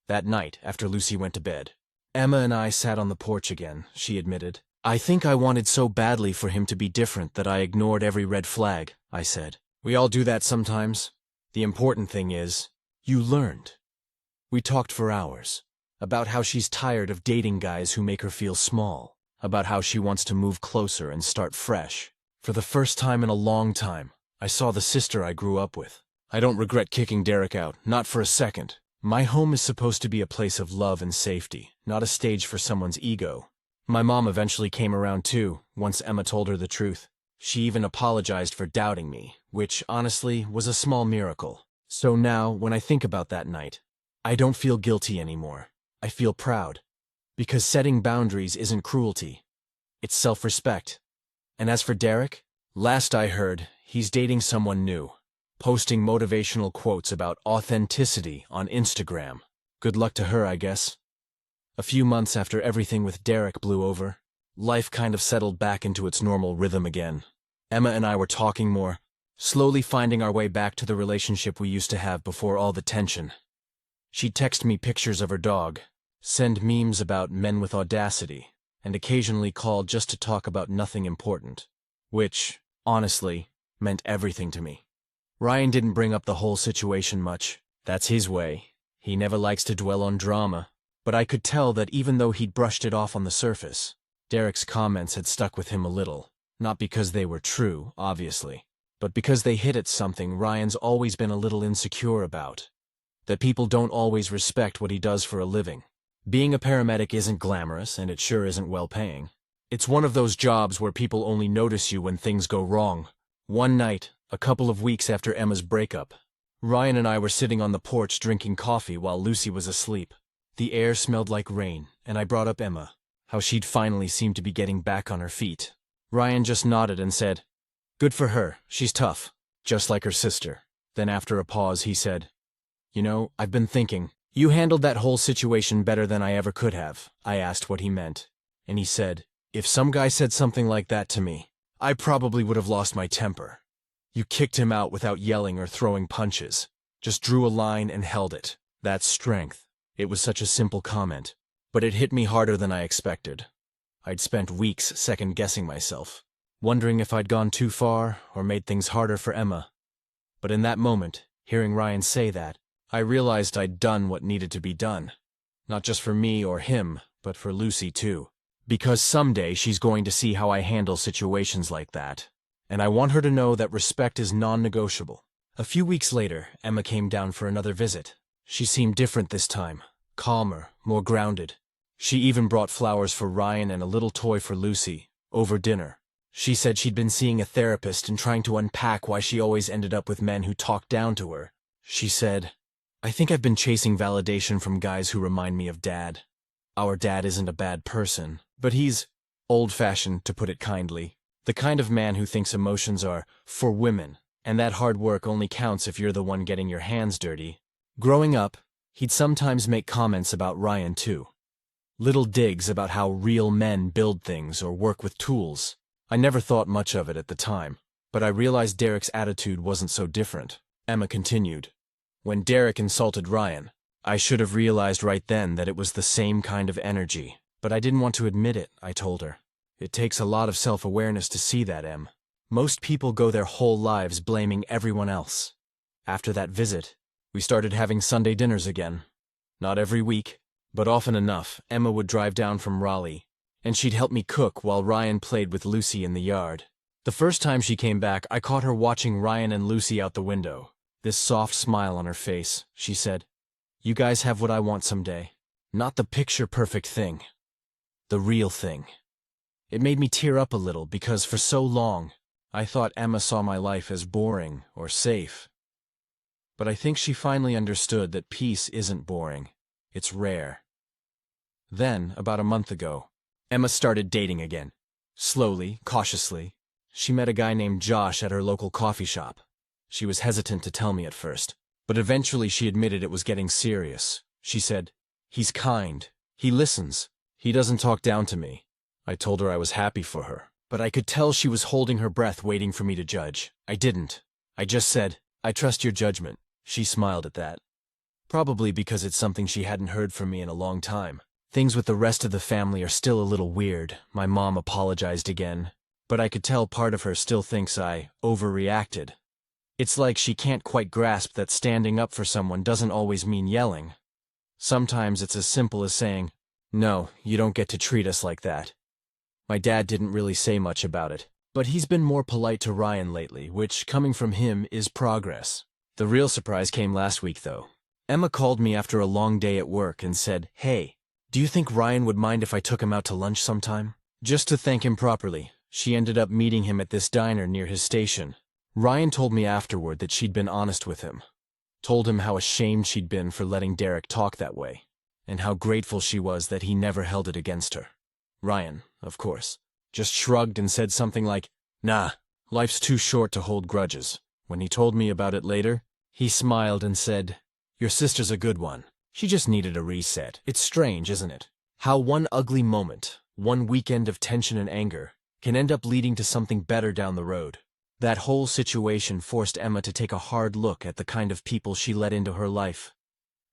S1: That night, after Lucy went to bed, Emma and I sat on the porch again, she admitted. "I think I wanted so badly for him to be different that I ignored every red flag," I said. "We all do that sometimes. The important thing is, you learned." We talked for hours, about how she's tired of dating guys who make her feel small, about how she wants to move closer and start fresh. For the first time in a long time, I saw the sister I grew up with. I don't regret kicking Derek out, not for a second. My home is supposed to be a place of love and safety, not a stage for someone's ego. My mom eventually came around too, once Emma told her the truth. She even apologized for doubting me, which, honestly, was a small miracle. So now, when I think about that night, I don't feel guilty anymore. I feel proud. Because setting boundaries isn't cruelty. It's self-respect. And as for Derek, last I heard, he's dating someone new, posting motivational quotes about authenticity on Instagram. Good luck to her, I guess. A few months after everything with Derek blew over, life kind of settled back into its normal rhythm again. Emma and I were talking more, slowly finding our way back to the relationship we used to have before all the tension. She'd text me pictures of her dog, send memes about men with audacity, and occasionally call just to talk about nothing important, which, honestly, meant everything to me. Ryan didn't bring up the whole situation much. That's his way. He never likes to dwell on drama. But I could tell that even though he'd brushed it off on the surface, Derek's comments had stuck with him a little. Not because they were true, obviously, but because they hit at something Ryan's always been a little insecure about. that people don't always respect what he does for a living. Being a paramedic isn't glamorous, and it sure isn't well-paying. It's one of those jobs where people only notice you when things go wrong. One night, a couple of weeks after Emma's breakup, Ryan and I were sitting on the porch drinking coffee while Lucy was asleep. The air smelled like rain, and I brought up Emma, how she'd finally seemed to be getting back on her feet. Ryan just nodded and said, "Good for her, she's tough, just like her sister." Then after a pause he said, "You know, I've been thinking, you handled that whole situation better than I ever could have." I asked what he meant, and he said, "If some guy said something like that to me, I probably would have lost my temper. You kicked him out without yelling or throwing punches, just drew a line and held it. That's strength." It was such a simple comment, but it hit me harder than I expected. I'd spent weeks second-guessing myself, wondering if I'd gone too far or made things harder for Emma. But in that moment, hearing Ryan say that, I realized I'd done what needed to be done. Not just for me or him, but for Lucy too. Because someday she's going to see how I handle situations like that. And I want her to know that respect is non-negotiable. A few weeks later, Emma came down for another visit. She seemed different this time, calmer, more grounded. She even brought flowers for Ryan and a little toy for Lucy, over dinner. She said she'd been seeing a therapist and trying to unpack why she always ended up with men who talked down to her. She said, "I think I've been chasing validation from guys who remind me of Dad. Our dad isn't a bad person, but he's old-fashioned, to put it kindly. The kind of man who thinks emotions are for women, and that hard work only counts if you're the one getting your hands dirty." Growing up, he'd sometimes make comments about Ryan too. Little digs about how real men build things or work with tools. I never thought much of it at the time, but I realized Derek's attitude wasn't so different. Emma continued, "When Derek insulted Ryan, I should have realized right then that it was the same kind of energy, but I didn't want to admit it," I told her. "It takes a lot of self-awareness to see that, Em. Most people go their whole lives blaming everyone else." After that visit, we started having Sunday dinners again. Not every week, but often enough. Emma would drive down from Raleigh, and she'd help me cook while Ryan played with Lucy in the yard. The first time she came back, I caught her watching Ryan and Lucy out the window. This soft smile on her face, she said, "You guys have what I want someday. Not the picture-perfect thing. The real thing." It made me tear up a little because for so long, I thought Emma saw my life as boring or safe. But I think she finally understood that peace isn't boring. It's rare. Then, about a month ago, Emma started dating again. Slowly, cautiously. She met a guy named Josh at her local coffee shop. She was hesitant to tell me at first, but eventually she admitted it was getting serious. She said, "He's kind. He listens. He doesn't talk down to me." I told her I was happy for her, but I could tell she was holding her breath waiting for me to judge. I didn't. I just said, "I trust your judgment." She smiled at that. Probably because it's something she hadn't heard from me in a long time. Things with the rest of the family are still a little weird. My mom apologized again, but I could tell part of her still thinks I overreacted. It's like she can't quite grasp that standing up for someone doesn't always mean yelling. Sometimes it's as simple as saying, "No, you don't get to treat us like that." My dad didn't really say much about it, but he's been more polite to Ryan lately, which, coming from him, is progress. The real surprise came last week, though. Emma called me after a long day at work and said, "Hey, do you think Ryan would mind if I took him out to lunch sometime?" Just to thank him properly, she ended up meeting him at this diner near his station. Ryan told me afterward that she'd been honest with him. Told him how ashamed she'd been for letting Derek talk that way, and how grateful she was that he never held it against her. Ryan, of course, just shrugged and said something like, "Nah, life's too short to hold grudges." When he told me about it later, he smiled and said, "Your sister's a good one. She just needed a reset." It's strange, isn't it? How one ugly moment, one weekend of tension and anger, can end up leading to something better down the road. That whole situation forced Emma to take a hard look at the kind of people she let into her life.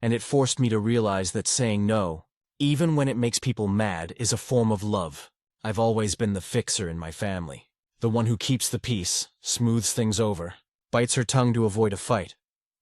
S1: And it forced me to realize that saying no, even when it makes people mad, is a form of love. I've always been the fixer in my family. The one who keeps the peace, smooths things over, bites her tongue to avoid a fight.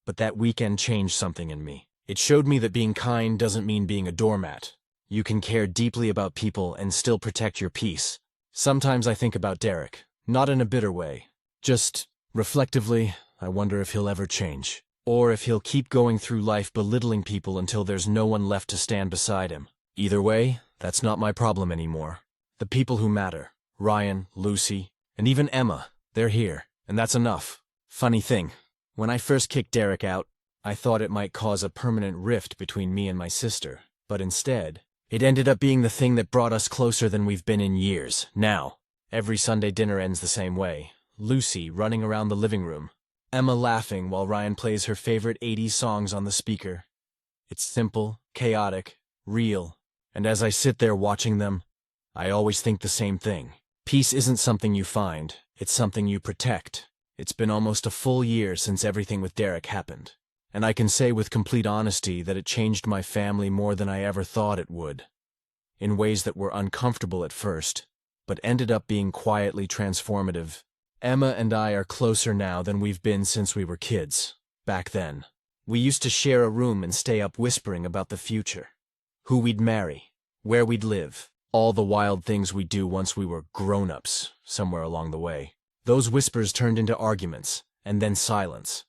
S1: But that weekend changed something in me. It showed me that being kind doesn't mean being a doormat. You can care deeply about people and still protect your peace. Sometimes I think about Derek, not in a bitter way. Just, reflectively, I wonder if he'll ever change. or if he'll keep going through life belittling people until there's no one left to stand beside him. Either way, that's not my problem anymore. The people who matter, Ryan, Lucy, and even Emma, they're here, and that's enough. Funny thing, when I first kicked Derek out, I thought it might cause a permanent rift between me and my sister, but instead, it ended up being the thing that brought us closer than we've been in years. Now, every Sunday dinner ends the same way. Lucy running around the living room, Emma laughing while Ryan plays her favorite 80s songs on the speaker. It's simple, chaotic, real, and as I sit there watching them, I always think the same thing. Peace isn't something you find, it's something you protect. It's been almost a full year since everything with Derek happened, and I can say with complete honesty that it changed my family more than I ever thought it would, in ways that were uncomfortable at first, but ended up being quietly transformative. Emma and I are closer now than we've been since we were kids. Back then, we used to share a room and stay up whispering about the future, who we'd marry, where we'd live, all the wild things we'd do once we were grown-ups somewhere along the way. Those whispers turned into arguments, and then silence.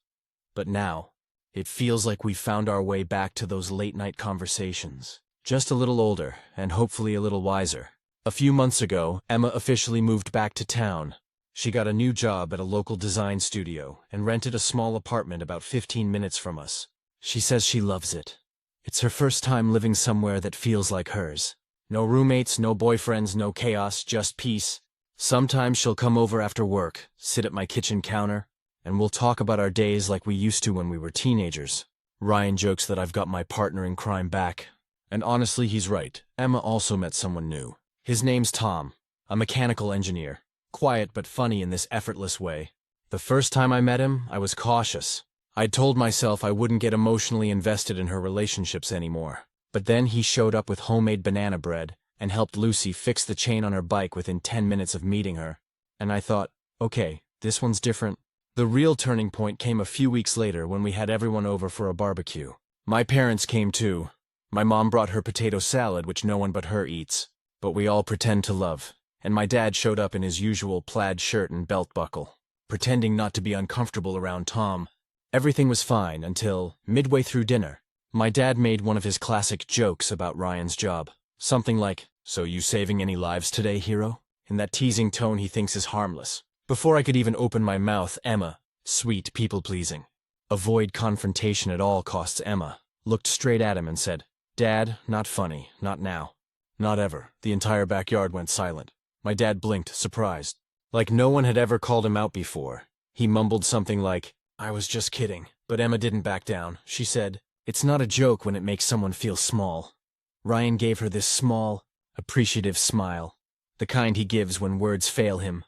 S1: But now, it feels like we've found our way back to those late-night conversations. Just a little older, and hopefully a little wiser. A few months ago, Emma officially moved back to town. She got a new job at a local design studio and rented a small apartment about 15 minutes from us. She says she loves it. It's her first time living somewhere that feels like hers. No roommates, no boyfriends, no chaos, just peace. Sometimes she'll come over after work, sit at my kitchen counter, and we'll talk about our days like we used to when we were teenagers. Ryan jokes that I've got my partner in crime back. And honestly, he's right. Emma also met someone new. His name's Tom, a mechanical engineer. Quiet but funny in this effortless way. The first time I met him, I was cautious. I'd told myself I wouldn't get emotionally invested in her relationships anymore. But then he showed up with homemade banana bread and helped Lucy fix the chain on her bike within 10 minutes of meeting her. And I thought, okay, this one's different. The real turning point came a few weeks later when we had everyone over for a barbecue. My parents came too. My mom brought her potato salad, which no one but her eats, but we all pretend to love. And my dad showed up in his usual plaid shirt and belt buckle, pretending not to be uncomfortable around Tom. Everything was fine until, midway through dinner, my dad made one of his classic jokes about Ryan's job. Something like, "So you saving any lives today, hero?" in that teasing tone he thinks is harmless. Before I could even open my mouth, Emma, sweet people-pleasing, avoid confrontation at all costs Emma, looked straight at him and said, "Dad, not funny, not now. Not ever." The entire backyard went silent. My dad blinked, surprised. Like no one had ever called him out before. He mumbled something like, "I was just kidding." But Emma didn't back down. She said, "It's not a joke when it makes someone feel small." Ryan gave her this small, appreciative smile, the kind he gives when words fail him.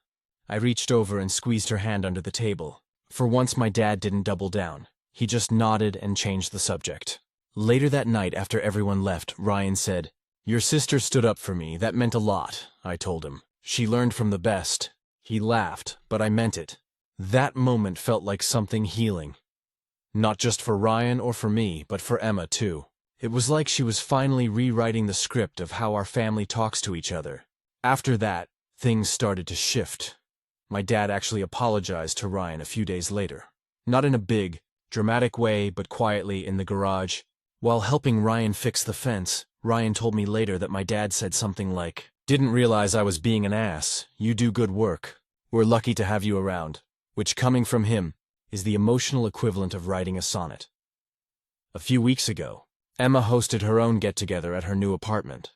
S1: I reached over and squeezed her hand under the table. For once my dad didn't double down. He just nodded and changed the subject. Later that night after everyone left, Ryan said, "Your sister stood up for me. That meant a lot," I told him. "She learned from the best." He laughed, but I meant it. That moment felt like something healing. Not just for Ryan or for me, but for Emma too. It was like she was finally rewriting the script of how our family talks to each other. After that, things started to shift. My dad actually apologized to Ryan a few days later. Not in a big, dramatic way, but quietly in the garage. While helping Ryan fix the fence, Ryan told me later that my dad said something like, "Didn't realize I was being an ass. You do good work. We're lucky to have you around." Which, coming from him, is the emotional equivalent of writing a sonnet. A few weeks ago, Emma hosted her own get-together at her new apartment.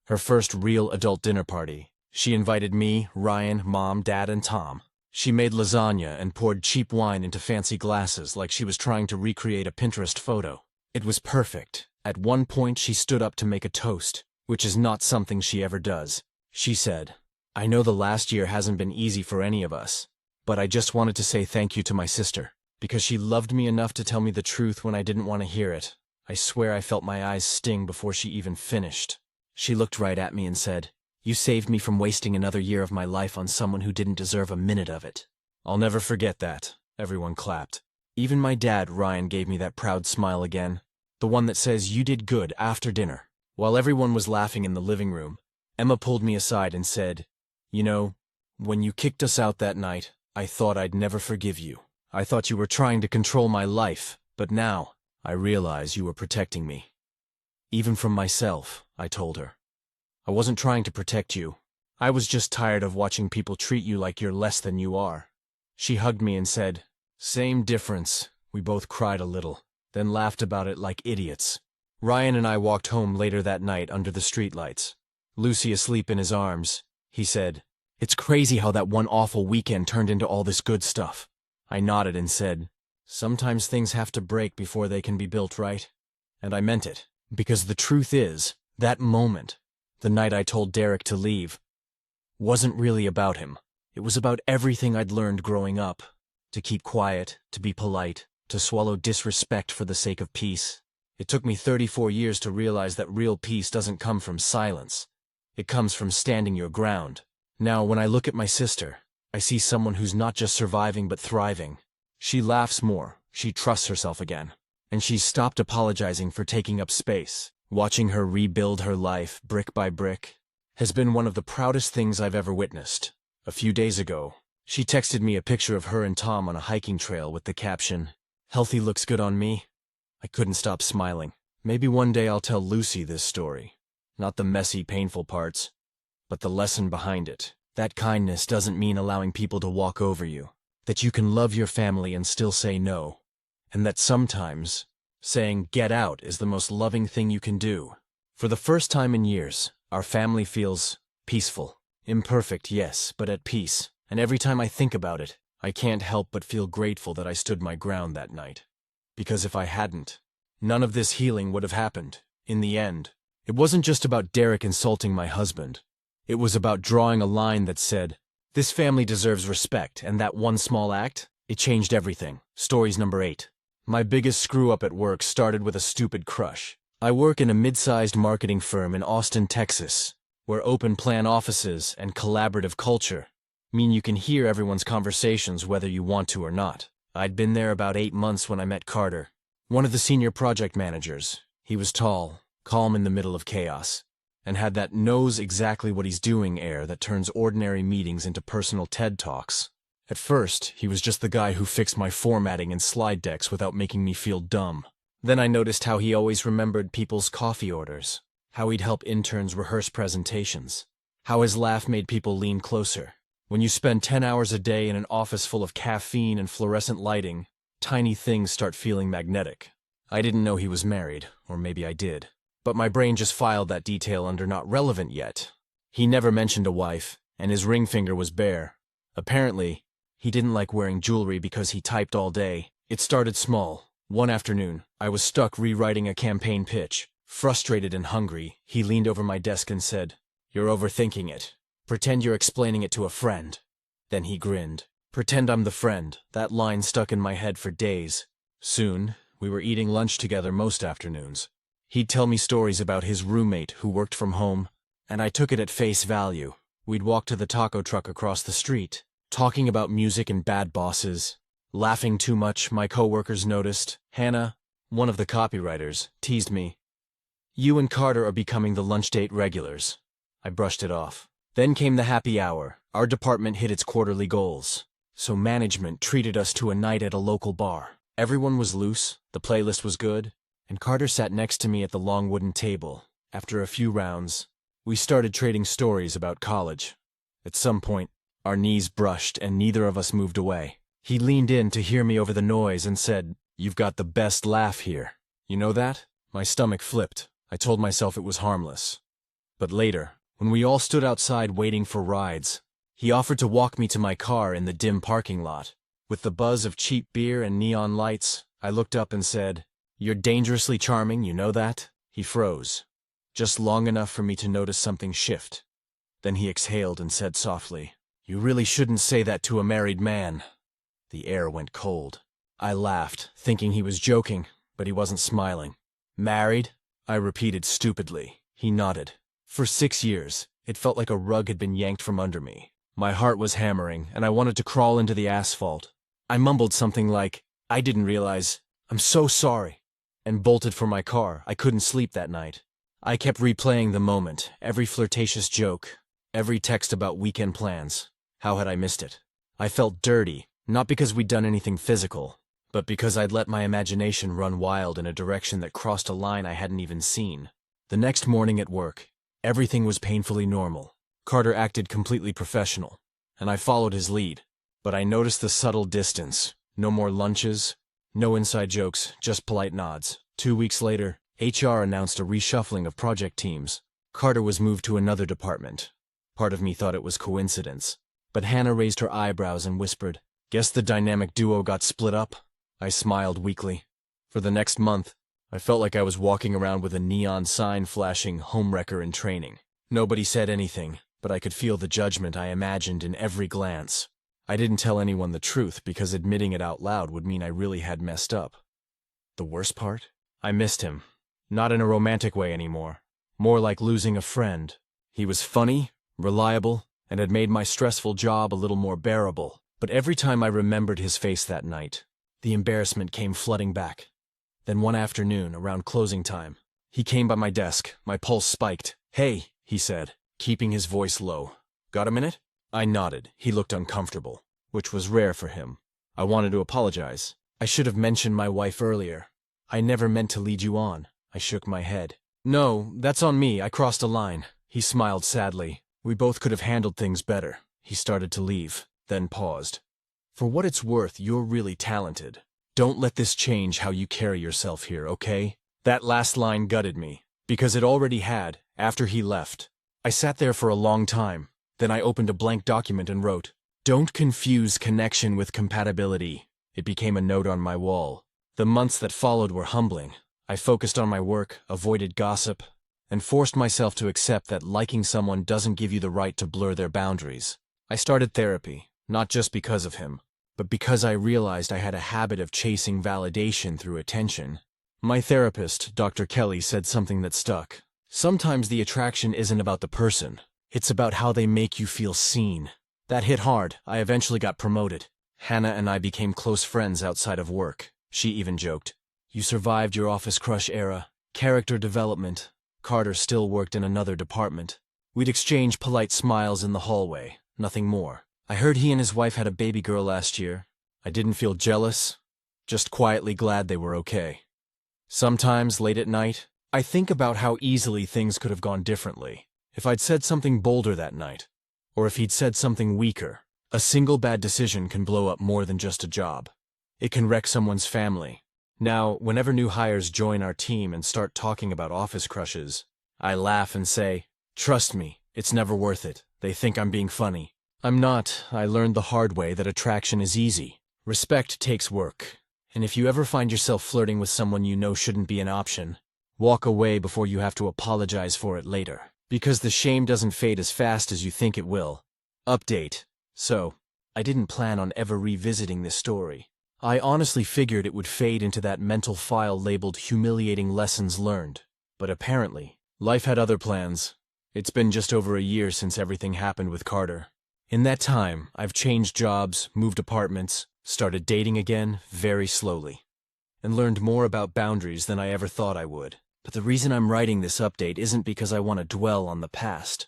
S1: Her first real adult dinner party. She invited me, Ryan, Mom, Dad, and Tom. She made lasagna and poured cheap wine into fancy glasses like she was trying to recreate a Pinterest photo. It was perfect. At one point, she stood up to make a toast, which is not something she ever does. She said, "I know the last year hasn't been easy for any of us, but I just wanted to say thank you to my sister, because she loved me enough to tell me the truth when I didn't want to hear it." I swear I felt my eyes sting before she even finished. She looked right at me and said, "You saved me from wasting another year of my life on someone who didn't deserve a minute of it." I'll never forget that. Everyone clapped. Even my dad, Ryan, gave me that proud smile again. The one that says, "You did good," after dinner. While everyone was laughing in the living room, Emma pulled me aside and said, "You know, when you kicked us out that night, I thought I'd never forgive you. I thought you were trying to control my life, But now, I realize you were protecting me. Even from myself, I told her. I wasn't trying to protect you. I was just tired of watching people treat you like you're less than you are. She hugged me and said, "Same difference." We both cried a little, then laughed about it like idiots. Ryan and I walked home later that night under the streetlights. Lucy asleep in his arms. He said, "It's crazy how that one awful weekend turned into all this good stuff." I nodded and said, "Sometimes things have to break before they can be built, right?" And I meant it, because the truth is, that moment, the night I told Derek to leave, wasn't really about him. It was about everything I'd learned growing up. To keep quiet, to be polite, to swallow disrespect for the sake of peace. It took me 34 years to realize that real peace doesn't come from silence. It comes from standing your ground. Now, when I look at my sister, I see someone who's not just surviving but thriving. She laughs more, she trusts herself again, and she's stopped apologizing for taking up space. Watching her rebuild her life, brick by brick, has been one of the proudest things I've ever witnessed. A few days ago, she texted me a picture of her and Tom on a hiking trail with the caption, "Healthy looks good on me." I couldn't stop smiling. Maybe one day I'll tell Lucy this story. Not the messy, painful parts, but the lesson behind it. That kindness doesn't mean allowing people to walk over you. That you can love your family and still say no. And that sometimes, saying "get out" is the most loving thing you can do. For the first time in years, our family feels peaceful. Imperfect, yes, but at peace. And every time I think about it, I can't help but feel grateful that I stood my ground that night. Because if I hadn't, none of this healing would have happened. In the end, it wasn't just about Derek insulting my husband. It was about drawing a line that said, "This family deserves respect," and that one small act, it changed everything. Stories number 8. My biggest screw-up at work started with a stupid crush. I work in a mid-sized marketing firm in Austin, Texas, where open-plan offices and collaborative culture mean you can hear everyone's conversations whether you want to or not. I'd been there about 8 months when I met Carter, one of the senior project managers. He was tall, calm in the middle of chaos, and had that knows exactly what he's doing air that turns ordinary meetings into personal TED Talks. At first, he was just the guy who fixed my formatting and slide decks without making me feel dumb. Then I noticed how he always remembered people's coffee orders, how he'd help interns rehearse presentations, how his laugh made people lean closer. When you spend 10 hours a day in an office full of caffeine and fluorescent lighting, tiny things start feeling magnetic. I didn't know he was married, or maybe I did, but my brain just filed that detail under not relevant yet. He never mentioned a wife, and his ring finger was bare. Apparently, he didn't like wearing jewelry because he typed all day. It started small. One afternoon, I was stuck rewriting a campaign pitch. Frustrated and hungry, he leaned over my desk and said, "You're overthinking it. Pretend you're explaining it to a friend." Then he grinned. Pretend I'm the friend. That line stuck in my head for days. Soon, we were eating lunch together most afternoons. He'd tell me stories about his roommate who worked from home, and I took it at face value. We'd walk to the taco truck across the street, talking about music and bad bosses. Laughing too much, my coworkers noticed. Hannah, one of the copywriters, teased me. "You and Carter are becoming the lunch date regulars." I brushed it off. Then came the happy hour. Our department hit its quarterly goals, so management treated us to a night at a local bar. Everyone was loose, the playlist was good, and Carter sat next to me at the long wooden table. After a few rounds, we started trading stories about college. At some point, our knees brushed and neither of us moved away. He leaned in to hear me over the noise and said, "You've got the best laugh here. You know that?" My stomach flipped. I told myself it was harmless. But later, when we all stood outside waiting for rides, he offered to walk me to my car in the dim parking lot. With the buzz of cheap beer and neon lights, I looked up and said, "You're dangerously charming, you know that?" He froze, just long enough for me to notice something shift. Then he exhaled and said softly, "You really shouldn't say that to a married man." The air went cold. I laughed, thinking he was joking, but he wasn't smiling. "Married?" I repeated stupidly. He nodded. For 6 years, it felt like a rug had been yanked from under me. My heart was hammering, and I wanted to crawl into the asphalt. I mumbled something like, "I didn't realize. I'm so sorry," and bolted for my car. I couldn't sleep that night. I kept replaying the moment, every flirtatious joke, every text about weekend plans. How had I missed it? I felt dirty, not because we'd done anything physical, but because I'd let my imagination run wild in a direction that crossed a line I hadn't even seen. The next morning at work, everything was painfully normal. Carter acted completely professional, and I followed his lead. But I noticed the subtle distance. No more lunches, no inside jokes, just polite nods. 2 weeks later, HR announced a reshuffling of project teams. Carter was moved to another department. Part of me thought it was coincidence, but Hannah raised her eyebrows and whispered, "Guess the dynamic duo got split up?" I smiled weakly. For the next month, I felt like I was walking around with a neon sign flashing "Homewrecker in training." Nobody said anything, but I could feel the judgment I imagined in every glance. I didn't tell anyone the truth because admitting it out loud would mean I really had messed up. The worst part? I missed him. Not in a romantic way anymore. More like losing a friend. He was funny, reliable, and had made my stressful job a little more bearable. But every time I remembered his face that night, the embarrassment came flooding back. Then one afternoon, around closing time, he came by my desk, my pulse spiked. "Hey," he said, keeping his voice low. "Got a minute?" I nodded. He looked uncomfortable, which was rare for him. I wanted to apologize. "I should have mentioned my wife earlier. I never meant to lead you on." I shook my head. "No, that's on me. I crossed a line." He smiled sadly. "We both could have handled things better." He started to leave, then paused. "For what it's worth, you're really talented. Don't let this change how you carry yourself here, okay?" That last line gutted me, because it already had, after he left. I sat there for a long time. Then I opened a blank document and wrote, "Don't confuse connection with compatibility." It became a note on my wall. The months that followed were humbling. I focused on my work, avoided gossip, and forced myself to accept that liking someone doesn't give you the right to blur their boundaries. I started therapy, not just because of him, but because I realized I had a habit of chasing validation through attention. My therapist, Dr. Kelly, said something that stuck. Sometimes the attraction isn't about the person. It's about how they make you feel seen. That hit hard. I eventually got promoted. Hannah and I became close friends outside of work. She even joked, "You survived your office crush era." Character development. Carter still worked in another department. We'd exchange polite smiles in the hallway, nothing more. I heard he and his wife had a baby girl last year. I didn't feel jealous, just quietly glad they were okay. Sometimes, late at night, I think about how easily things could have gone differently. If I'd said something bolder that night, or if he'd said something weaker. A single bad decision can blow up more than just a job. It can wreck someone's family. Now, whenever new hires join our team and start talking about office crushes, I laugh and say, "Trust me, it's never worth it. They think I'm being funny." I'm not. I learned the hard way that attraction is easy. Respect takes work. And if you ever find yourself flirting with someone you know shouldn't be an option, walk away before you have to apologize for it later. Because the shame doesn't fade as fast as you think it will. Update. So, I didn't plan on ever revisiting this story. I honestly figured it would fade into that mental file labeled humiliating lessons learned. But apparently, life had other plans. It's been just over a year since everything happened with Carter. In that time, I've changed jobs, moved apartments, started dating again very slowly, and learned more about boundaries than I ever thought I would. But the reason I'm writing this update isn't because I want to dwell on the past.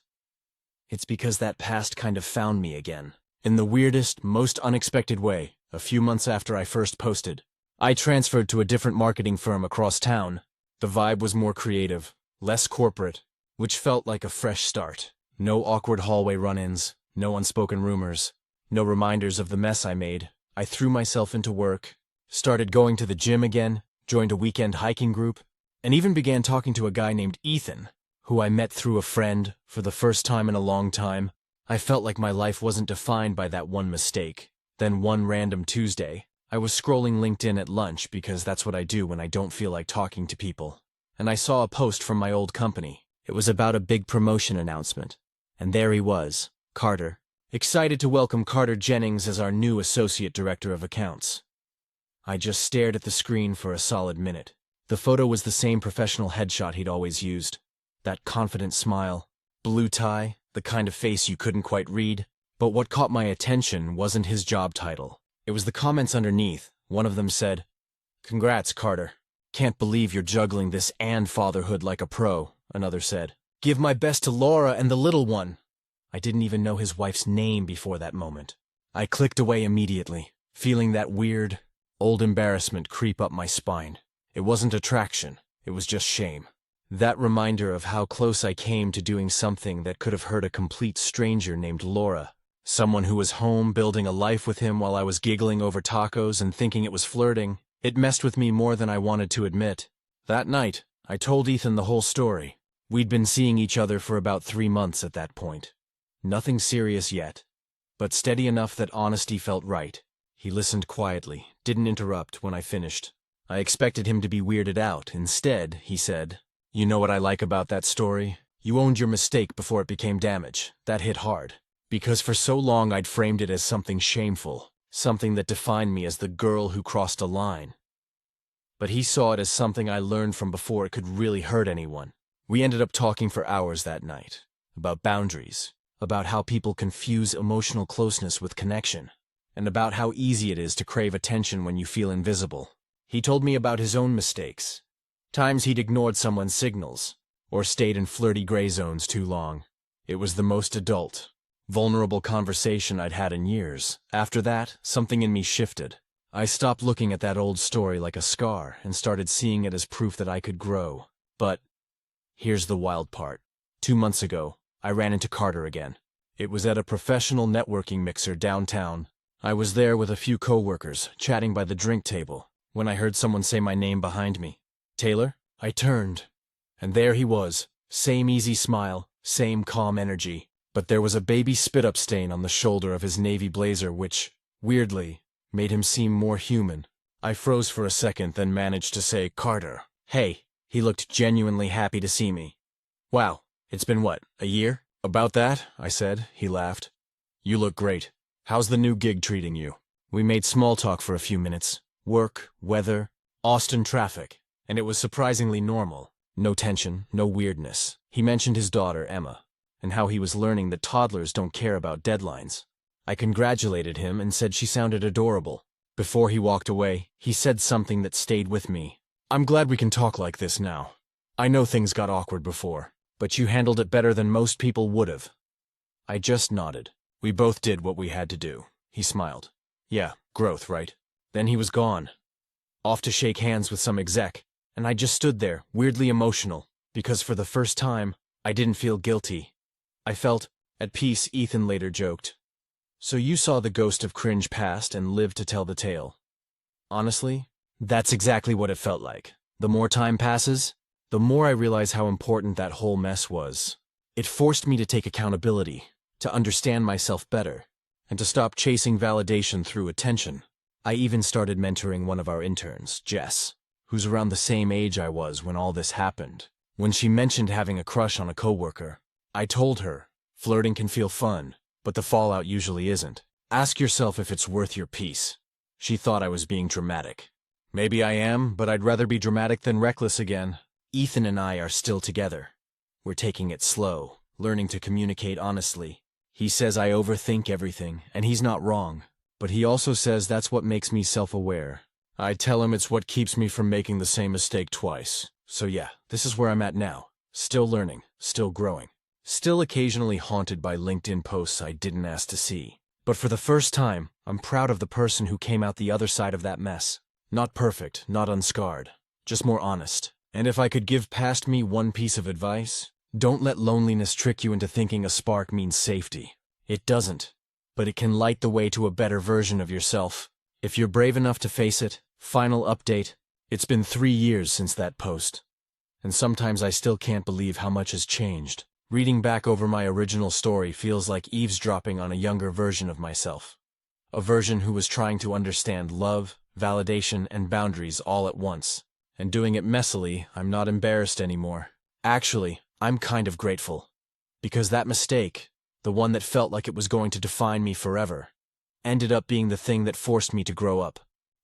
S1: It's because that past kind of found me again. In the weirdest, most unexpected way, a few months after I first posted. I transferred to a different marketing firm across town. The vibe was more creative, less corporate, which felt like a fresh start. No awkward hallway run-ins, no unspoken rumors, no reminders of the mess I made. I threw myself into work, started going to the gym again, joined a weekend hiking group, and even began talking to a guy named Ethan, who I met through a friend for the first time in a long time. I felt like my life wasn't defined by that one mistake. Then one random Tuesday, I was scrolling LinkedIn at lunch because that's what I do when I don't feel like talking to people. And I saw a post from my old company. It was about a big promotion announcement. And there he was, Carter. Excited to welcome Carter Jennings as our new Associate Director of Accounts. I just stared at the screen for a solid minute. The photo was the same professional headshot he'd always used. That confident smile, blue tie, the kind of face you couldn't quite read. But what caught my attention wasn't his job title. It was the comments underneath. One of them said, "Congrats, Carter. Can't believe you're juggling this and fatherhood like a pro," another said. "Give my best to Laura and the little one." I didn't even know his wife's name before that moment. I clicked away immediately, feeling that weird, Old embarrassment creep up my spine. It wasn't attraction, it was just shame. That reminder of how close I came to doing something that could have hurt a complete stranger named Laura. Someone who was home building a life with him while I was giggling over tacos and thinking it was flirting. It messed with me more than I wanted to admit. That night, I told Ethan the whole story. We'd been seeing each other for about 3 months at that point. Nothing serious yet, but steady enough that honesty felt right. He listened quietly, didn't interrupt when I finished. I expected him to be weirded out. Instead, he said, "You know what I like about that story? You owned your mistake before it became damage. That hit hard. Because for so long I'd framed it as something shameful, something that defined me as the girl who crossed a line. But he saw it as something I learned from before it could really hurt anyone." We ended up talking for hours that night, about boundaries, about how people confuse emotional closeness with connection, and about how easy it is to crave attention when you feel invisible. He told me about his own mistakes, times he'd ignored someone's signals, or stayed in flirty gray zones too long. It was the most adult, vulnerable conversation I'd had in years. After that, something in me shifted. I stopped looking at that old story like a scar and started seeing it as proof that I could grow. But here's the wild part. 2 months ago, I ran into Carter again. It was at a professional networking mixer downtown. I was there with a few coworkers, chatting by the drink table, when I heard someone say my name behind me. "Taylor?" I turned, and there he was. Same easy smile, same calm energy. But there was a baby spit-up stain on the shoulder of his navy blazer which, weirdly, made him seem more human. I froze for a second, then managed to say, "Carter." "Hey." He looked genuinely happy to see me. "Wow, it's been what, a year?" "About that," I said. He laughed. "You look great. How's the new gig treating you?" We made small talk for a few minutes. Work, weather, Austin traffic, and it was surprisingly normal. No tension, no weirdness. He mentioned his daughter, Emma, and how he was learning that toddlers don't care about deadlines. I congratulated him and said she sounded adorable. Before he walked away, he said something that stayed with me. "I'm glad we can talk like this now. I know things got awkward before, but you handled it better than most people would have." I just nodded. "We both did what we had to do." He smiled. "Yeah, growth, right?" Then he was gone, off to shake hands with some exec, and I just stood there, weirdly emotional, because for the first time, I didn't feel guilty. I felt at peace. Ethan later joked, "So you saw the ghost of cringe past and lived to tell the tale." Honestly, that's exactly what it felt like. The more time passes, the more I realize how important that whole mess was. It forced me to take accountability, to understand myself better, and to stop chasing validation through attention. I even started mentoring one of our interns, Jess, who's around the same age I was when all this happened. When she mentioned having a crush on a coworker, I told her, flirting can feel fun, but the fallout usually isn't. Ask yourself if it's worth your peace. She thought I was being dramatic. Maybe I am, but I'd rather be dramatic than reckless again. Ethan and I are still together. We're taking it slow, learning to communicate honestly. He says I overthink everything, and he's not wrong. But he also says that's what makes me self-aware. I tell him it's what keeps me from making the same mistake twice. So yeah, this is where I'm at now. Still learning, still growing. Still occasionally haunted by LinkedIn posts I didn't ask to see. But for the first time, I'm proud of the person who came out the other side of that mess. Not perfect, not unscarred, just more honest. And if I could give past me one piece of advice, don't let loneliness trick you into thinking a spark means safety. It doesn't, but it can light the way to a better version of yourself. If you're brave enough to face it. Final update, it's been 3 years since that post. And sometimes I still can't believe how much has changed. Reading back over my original story feels like eavesdropping on a younger version of myself. A version who was trying to understand love, validation, and boundaries all at once. And doing it messily, I'm not embarrassed anymore. Actually, I'm kind of grateful. Because that mistake, the one that felt like it was going to define me forever, ended up being the thing that forced me to grow up.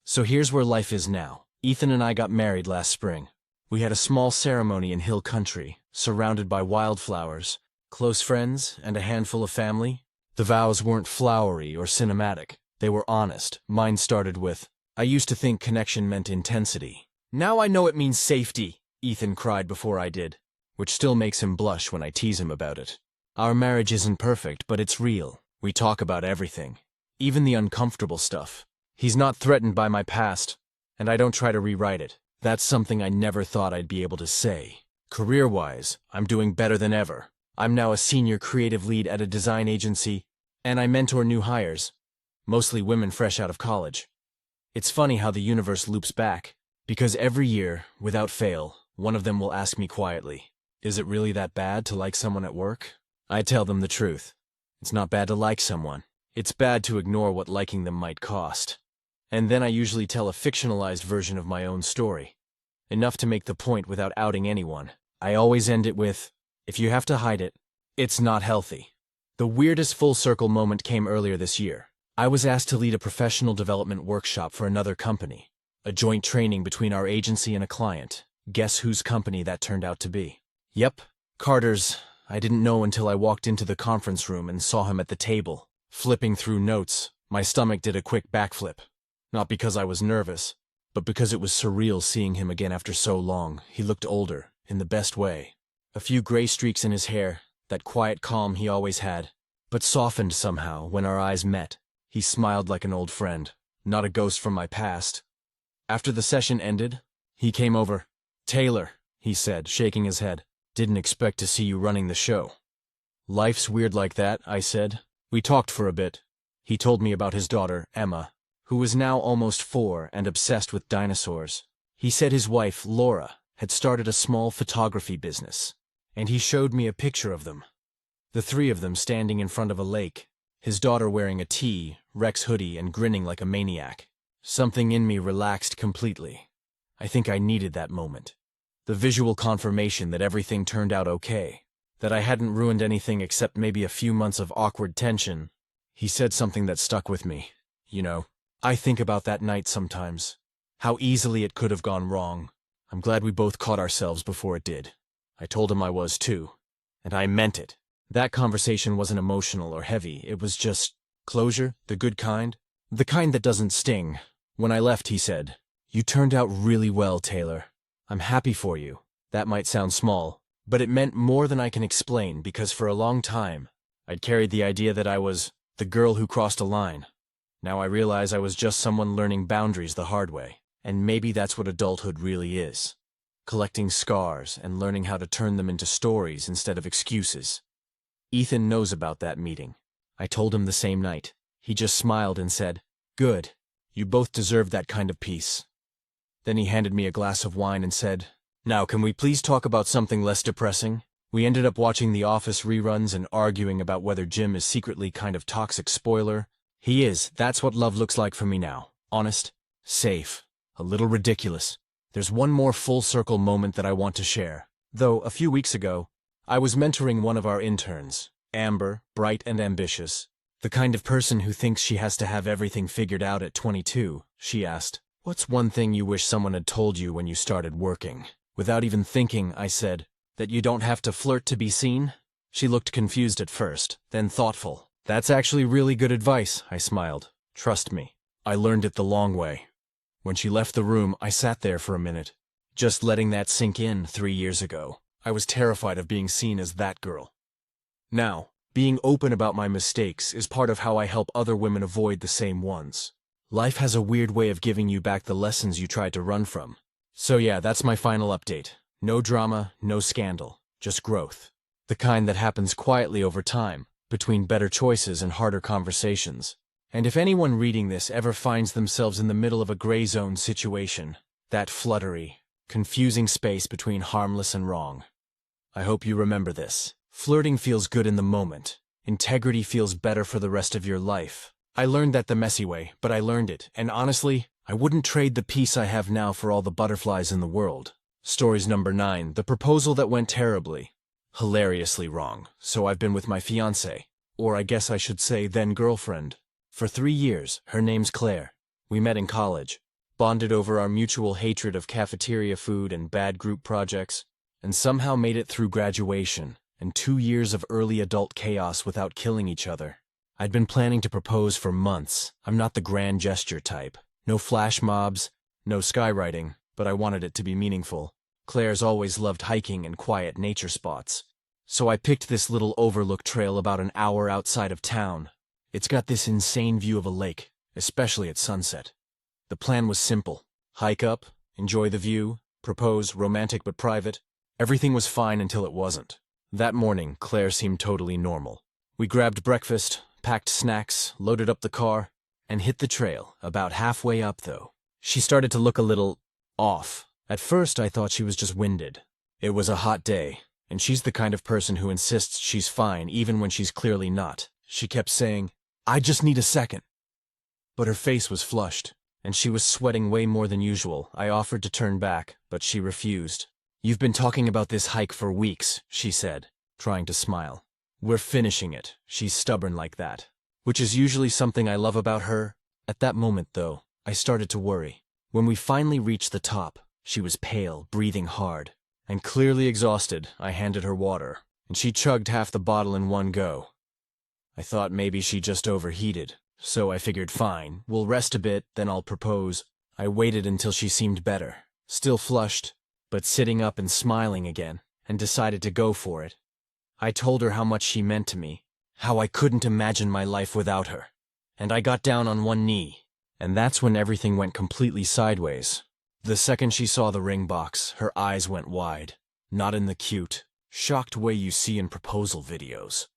S1: So here's where life is now. Ethan and I got married last spring. We had a small ceremony in hill country, surrounded by wildflowers, close friends, and a handful of family. The vows weren't flowery or cinematic. They were honest. Mine started with, "I used to think connection meant intensity. Now I know it means safety," Ethan cried before I did, which still makes him blush when I tease him about it. Our marriage isn't perfect, but it's real. We talk about everything, even the uncomfortable stuff. He's not threatened by my past, and I don't try to rewrite it. That's something I never thought I'd be able to say. Career-wise, I'm doing better than ever. I'm now a senior creative lead at a design agency, and I mentor new hires, mostly women fresh out of college. It's funny how the universe loops back, because every year, without fail, one of them will ask me quietly, "Is it really that bad to like someone at work?" I tell them the truth. It's not bad to like someone. It's bad to ignore what liking them might cost. And then I usually tell a fictionalized version of my own story. Enough to make the point without outing anyone. I always end it with, "If you have to hide it, it's not healthy." The weirdest full circle moment came earlier this year. I was asked to lead a professional development workshop for another company, a joint training between our agency and a client. Guess whose company that turned out to be? Yep, Carter's. I didn't know until I walked into the conference room and saw him at the table, flipping through notes. My stomach did a quick backflip. Not because I was nervous, but because it was surreal seeing him again after so long. He looked older, in the best way. A few gray streaks in his hair, that quiet calm he always had, but softened somehow when our eyes met. He smiled like an old friend, not a ghost from my past. After the session ended, he came over. "Taylor," he said, shaking his head, "didn't expect to see you running the show." "Life's weird like that," I said. We talked for a bit. He told me about his daughter, Emma, who was now almost 4 and obsessed with dinosaurs. He said his wife, Laura, had started a small photography business, and he showed me a picture of them. The 3 of them standing in front of a lake, his daughter wearing a T-Rex hoodie and grinning like a maniac. Something in me relaxed completely. I think I needed that moment. The visual confirmation that everything turned out okay, that I hadn't ruined anything except maybe a few months of awkward tension. He said something that stuck with me. "You know, I think about that night sometimes. How easily it could have gone wrong. I'm glad we both caught ourselves before it did." I told him I was too. And I meant it. That conversation wasn't emotional or heavy. It was just closure, the good kind. The kind that doesn't sting. When I left, he said, "You turned out really well, Taylor. I'm happy for you." That might sound small, but it meant more than I can explain because for a long time, I'd carried the idea that I was the girl who crossed a line. Now I realize I was just someone learning boundaries the hard way. And maybe that's what adulthood really is. Collecting scars and learning how to turn them into stories instead of excuses. Ethan knows about that meeting. I told him the same night. He just smiled and said, "Good. You both deserve that kind of peace." Then he handed me a glass of wine and said, "Now can we please talk about something less depressing?" We ended up watching The Office reruns and arguing about whether Jim is secretly kind of toxic. Spoiler. He is. That's what love looks like for me now. Honest, safe, a little ridiculous. There's one more full circle moment that I want to share. Though, a few weeks ago, I was mentoring one of our interns, Amber, bright and ambitious. The kind of person who thinks she has to have everything figured out at 22, she asked, "What's one thing you wish someone had told you when you started working?" Without even thinking, I said, "That you don't have to flirt to be seen?" She looked confused at first, then thoughtful. "That's actually really good advice," I smiled. "Trust me, I learned it the long way." When she left the room, I sat there for a minute, just letting that sink in. 3 years ago, I was terrified of being seen as that girl. Now, being open about my mistakes is part of how I help other women avoid the same ones. Life has a weird way of giving you back the lessons you tried to run from. So yeah, that's my final update. No drama, no scandal, just growth. The kind that happens quietly over time, between better choices and harder conversations. And if anyone reading this ever finds themselves in the middle of a gray zone situation, that fluttery, confusing space between harmless and wrong, I hope you remember this. Flirting feels good in the moment. Integrity feels better for the rest of your life. I learned that the messy way, but I learned it, and honestly, I wouldn't trade the peace I have now for all the butterflies in the world. Stories number 9, the proposal that went terribly. Hilariously wrong, so I've been with my fiancée, or I guess I should say then girlfriend, for 3 years. Her name's Claire. We met in college, bonded over our mutual hatred of cafeteria food and bad group projects, and somehow made it through graduation and 2 years of early adult chaos without killing each other. I'd been planning to propose for months. I'm not the grand gesture type. No flash mobs, no skywriting, but I wanted it to be meaningful. Claire's always loved hiking and quiet nature spots. So I picked this little overlook trail about an hour outside of town. It's got this insane view of a lake, especially at sunset. The plan was simple. Hike up, enjoy the view, propose, romantic but private. Everything was fine until it wasn't. That morning, Claire seemed totally normal. We grabbed breakfast, packed snacks, loaded up the car, and hit the trail. About halfway up, though, she started to look a little off. At first, I thought she was just winded. It was a hot day, and she's the kind of person who insists she's fine even when she's clearly not. She kept saying, "I just need a second." But her face was flushed, and she was sweating way more than usual. I offered to turn back, but she refused. "You've been talking about this hike for weeks," she said, trying to smile. "We're finishing it." She's stubborn like that, which is usually something I love about her. At that moment, though, I started to worry. When we finally reached the top, she was pale, breathing hard, and clearly exhausted. I handed her water, and she chugged half the bottle in one go. I thought maybe she just overheated, so I figured fine, we'll rest a bit, then I'll propose. I waited until she seemed better, still flushed, but sitting up and smiling again, and decided to go for it. I told her how much she meant to me, how I couldn't imagine my life without her, and I got down on one knee, and that's when everything went completely sideways. The second she saw the ring box, her eyes went wide, not in the cute, shocked way you see in proposal videos.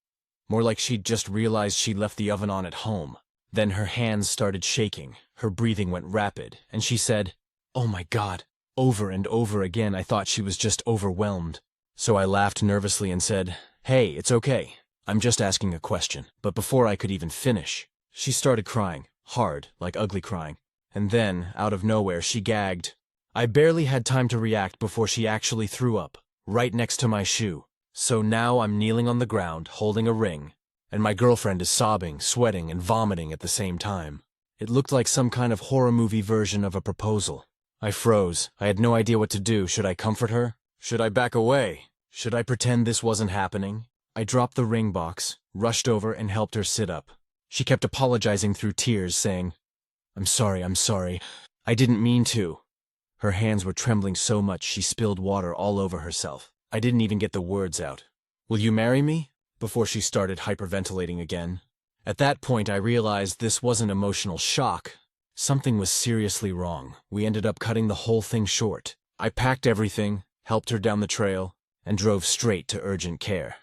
S1: More like she'd just realized she left the oven on at home. Then her hands started shaking, her breathing went rapid, and she said, "Oh my God," over and over again. I thought she was just overwhelmed. So I laughed nervously and said, "Hey, it's okay. I'm just asking a question." But before I could even finish, she started crying, hard, like ugly crying. And then, out of nowhere, she gagged. I barely had time to react before she actually threw up, right next to my shoe. So now I'm kneeling on the ground, holding a ring, and my girlfriend is sobbing, sweating, and vomiting at the same time. It looked like some kind of horror movie version of a proposal. I froze. I had no idea what to do. Should I comfort her? Should I back away? Should I pretend this wasn't happening? I dropped the ring box, rushed over, and helped her sit up. She kept apologizing through tears, saying, I'm sorry. I didn't mean to." Her hands were trembling so much she spilled water all over herself. I didn't even get the words out. "Will you marry me?" before she started hyperventilating again. At that point, I realized this wasn't emotional shock. Something was seriously wrong. We ended up cutting the whole thing short. I packed everything, helped her down the trail, and drove straight to urgent care.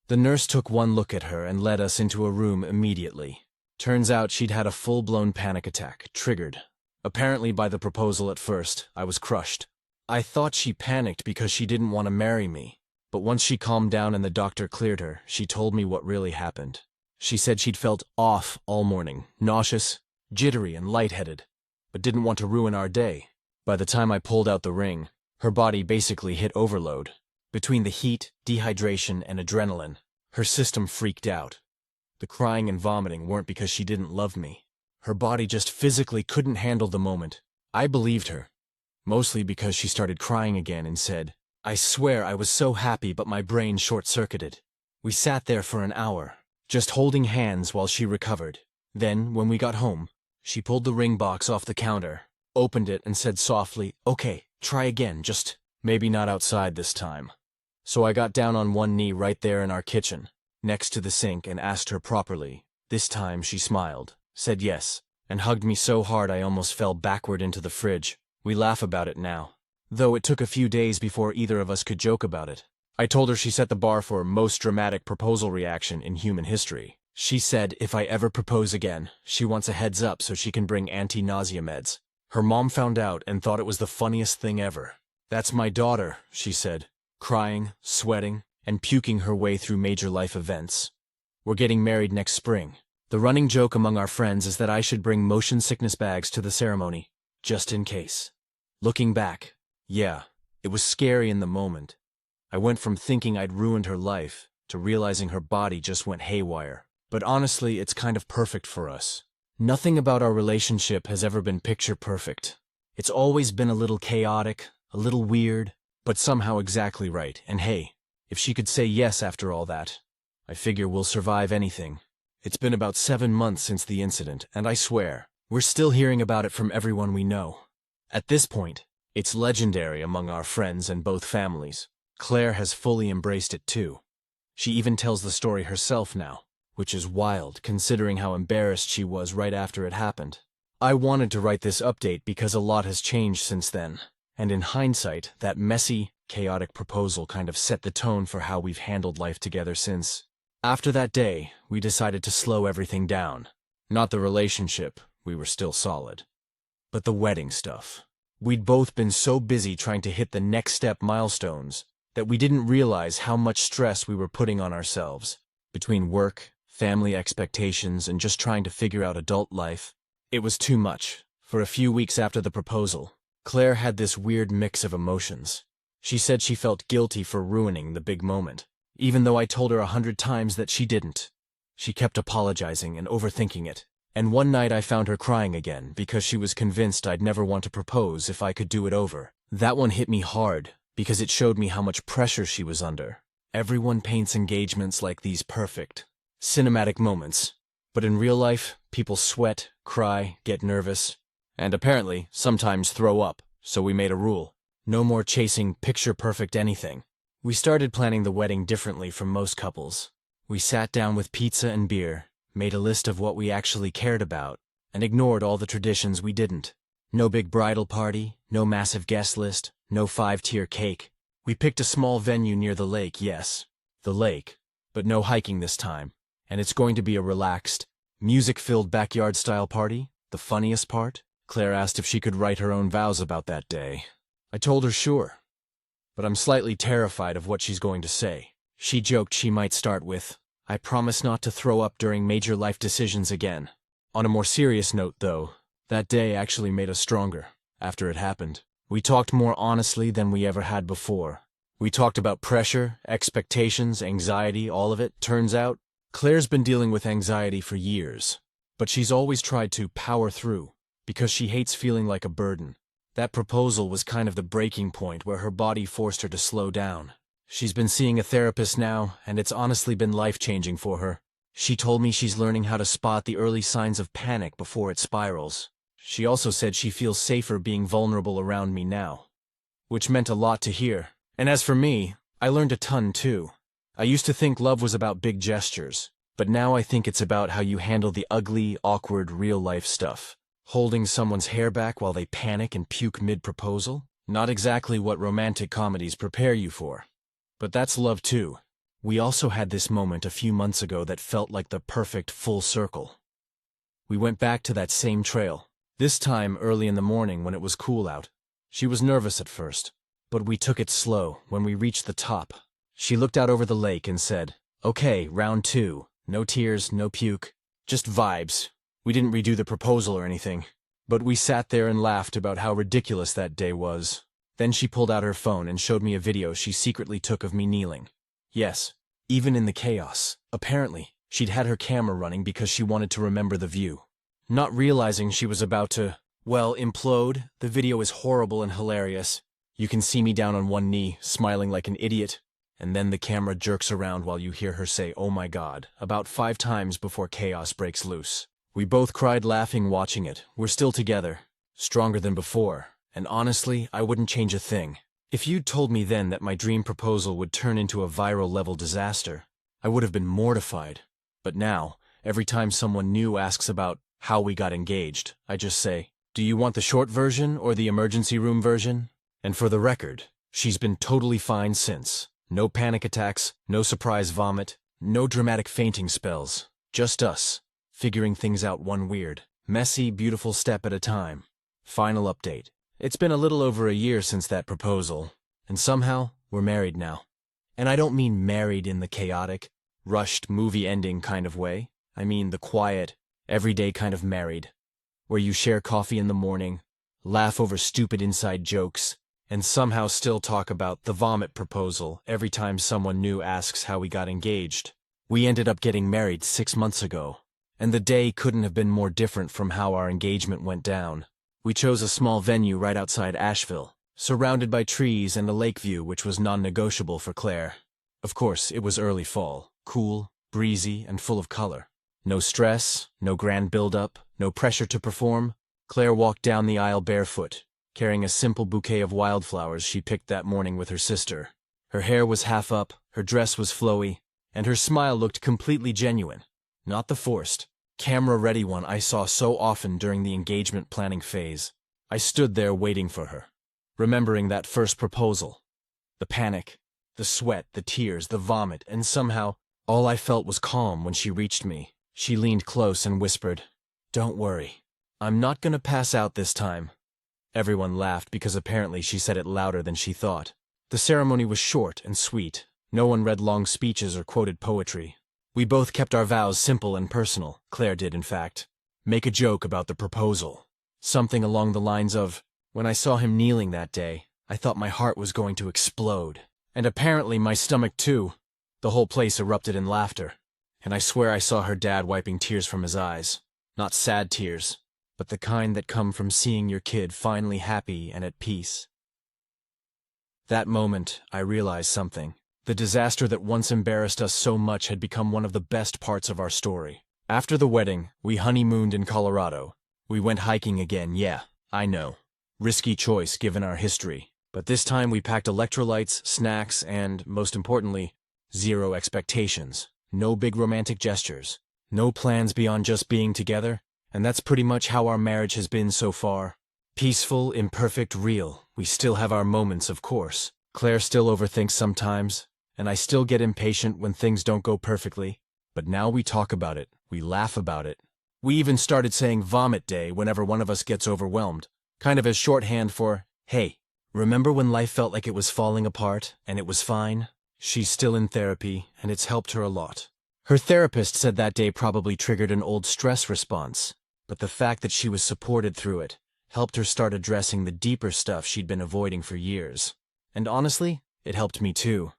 S1: The nurse took one look at her and led us into a room immediately. Turns out she'd had a full-blown panic attack, triggered. Apparently by the proposal at first, I was crushed. I thought she panicked because she didn't want to marry me. But once she calmed down and the doctor cleared her, she told me what really happened. She said she'd felt off all morning, nauseous, jittery, and lightheaded, but didn't want to ruin our day. By the time I pulled out the ring, her body basically hit overload. Between the heat, dehydration, and adrenaline, her system freaked out. The crying and vomiting weren't because she didn't love me. Her body just physically couldn't handle the moment. I believed her, mostly because she started crying again and said, "I swear I was so happy, but my brain short-circuited." We sat there for an hour, just holding hands while she recovered. Then, when we got home, she pulled the ring box off the counter, opened it, and said softly, "Okay, try again, just maybe not outside this time." So I got down on one knee right there in our kitchen, next to the sink, and asked her properly. This time she smiled, said yes, and hugged me so hard I almost fell backward into the fridge. We laugh about it now, though it took a few days before either of us could joke about it. I told her she set the bar for most dramatic proposal reaction in human history. She said if I ever propose again, she wants a heads up so she can bring anti-nausea meds. Her mom found out and thought it was the funniest thing ever. "That's my daughter," she said, crying, sweating, and puking her way through major life events. "We're getting married next spring. The running joke among our friends is that I should bring motion sickness bags to the ceremony, just in case." Looking back, yeah, it was scary in the moment. I went from thinking I'd ruined her life to realizing her body just went haywire. But honestly, it's kind of perfect for us. Nothing about our relationship has ever been picture perfect. It's always been a little chaotic, a little weird, but somehow exactly right. And hey, if she could say yes after all that, I figure we'll survive anything. It's been about 7 months since the incident, and I swear, we're still hearing about it from everyone we know. At this point, it's legendary among our friends and both families. Claire has fully embraced it too. She even tells the story herself now, which is wild considering how embarrassed she was right after it happened. I wanted to write this update because a lot has changed since then, and in hindsight, that messy, chaotic proposal kind of set the tone for how we've handled life together since. After that day, we decided to slow everything down. Not the relationship, we were still solid, but the wedding stuff. We'd both been so busy trying to hit the next step milestones that we didn't realize how much stress we were putting on ourselves. Between work, family expectations, and just trying to figure out adult life, it was too much. For a few weeks after the proposal, Claire had this weird mix of emotions. She said she felt guilty for ruining the big moment, even though I told her 100 times that she didn't. She kept apologizing and overthinking it, and one night I found her crying again because she was convinced I'd never want to propose if I could do it over. That one hit me hard because it showed me how much pressure she was under. Everyone paints engagements like these perfect, cinematic moments, but in real life, people sweat, cry, get nervous, and apparently sometimes throw up, so we made a rule. No more chasing picture-perfect anything. We started planning the wedding differently from most couples. We sat down with pizza and beer, made a list of what we actually cared about, and ignored all the traditions we didn't. No big bridal party, no massive guest list, no 5-tier cake. We picked a small venue near the lake, yes, the lake, but no hiking this time. And it's going to be a relaxed, music-filled backyard-style party. The funniest part? Claire asked if she could write her own vows about that day. I told her sure, but I'm slightly terrified of what she's going to say. She joked she might start with, "I promise not to throw up during major life decisions again." On a more serious note, though, that day actually made us stronger. After it happened, we talked more honestly than we ever had before. We talked about pressure, expectations, anxiety, all of it. Turns out, Claire's been dealing with anxiety for years, but she's always tried to power through because she hates feeling like a burden. That proposal was kind of the breaking point where her body forced her to slow down. She's been seeing a therapist now, and it's honestly been life-changing for her. She told me she's learning how to spot the early signs of panic before it spirals. She also said she feels safer being vulnerable around me now, which meant a lot to hear. And as for me, I learned a ton too. I used to think love was about big gestures, but now I think it's about how you handle the ugly, awkward, real-life stuff. Holding someone's hair back while they panic and puke mid-proposal? Not exactly what romantic comedies prepare you for. But that's love too. We also had this moment a few months ago that felt like the perfect full circle. We went back to that same trail, this time early in the morning when it was cool out. She was nervous at first, but we took it slow. When we reached the top, she looked out over the lake and said, "Okay, round 2. No tears, no puke, just vibes." We didn't redo the proposal or anything, but we sat there and laughed about how ridiculous that day was. Then she pulled out her phone and showed me a video she secretly took of me kneeling. Yes, even in the chaos. Apparently, she'd had her camera running because she wanted to remember the view. Not realizing she was about to, well, implode. The video is horrible and hilarious. You can see me down on one knee, smiling like an idiot, and then the camera jerks around while you hear her say, "Oh my God," about 5 times before chaos breaks loose. We both cried laughing watching it. We're still together, stronger than before, and honestly, I wouldn't change a thing. If you'd told me then that my dream proposal would turn into a viral-level disaster, I would have been mortified. But now, every time someone new asks about how we got engaged, I just say, "Do you want the short version or the emergency room version?" And for the record, she's been totally fine since. No panic attacks, no surprise vomit, no dramatic fainting spells. Just us, figuring things out one weird, messy, beautiful step at a time. Final update. It's been a little over a year since that proposal, and somehow we're married now. And I don't mean married in the chaotic, rushed movie ending kind of way. I mean the quiet, everyday kind of married, where you share coffee in the morning, laugh over stupid inside jokes, and somehow still talk about the vomit proposal every time someone new asks how we got engaged. We ended up getting married 6 months ago, and the day couldn't have been more different from how our engagement went down. We chose a small venue right outside Asheville, surrounded by trees and a lake view which was non-negotiable for Claire. Of course, it was early fall, cool, breezy, and full of color. No stress, no grand build-up, no pressure to perform. Claire walked down the aisle barefoot, carrying a simple bouquet of wildflowers she picked that morning with her sister. Her hair was half up, her dress was flowy, and her smile looked completely genuine. Not the forced, camera-ready one I saw so often during the engagement planning phase. I stood there waiting for her, remembering that first proposal. The panic, the sweat, the tears, the vomit, and somehow, all I felt was calm when she reached me. She leaned close and whispered, "Don't worry. I'm not gonna pass out this time." Everyone laughed because apparently she said it louder than she thought. The ceremony was short and sweet. No one read long speeches or quoted poetry. We both kept our vows simple and personal. Claire did, in fact. Make a joke about the proposal. Something along the lines of, "When I saw him kneeling that day, I thought my heart was going to explode." And apparently my stomach too. The whole place erupted in laughter. And I swear I saw her dad wiping tears from his eyes. Not sad tears, but the kind that come from seeing your kid finally happy and at peace. That moment, I realized something. The disaster that once embarrassed us so much had become one of the best parts of our story. After the wedding, we honeymooned in Colorado. We went hiking again, yeah, I know. Risky choice given our history. But this time we packed electrolytes, snacks, and, most importantly, zero expectations. No big romantic gestures. No plans beyond just being together. And that's pretty much how our marriage has been so far. Peaceful, imperfect, real. We still have our moments, of course. Claire still overthinks sometimes, and I still get impatient when things don't go perfectly. But now we talk about it. We laugh about it. We even started saying vomit day whenever one of us gets overwhelmed. Kind of as shorthand for, hey, remember when life felt like it was falling apart, and it was fine? She's still in therapy, and it's helped her a lot. Her therapist said that day probably triggered an old stress response, but the fact that she was supported through it helped her start addressing the deeper stuff she'd been avoiding for years. And honestly, it helped me too.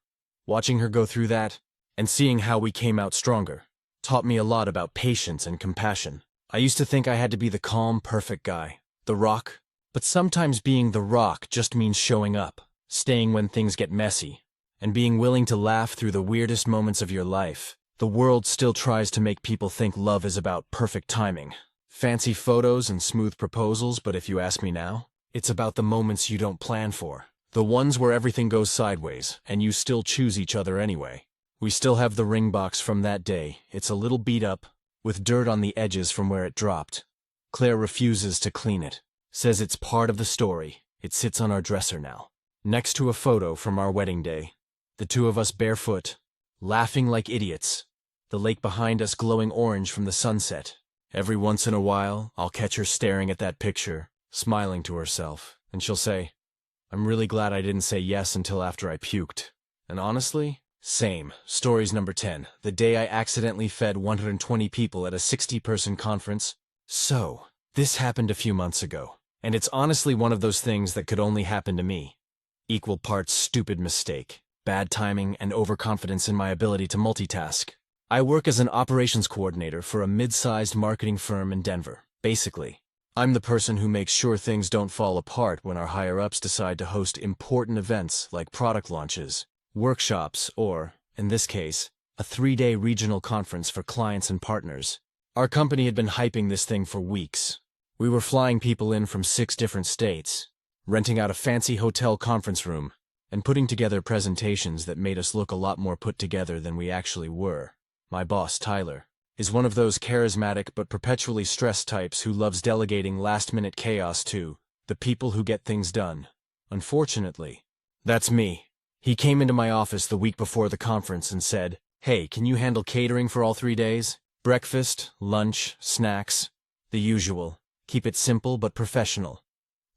S1: Watching her go through that, and seeing how we came out stronger, taught me a lot about patience and compassion. I used to think I had to be the calm, perfect guy, the rock, but sometimes being the rock just means showing up, staying when things get messy, and being willing to laugh through the weirdest moments of your life. The world still tries to make people think love is about perfect timing, fancy photos and smooth proposals, but if you ask me now, it's about the moments you don't plan for. The ones where everything goes sideways, and you still choose each other anyway. We still have the ring box from that day. It's a little beat up, with dirt on the edges from where it dropped. Claire refuses to clean it, says it's part of the story. It sits on our dresser now, next to a photo from our wedding day. The two of us barefoot, laughing like idiots. The lake behind us glowing orange from the sunset. Every once in a while, I'll catch her staring at that picture, smiling to herself, and she'll say, "I'm really glad I didn't say yes until after I puked." And honestly, same. Stories number 10. The day I accidentally fed 120 people at a 60-person conference. So, this happened a few months ago, and it's honestly one of those things that could only happen to me. Equal parts stupid mistake, bad timing, and overconfidence in my ability to multitask. I work as an operations coordinator for a mid-sized marketing firm in Denver. Basically, I'm the person who makes sure things don't fall apart when our higher-ups decide to host important events like product launches, workshops, or, in this case, a 3-day regional conference for clients and partners. Our company had been hyping this thing for weeks. We were flying people in from 6 different states, renting out a fancy hotel conference room, and putting together presentations that made us look a lot more put together than we actually were. My boss, Tyler, is one of those charismatic but perpetually stressed types who loves delegating last-minute chaos to the people who get things done. Unfortunately, that's me. He came into my office the week before the conference and said, "Hey, can you handle catering for all 3 days? Breakfast, lunch, snacks, the usual. Keep it simple but professional."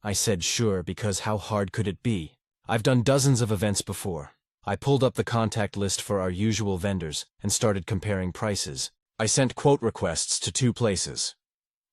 S1: I said sure, because how hard could it be? I've done dozens of events before. I pulled up the contact list for our usual vendors and started comparing prices. I sent quote requests to 2 places.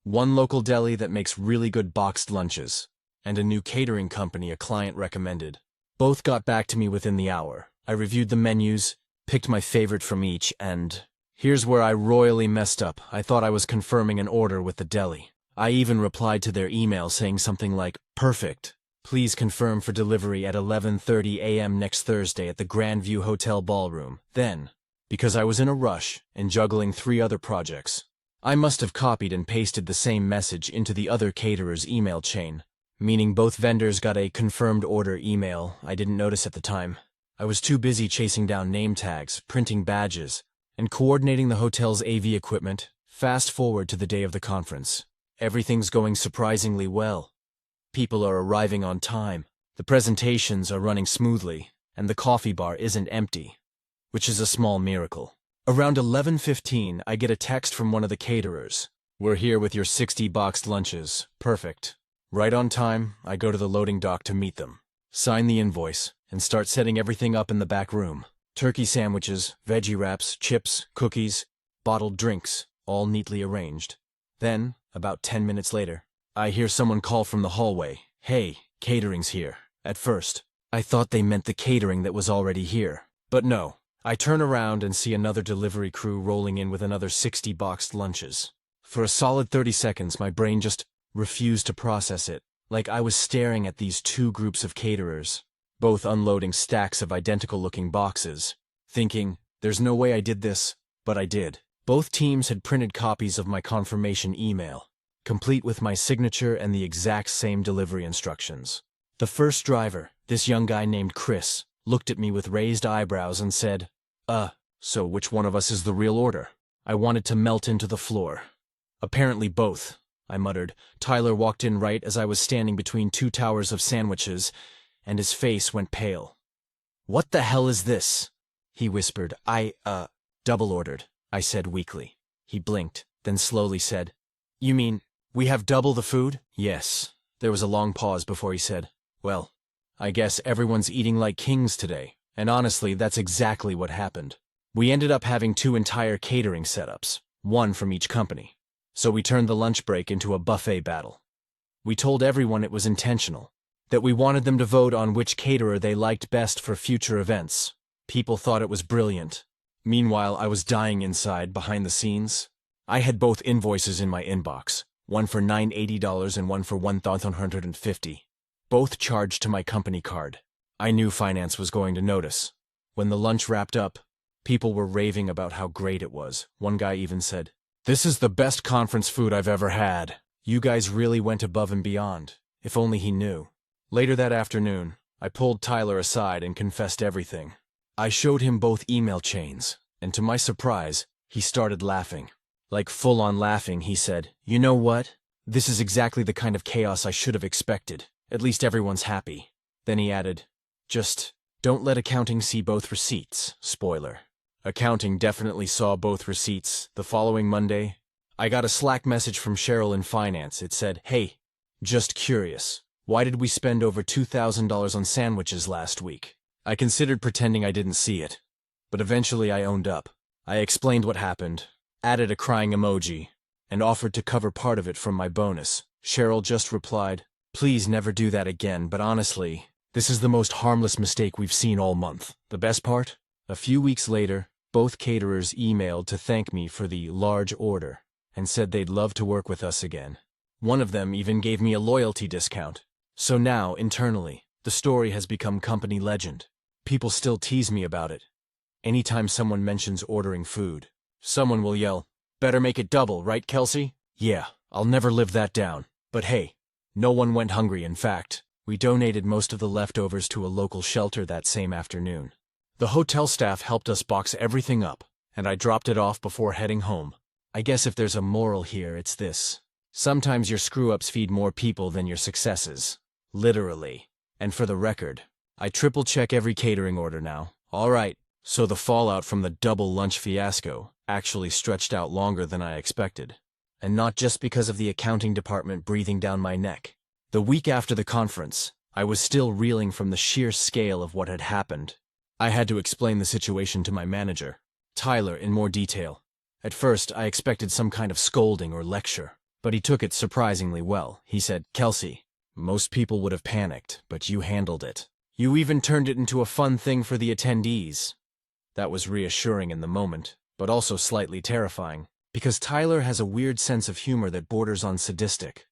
S1: One local deli that makes really good boxed lunches, and a new catering company a client recommended. Both got back to me within the hour. I reviewed the menus, picked my favorite from each, and here's where I royally messed up. I thought I was confirming an order with the deli. I even replied to their email saying something like, "Perfect. Please confirm for delivery at 11:30 a.m. next Thursday at the Grandview Hotel Ballroom." Then, because I was in a rush and juggling 3 other projects, I must have copied and pasted the same message into the other caterer's email chain, meaning both vendors got a confirmed order email I didn't notice at the time. I was too busy chasing down name tags, printing badges, and coordinating the hotel's AV equipment. Fast forward to the day of the conference. Everything's going surprisingly well. People are arriving on time, the presentations are running smoothly, and the coffee bar isn't empty, which is a small miracle. Around 11:15, I get a text from one of the caterers. "We're here with your 60 boxed lunches. Perfect." Right on time, I go to the loading dock to meet them, sign the invoice, and start setting everything up in the back room. Turkey sandwiches, veggie wraps, chips, cookies, bottled drinks, all neatly arranged. Then, about 10 minutes later, I hear someone call from the hallway, "Hey, catering's here." At first, I thought they meant the catering that was already here. But no, I turn around and see another delivery crew rolling in with another 60 boxed lunches. For a solid 30 seconds, my brain just refused to process it, like I was staring at these two groups of caterers, both unloading stacks of identical-looking boxes, thinking, there's no way I did this, but I did. Both teams had printed copies of my confirmation email, complete with my signature and the exact same delivery instructions. The first driver, this young guy named Chris, looked at me with raised eyebrows and said, so which one of us is the real order?" I wanted to melt into the floor. "Apparently both," I muttered. Tyler walked in right as I was standing between two towers of sandwiches, and his face went pale. "What the hell is this?" he whispered. Double ordered," I said weakly. He blinked, then slowly said, "You mean, we have double the food?" "Yes." There was a long pause before he said, "Well, I guess everyone's eating like kings today." And honestly, that's exactly what happened. We ended up having two entire catering setups, one from each company. So we turned the lunch break into a buffet battle. We told everyone it was intentional, that we wanted them to vote on which caterer they liked best for future events. People thought it was brilliant. Meanwhile, I was dying inside, behind the scenes. I had both invoices in my inbox, one for $980 and one for $1,150, both charged to my company card. I knew finance was going to notice. When the lunch wrapped up, people were raving about how great it was. One guy even said, "This is the best conference food I've ever had. You guys really went above and beyond. If only he knew." Later that afternoon, I pulled Tyler aside and confessed everything. I showed him both email chains, and to my surprise, he started laughing. Like full-on laughing, he said, "You know what? This is exactly the kind of chaos I should have expected. At least everyone's happy." Then he added, "Just don't let accounting see both receipts." Spoiler. Accounting definitely saw both receipts. The following Monday, I got a Slack message from Cheryl in finance. It said, "Hey, just curious. Why did we spend over $2,000 on sandwiches last week?" I considered pretending I didn't see it, but eventually I owned up. I explained what happened, added a crying emoji, and offered to cover part of it from my bonus. Cheryl just replied, "Please never do that again, but honestly, this is the most harmless mistake we've seen all month." The best part? A few weeks later, both caterers emailed to thank me for the large order and said they'd love to work with us again. One of them even gave me a loyalty discount. So now, internally, the story has become company legend. People still tease me about it. Anytime someone mentions ordering food, someone will yell, "Better make it double, right, Kelsey?" Yeah, I'll never live that down. But hey, no one went hungry. In fact, we donated most of the leftovers to a local shelter that same afternoon. The hotel staff helped us box everything up, and I dropped it off before heading home. I guess if there's a moral here, it's this. Sometimes your screw-ups feed more people than your successes. Literally. And for the record, I triple-check every catering order now. All right, so the fallout from the double lunch fiasco actually stretched out longer than I expected. And not just because of the accounting department breathing down my neck. The week after the conference, I was still reeling from the sheer scale of what had happened. I had to explain the situation to my manager, Tyler, in more detail. At first, I expected some kind of scolding or lecture, but he took it surprisingly well. He said, "Kelsey, most people would have panicked, but you handled it. You even turned it into a fun thing for the attendees." That was reassuring in the moment, but also slightly terrifying, because Tyler has a weird sense of humor that borders on sadistic.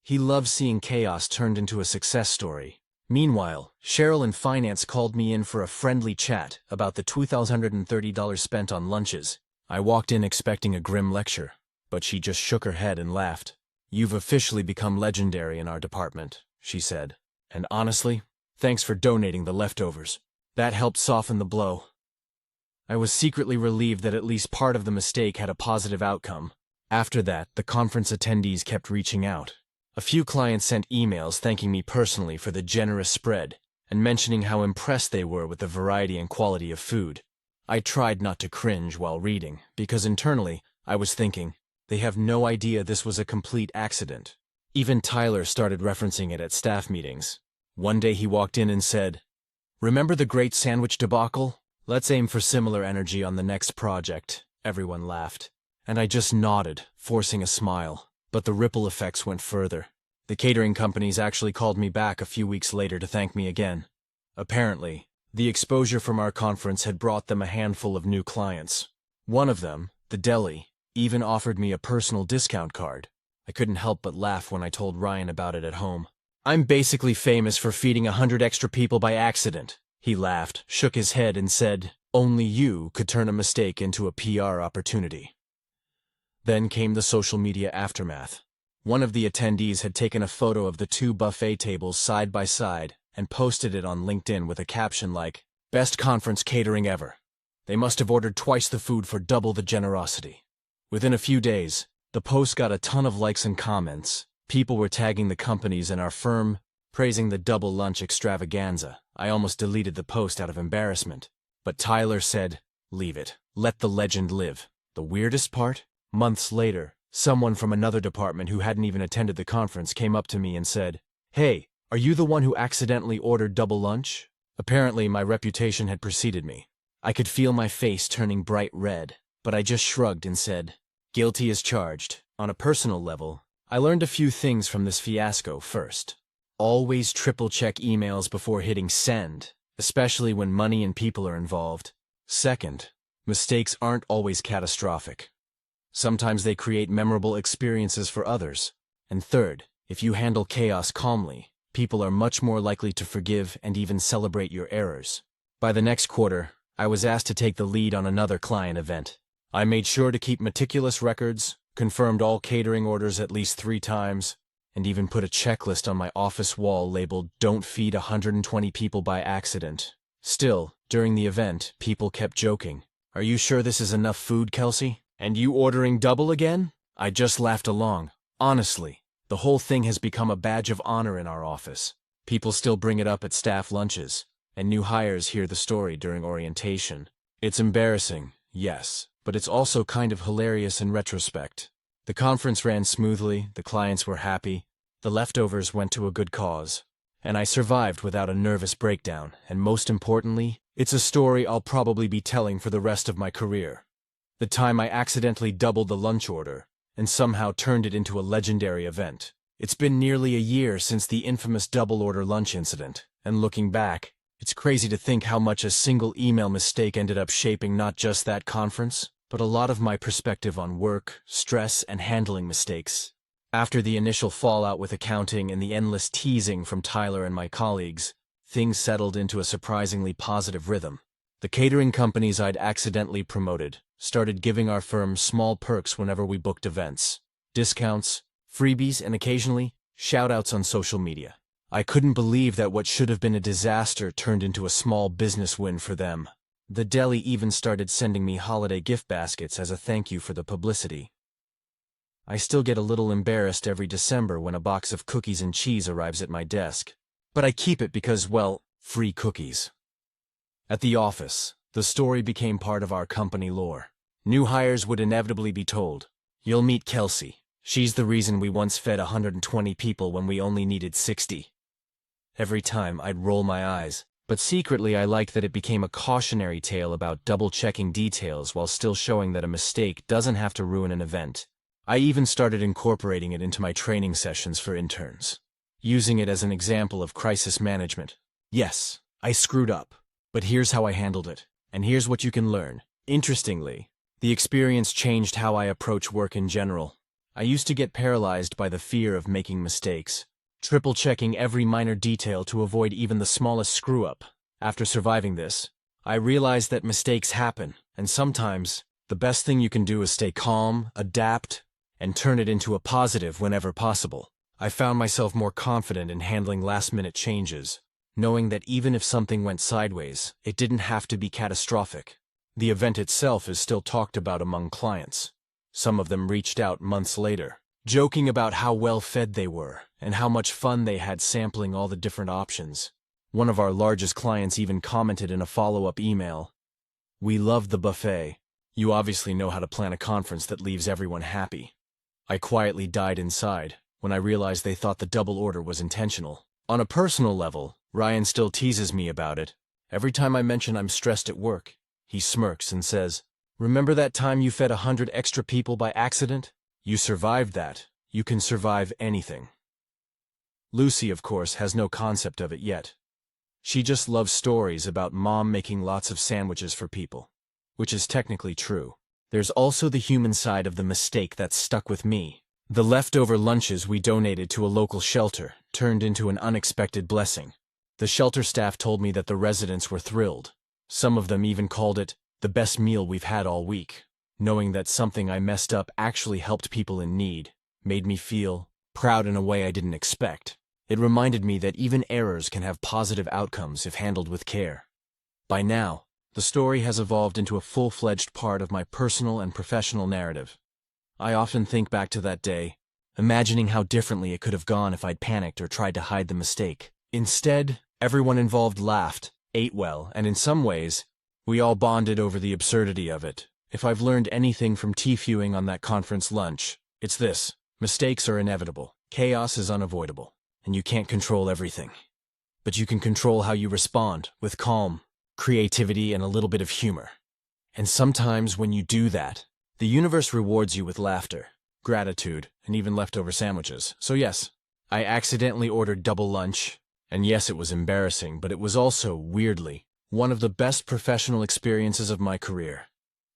S1: He loves seeing chaos turned into a success story. Meanwhile, Cheryl in finance called me in for a friendly chat about the $2,230 spent on lunches. I walked in expecting a grim lecture, but she just shook her head and laughed. "You've officially become legendary in our department," she said. "And honestly, thanks for donating the leftovers. That helped soften the blow." I was secretly relieved that at least part of the mistake had a positive outcome. After that, the conference attendees kept reaching out. A few clients sent emails thanking me personally for the generous spread and mentioning how impressed they were with the variety and quality of food. I tried not to cringe while reading, because internally, I was thinking, they have no idea this was a complete accident. Even Tyler started referencing it at staff meetings. One day he walked in and said, "Remember the great sandwich debacle? Let's aim for similar energy on the next project." Everyone laughed, and I just nodded, forcing a smile. But the ripple effects went further. The catering companies actually called me back a few weeks later to thank me again. Apparently, the exposure from our conference had brought them a handful of new clients. One of them, the deli, even offered me a personal discount card. I couldn't help but laugh when I told Ryan about it at home. "I'm basically famous for feeding 100 extra people by accident." He laughed, shook his head, and said, "Only you could turn a mistake into a PR opportunity." Then came the social media aftermath. One of the attendees had taken a photo of the two buffet tables side by side and posted it on LinkedIn with a caption like, "Best conference catering ever. They must have ordered twice the food for double the generosity." Within a few days, the post got a ton of likes and comments. People were tagging the companies and our firm, praising the double lunch extravaganza. I almost deleted the post out of embarrassment. But Tyler said, "Leave it. Let the legend live." The weirdest part? Months later, someone from another department who hadn't even attended the conference came up to me and said, "Hey, are you the one who accidentally ordered double lunch?" Apparently, my reputation had preceded me. I could feel my face turning bright red, but I just shrugged and said, "Guilty as charged." On a personal level, I learned a few things from this fiasco. First, always triple-check emails before hitting send, especially when money and people are involved. Second, mistakes aren't always catastrophic. Sometimes they create memorable experiences for others. And third, if you handle chaos calmly, people are much more likely to forgive and even celebrate your errors. By the next quarter, I was asked to take the lead on another client event. I made sure to keep meticulous records, confirmed all catering orders at least 3 times, and even put a checklist on my office wall labeled "Don't feed 120 people by accident." Still, during the event, people kept joking, "Are you sure this is enough food, Kelsey? And you ordering double again?" I just laughed along. Honestly, the whole thing has become a badge of honor in our office. People still bring it up at staff lunches, and new hires hear the story during orientation. It's embarrassing, yes, but it's also kind of hilarious in retrospect. The conference ran smoothly, the clients were happy, the leftovers went to a good cause, and I survived without a nervous breakdown, and most importantly, it's a story I'll probably be telling for the rest of my career. The time I accidentally doubled the lunch order, and somehow turned it into a legendary event. It's been nearly a year since the infamous double-order lunch incident, and looking back, it's crazy to think how much a single email mistake ended up shaping not just that conference, but a lot of my perspective on work, stress, and handling mistakes. After the initial fallout with accounting and the endless teasing from Tyler and my colleagues, things settled into a surprisingly positive rhythm. The catering companies I'd accidentally promoted started giving our firm small perks whenever we booked events. Discounts, freebies, and occasionally, shout-outs on social media. I couldn't believe that what should have been a disaster turned into a small business win for them. The deli even started sending me holiday gift baskets as a thank you for the publicity. I still get a little embarrassed every December when a box of cookies and cheese arrives at my desk. But I keep it because, well, free cookies. At the office, the story became part of our company lore. New hires would inevitably be told, "You'll meet Kelsey. She's the reason we once fed 120 people when we only needed 60. Every time, I'd roll my eyes, but secretly I liked that it became a cautionary tale about double-checking details while still showing that a mistake doesn't have to ruin an event. I even started incorporating it into my training sessions for interns, using it as an example of crisis management. Yes, I screwed up, but here's how I handled it, and here's what you can learn. Interestingly, the experience changed how I approach work in general. I used to get paralyzed by the fear of making mistakes, triple-checking every minor detail to avoid even the smallest screw-up. After surviving this, I realized that mistakes happen, and sometimes, the best thing you can do is stay calm, adapt, and turn it into a positive whenever possible. I found myself more confident in handling last-minute changes, knowing that even if something went sideways, it didn't have to be catastrophic. The event itself is still talked about among clients. Some of them reached out months later, joking about how well fed they were and how much fun they had sampling all the different options. One of our largest clients even commented in a follow-up email, "We loved the buffet. You obviously know how to plan a conference that leaves everyone happy." I quietly died inside when I realized they thought the double order was intentional. On a personal level, Ryan still teases me about it. Every time I mention I'm stressed at work, he smirks and says, "Remember that time you fed 100 extra people by accident? You survived that. You can survive anything." Lucy, of course, has no concept of it yet. She just loves stories about mom making lots of sandwiches for people, which is technically true. There's also the human side of the mistake that's stuck with me. The leftover lunches we donated to a local shelter turned into an unexpected blessing. The shelter staff told me that the residents were thrilled. Some of them even called it the best meal we've had all week. Knowing that something I messed up actually helped people in need made me feel proud in a way I didn't expect. It reminded me that even errors can have positive outcomes if handled with care. By now, the story has evolved into a full-fledged part of my personal and professional narrative. I often think back to that day, imagining how differently it could have gone if I'd panicked or tried to hide the mistake. Instead, everyone involved laughed, ate well, and in some ways, we all bonded over the absurdity of it. If I've learned anything from TFUing on that conference lunch, it's this: mistakes are inevitable, chaos is unavoidable, and you can't control everything. But you can control how you respond, with calm, creativity, and a little bit of humor. And sometimes when you do that, the universe rewards you with laughter, gratitude, and even leftover sandwiches. So yes, I accidentally ordered double lunch, and yes, it was embarrassing, but it was also, weirdly, one of the best professional experiences of my career.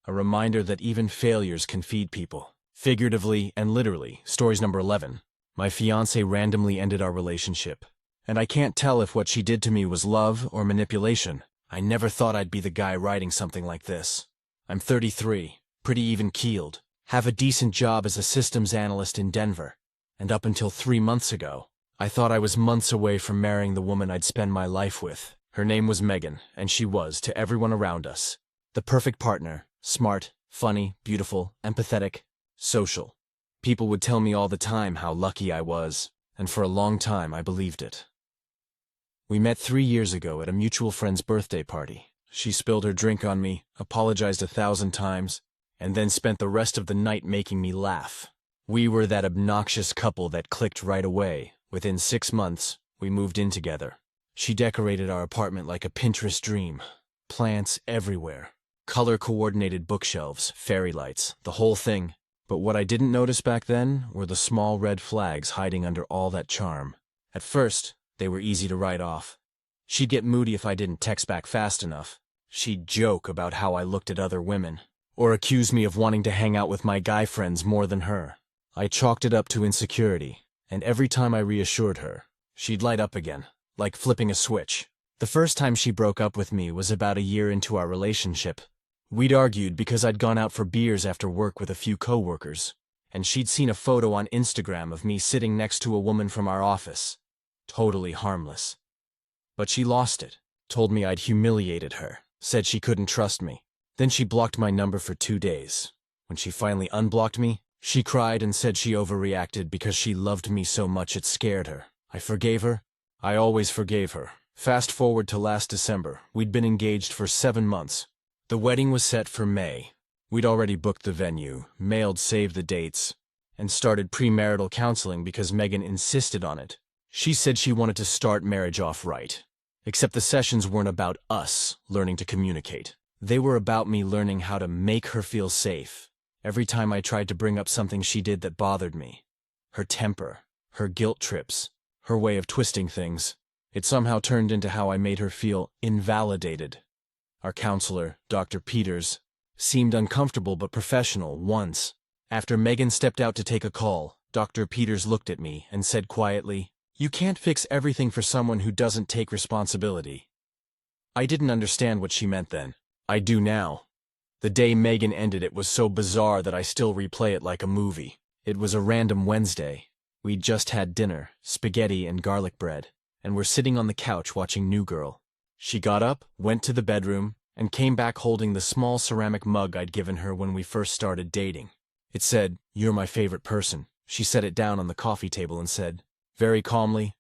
S1: A reminder that even failures can feed people. Figuratively and literally. Stories number 11. My fiancée randomly ended our relationship, and I can't tell if what she did to me was love or manipulation. I never thought I'd be the guy writing something like this. I'm 33, pretty even-keeled, have a decent job as a systems analyst in Denver, and up until 3 months ago, I thought I was months away from marrying the woman I'd spend my life with. Her name was Megan, and she was, to everyone around us, the perfect partner, smart, funny, beautiful, empathetic, social. People would tell me all the time how lucky I was, and for a long time I believed it. We met 3 years ago at a mutual friend's birthday party. She spilled her drink on me, apologized 1,000 times, and then spent the rest of the night making me laugh. We were that obnoxious couple that clicked right away. Within 6 months, we moved in together. She decorated our apartment like a Pinterest dream. Plants everywhere. Color-coordinated bookshelves, fairy lights, the whole thing. But what I didn't notice back then were the small red flags hiding under all that charm. At first, they were easy to write off. She'd get moody if I didn't text back fast enough. She'd joke about how I looked at other women, or accuse me of wanting to hang out with my guy friends more than her. I chalked it up to insecurity, and every time I reassured her, she'd light up again, like flipping a switch. The first time she broke up with me was about a year into our relationship. We'd argued because I'd gone out for beers after work with a few coworkers, and she'd seen a photo on Instagram of me sitting next to a woman from our office. Totally harmless. But she lost it, told me I'd humiliated her, said she couldn't trust me. Then she blocked my number for 2 days. When she finally unblocked me, she cried and said she overreacted because she loved me so much it scared her. I forgave her. I always forgave her. Fast forward to last December. We'd been engaged for 7 months. The wedding was set for May. We'd already booked the venue, mailed save the dates, and started premarital counseling because Megan insisted on it. She said she wanted to start marriage off right. Except the sessions weren't about us learning to communicate. They were about me learning how to make her feel safe. Every time I tried to bring up something she did that bothered me, her temper, her guilt trips, her way of twisting things, it somehow turned into how I made her feel invalidated. Our counselor, Dr. Peters, seemed uncomfortable but professional once. After Megan stepped out to take a call, Dr. Peters looked at me and said quietly, "You can't fix everything for someone who doesn't take responsibility." I didn't understand what she meant then. I do now. The day Megan ended it was so bizarre that I still replay it like a movie. It was a random Wednesday. We'd just had dinner, spaghetti and garlic bread, and were sitting on the couch watching New Girl. She got up, went to the bedroom, and came back holding the small ceramic mug I'd given her when we first started dating. It said, "You're my favorite person." She set it down on the coffee table and said, very calmly,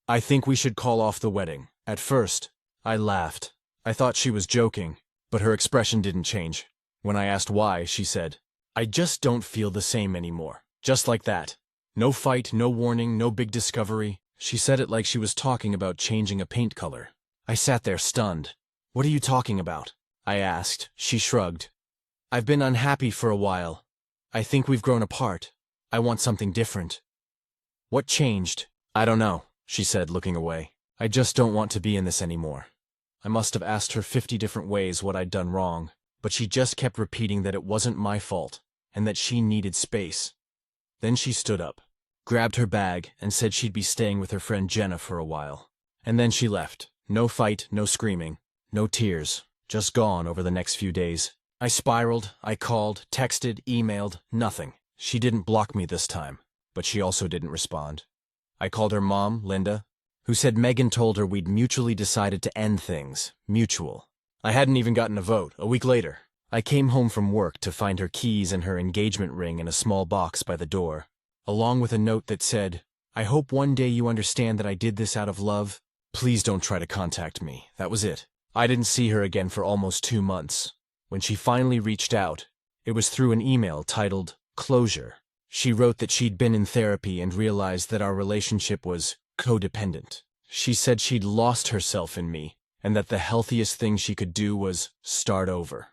S1: "I think we should call off the wedding." At first, I laughed. I thought she was joking, but her expression didn't change. When I asked why, she said, "I just don't feel the same anymore." Just like that. No fight, no warning, no big discovery. She said it like she was talking about changing a paint color. I sat there stunned. "What are you talking about?" I asked. She shrugged. "I've been unhappy for a while. I think we've grown apart. I want something different." "What changed?" "I don't know," she said, looking away. "I just don't want to be in this anymore." I must have asked her 50 different ways what I'd done wrong, but she just kept repeating that it wasn't my fault, and that she needed space. Then she stood up, grabbed her bag, and said she'd be staying with her friend Jenna for a while. And then she left. No fight, no screaming, no tears, just gone over the next few days. I spiraled, I called, texted, emailed, nothing. She didn't block me this time, but she also didn't respond. I called her mom, Linda, who said Megan told her we'd mutually decided to end things. Mutual. I hadn't even gotten a vote. A week later, I came home from work to find her keys and her engagement ring in a small box by the door, along with a note that said, "I hope one day you understand that I did this out of love. Please don't try to contact me." That was it. I didn't see her again for almost 2 months. When she finally reached out, it was through an email titled Closure. She wrote that she'd been in therapy and realized that our relationship was codependent. She said she'd lost herself in me, and that the healthiest thing she could do was start over.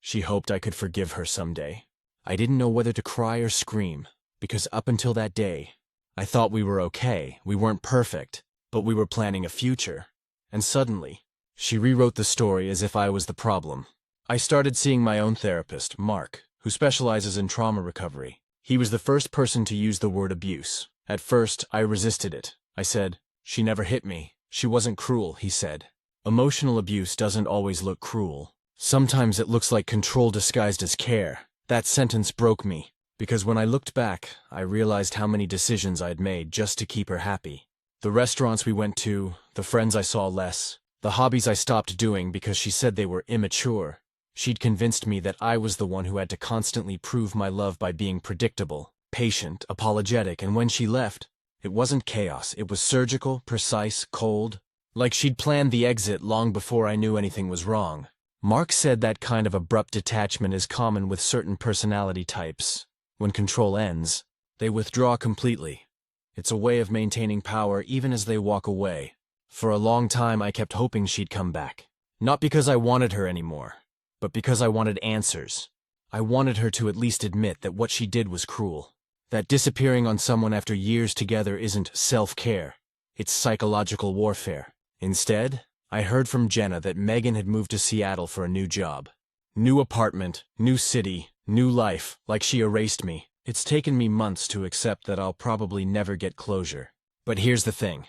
S1: She hoped I could forgive her someday. I didn't know whether to cry or scream, because up until that day, I thought we were okay. We weren't perfect, but we were planning a future. And suddenly, she rewrote the story as if I was the problem. I started seeing my own therapist, Mark, who specializes in trauma recovery. He was the first person to use the word abuse. At first, I resisted it. I said, "She never hit me. She wasn't cruel," he said. "Emotional abuse doesn't always look cruel. Sometimes it looks like control disguised as care." That sentence broke me, because when I looked back, I realized how many decisions I had made just to keep her happy. The restaurants we went to, the friends I saw less, the hobbies I stopped doing because she said they were immature. She'd convinced me that I was the one who had to constantly prove my love by being predictable, patient, apologetic, and when she left, it wasn't chaos. It was surgical, precise, cold, like she'd planned the exit long before I knew anything was wrong. Mark said that kind of abrupt detachment is common with certain personality types. When control ends, they withdraw completely. It's a way of maintaining power even as they walk away. For a long time, I kept hoping she'd come back. Not because I wanted her anymore, but because I wanted answers. I wanted her to at least admit that what she did was cruel. That disappearing on someone after years together isn't self-care. It's psychological warfare. Instead, I heard from Jenna that Megan had moved to Seattle for a new job. New apartment, new city, new life, like she erased me. It's taken me months to accept that I'll probably never get closure. But here's the thing.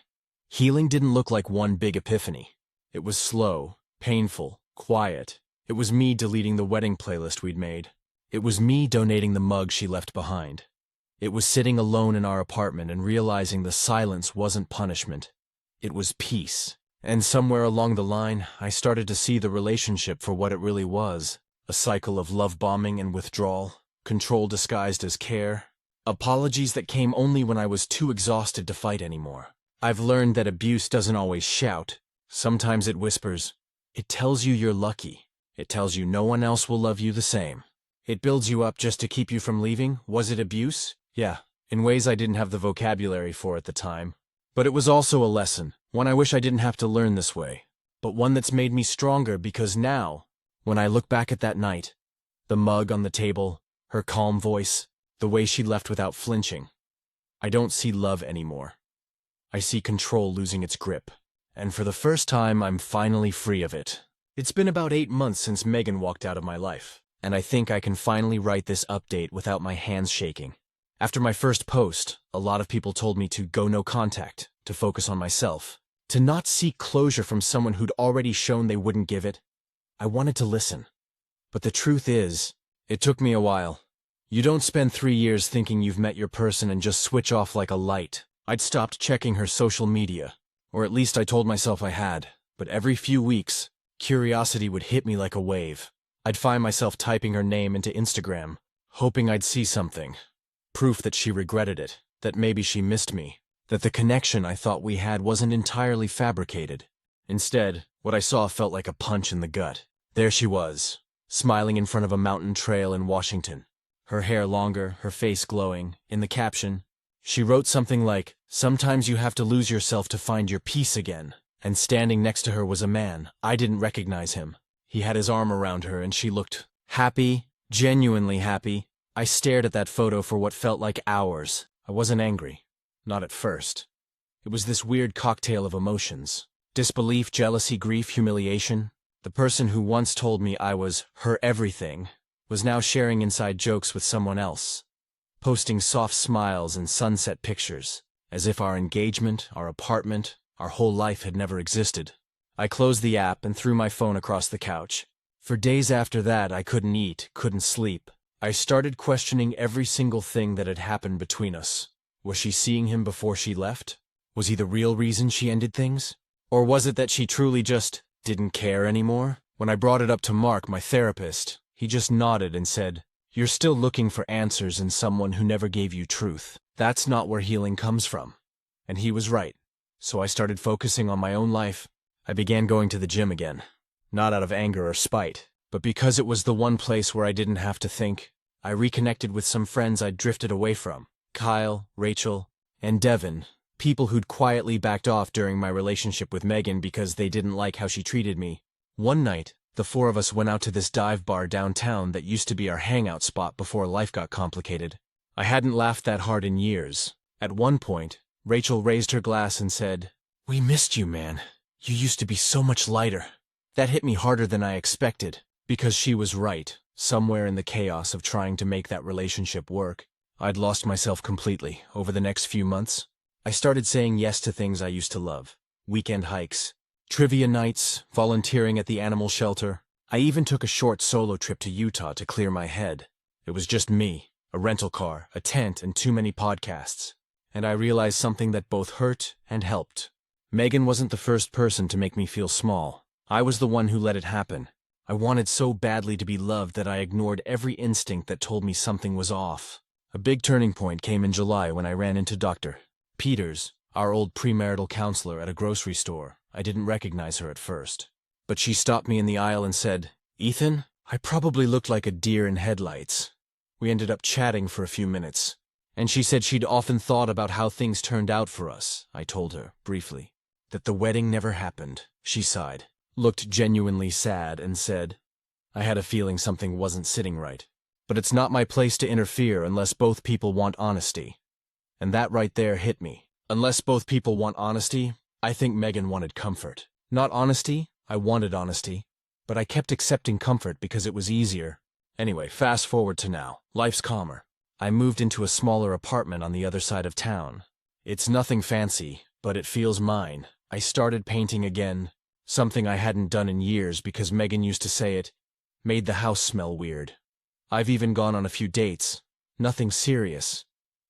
S1: Healing didn't look like one big epiphany. It was slow, painful, quiet. It was me deleting the wedding playlist we'd made. It was me donating the mug she left behind. It was sitting alone in our apartment and realizing the silence wasn't punishment. It was peace. And somewhere along the line, I started to see the relationship for what it really was. A cycle of love bombing and withdrawal, control disguised as care, apologies that came only when I was too exhausted to fight anymore. I've learned that abuse doesn't always shout. Sometimes it whispers. It tells you you're lucky. It tells you no one else will love you the same. It builds you up just to keep you from leaving. Was it abuse? Yeah, in ways I didn't have the vocabulary for at the time. But it was also a lesson, one I wish I didn't have to learn this way, but one that's made me stronger because now, when I look back at that night, the mug on the table, her calm voice, the way she left without flinching, I don't see love anymore. I see control losing its grip, and for the first time I'm finally free of it. It's been about 8 months since Megan walked out of my life, and I think I can finally write this update without my hands shaking. After my first post, a lot of people told me to go no contact, to focus on myself, to not seek closure from someone who'd already shown they wouldn't give it. I wanted to listen. But the truth is, it took me a while. You don't spend 3 years thinking you've met your person and just switch off like a light. I'd stopped checking her social media, or at least I told myself I had, but every few weeks, Curiosity would hit me like a wave. I'd find myself typing her name into Instagram, hoping I'd see something. Proof that she regretted it, that maybe she missed me, that the connection I thought we had wasn't entirely fabricated. Instead, what I saw felt like a punch in the gut. There she was, smiling in front of a mountain trail in Washington. Her hair longer, her face glowing. In the caption, she wrote something like, "Sometimes you have to lose yourself to find your peace again." And standing next to her was a man. I didn't recognize him. He had his arm around her and she looked happy, genuinely happy. I stared at that photo for what felt like hours. I wasn't angry. Not at first. It was this weird cocktail of emotions. Disbelief, jealousy, grief, humiliation. The person who once told me I was her everything was now sharing inside jokes with someone else, posting soft smiles and sunset pictures, as if our engagement, our apartment, our whole life had never existed. I closed the app and threw my phone across the couch. For days after that, I couldn't eat, couldn't sleep. I started questioning every single thing that had happened between us. Was she seeing him before she left? Was he the real reason she ended things? Or was it that she truly just didn't care anymore? When I brought it up to Mark, my therapist, he just nodded and said, "You're still looking for answers in someone who never gave you truth. That's not where healing comes from." And he was right. So I started focusing on my own life. I began going to the gym again. Not out of anger or spite, but because it was the one place where I didn't have to think. I reconnected with some friends I'd drifted away from. Kyle, Rachel, and Devin. People who'd quietly backed off during my relationship with Megan because they didn't like how she treated me. One night, the four of us went out to this dive bar downtown that used to be our hangout spot before life got complicated. I hadn't laughed that hard in years. At one point, Rachel raised her glass and said, "We missed you, man. You used to be so much lighter." That hit me harder than I expected, because she was right. Somewhere in the chaos of trying to make that relationship work, I'd lost myself completely. Over the next few months, I started saying yes to things I used to love. Weekend hikes, trivia nights, volunteering at the animal shelter. I even took a short solo trip to Utah to clear my head. It was just me, a rental car, a tent, and too many podcasts. And I realized something that both hurt and helped. Megan wasn't the first person to make me feel small. I was the one who let it happen. I wanted so badly to be loved that I ignored every instinct that told me something was off. A big turning point came in July when I ran into Dr. Peters, our old premarital counselor, at a grocery store. I didn't recognize her at first. But she stopped me in the aisle and said, "Ethan, I probably looked like a deer in headlights." We ended up chatting for a few minutes, and she said she'd often thought about how things turned out for us. I told her, briefly, that the wedding never happened. She sighed, looked genuinely sad, and said, "I had a feeling something wasn't sitting right. But it's not my place to interfere unless both people want honesty." And that right there hit me. Unless both people want honesty, I think Megan wanted comfort. Not honesty, I wanted honesty. But I kept accepting comfort because it was easier. Anyway, fast forward to now. Life's calmer. I moved into a smaller apartment on the other side of town. It's nothing fancy, but it feels mine. I started painting again, something I hadn't done in years because Megan used to say it made the house smell weird. I've even gone on a few dates. Nothing serious,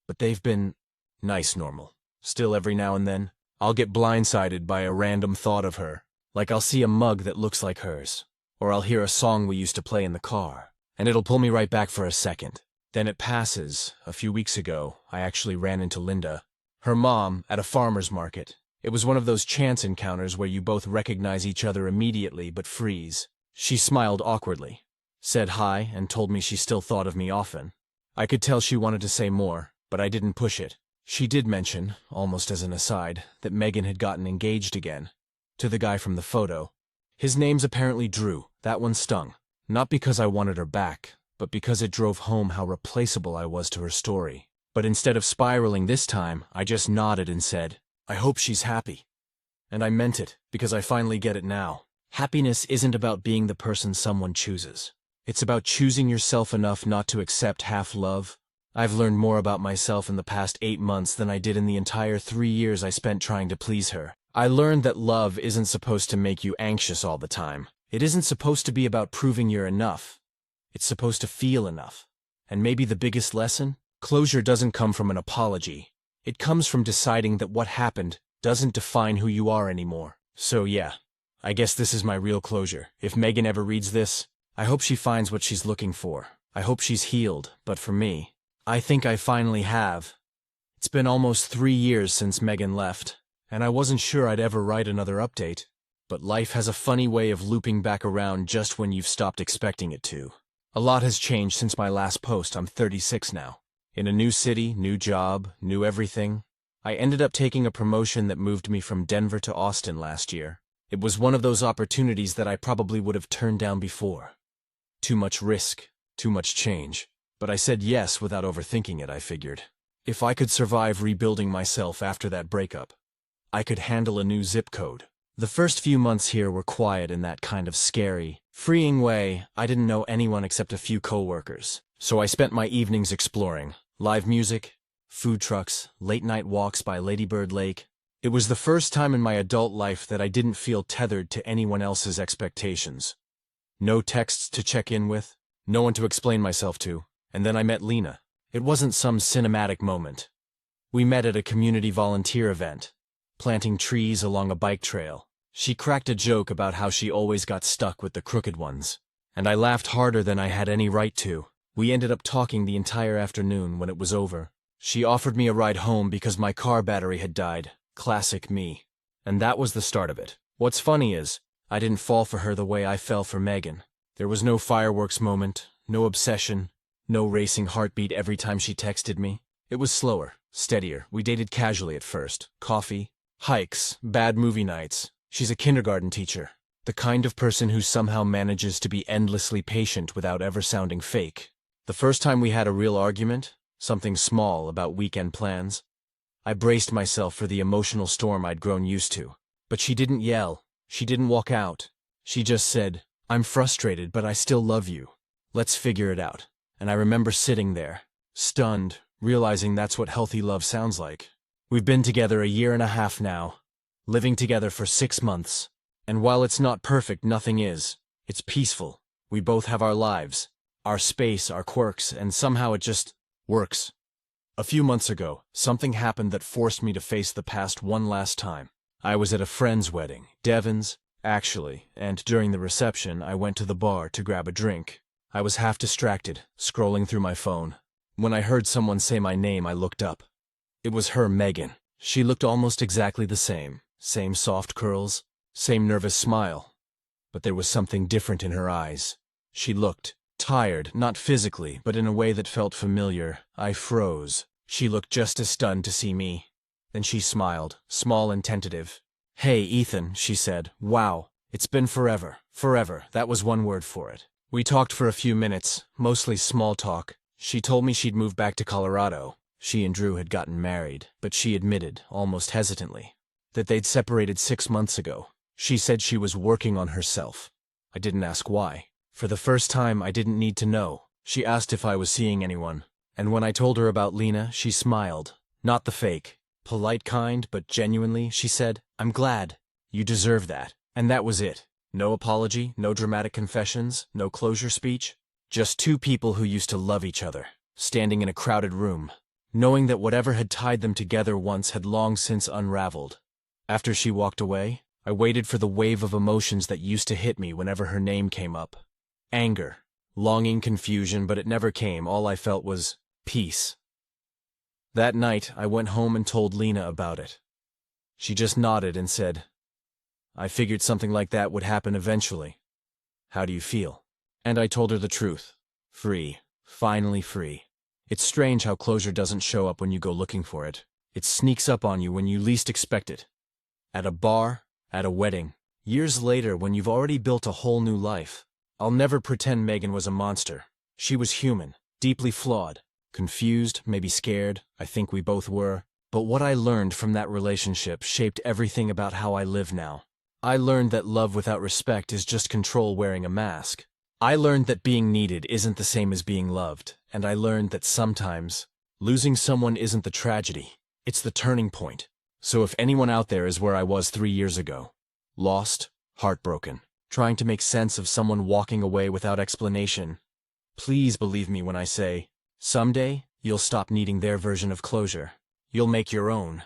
S1: but they've been nice normal. Still, every now and then, I'll get blindsided by a random thought of her. Like I'll see a mug that looks like hers, or I'll hear a song we used to play in the car, and it'll pull me right back for a second. Then it passes. A few weeks ago, I actually ran into Linda, her mom, at a farmer's market. It was one of those chance encounters where you both recognize each other immediately but freeze. She smiled awkwardly, said hi, and told me she still thought of me often. I could tell she wanted to say more, but I didn't push it. She did mention, almost as an aside, that Megan had gotten engaged again. To the guy from the photo. His name's apparently Drew. That one stung. Not because I wanted her back, but because it drove home how replaceable I was to her story. But instead of spiraling this time, I just nodded and said, "I hope she's happy." And I meant it, because I finally get it now. Happiness isn't about being the person someone chooses. It's about choosing yourself enough not to accept half love. I've learned more about myself in the past 8 months than I did in the entire 3 years I spent trying to please her. I learned that love isn't supposed to make you anxious all the time. It isn't supposed to be about proving you're enough. It's supposed to feel enough. And maybe the biggest lesson? Closure doesn't come from an apology. It comes from deciding that what happened doesn't define who you are anymore. So yeah, I guess this is my real closure. If Megan ever reads this, I hope she finds what she's looking for. I hope she's healed, but for me, I think I finally have. It's been almost 3 years since Megan left, and I wasn't sure I'd ever write another update. But life has a funny way of looping back around just when you've stopped expecting it to. A lot has changed since my last post. I'm 36 now. In a new city, new job, new everything. I ended up taking a promotion that moved me from Denver to Austin last year. It was one of those opportunities that I probably would have turned down before. Too much risk, too much change. But I said yes without overthinking it, I figured. If I could survive rebuilding myself after that breakup, I could handle a new zip code. The first few months here were quiet in that kind of scary, freeing way. I didn't know anyone except a few coworkers. So I spent my evenings exploring. Live music, food trucks, late-night walks by Ladybird Lake. It was the first time in my adult life that I didn't feel tethered to anyone else's expectations. No texts to check in with, no one to explain myself to, and then I met Lena. It wasn't some cinematic moment. We met at a community volunteer event, planting trees along a bike trail. She cracked a joke about how she always got stuck with the crooked ones, and I laughed harder than I had any right to. We ended up talking the entire afternoon. When it was over, she offered me a ride home because my car battery had died. Classic me. And that was the start of it. What's funny is, I didn't fall for her the way I fell for Megan. There was no fireworks moment, no obsession, no racing heartbeat every time she texted me. It was slower, steadier. We dated casually at first. Coffee, hikes, bad movie nights. She's a kindergarten teacher. The kind of person who somehow manages to be endlessly patient without ever sounding fake. The first time we had a real argument, something small about weekend plans, I braced myself for the emotional storm I'd grown used to. But she didn't yell. She didn't walk out. She just said, "I'm frustrated, but I still love you. Let's figure it out." And I remember sitting there, stunned, realizing that's what healthy love sounds like. We've been together a year and a half now, living together for 6 months. And while it's not perfect, nothing is. It's peaceful. We both have our lives, our space, our quirks, and somehow it just works. A few months ago, something happened that forced me to face the past one last time. I was at a friend's wedding, Devin's, actually, and during the reception, I went to the bar to grab a drink. I was half distracted, scrolling through my phone. When I heard someone say my name, I looked up. It was her, Megan. She looked almost exactly the same. Same soft curls, same nervous smile. But there was something different in her eyes. She looked tired, not physically, but in a way that felt familiar. I froze. She looked just as stunned to see me. Then she smiled, small and tentative. "Hey, Ethan," she said. "Wow, it's been forever. Forever, that was one word for it." We talked for a few minutes, mostly small talk. She told me she'd moved back to Colorado. She and Drew had gotten married, but she admitted, almost hesitantly, that they'd separated 6 months ago. She said she was working on herself. I didn't ask why. For the first time, I didn't need to know. She asked if I was seeing anyone, and when I told her about Lena, she smiled. Not the fake, polite kind, but genuinely, she said, "I'm glad. You deserve that." And that was it. No apology, no dramatic confessions, no closure speech. Just two people who used to love each other, standing in a crowded room, knowing that whatever had tied them together once had long since unraveled. After she walked away, I waited for the wave of emotions that used to hit me whenever her name came up. Anger, longing, confusion, but it never came. All I felt was peace. That night, I went home and told Lena about it. She just nodded and said, "I figured something like that would happen eventually. How do you feel?" And I told her the truth. Free. Finally free. It's strange how closure doesn't show up when you go looking for it. It sneaks up on you when you least expect it. At a bar, at a wedding, years later when you've already built a whole new life. I'll never pretend Megan was a monster. She was human, deeply flawed, confused, maybe scared. I think we both were. But what I learned from that relationship shaped everything about how I live now. I learned that love without respect is just control wearing a mask. I learned that being needed isn't the same as being loved, and I learned that sometimes losing someone isn't the tragedy, it's the turning point. So if anyone out there is where I was 3 years ago, lost, heartbroken, trying to make sense of someone walking away without explanation, please believe me when I say, someday you'll stop needing their version of closure. You'll make your own.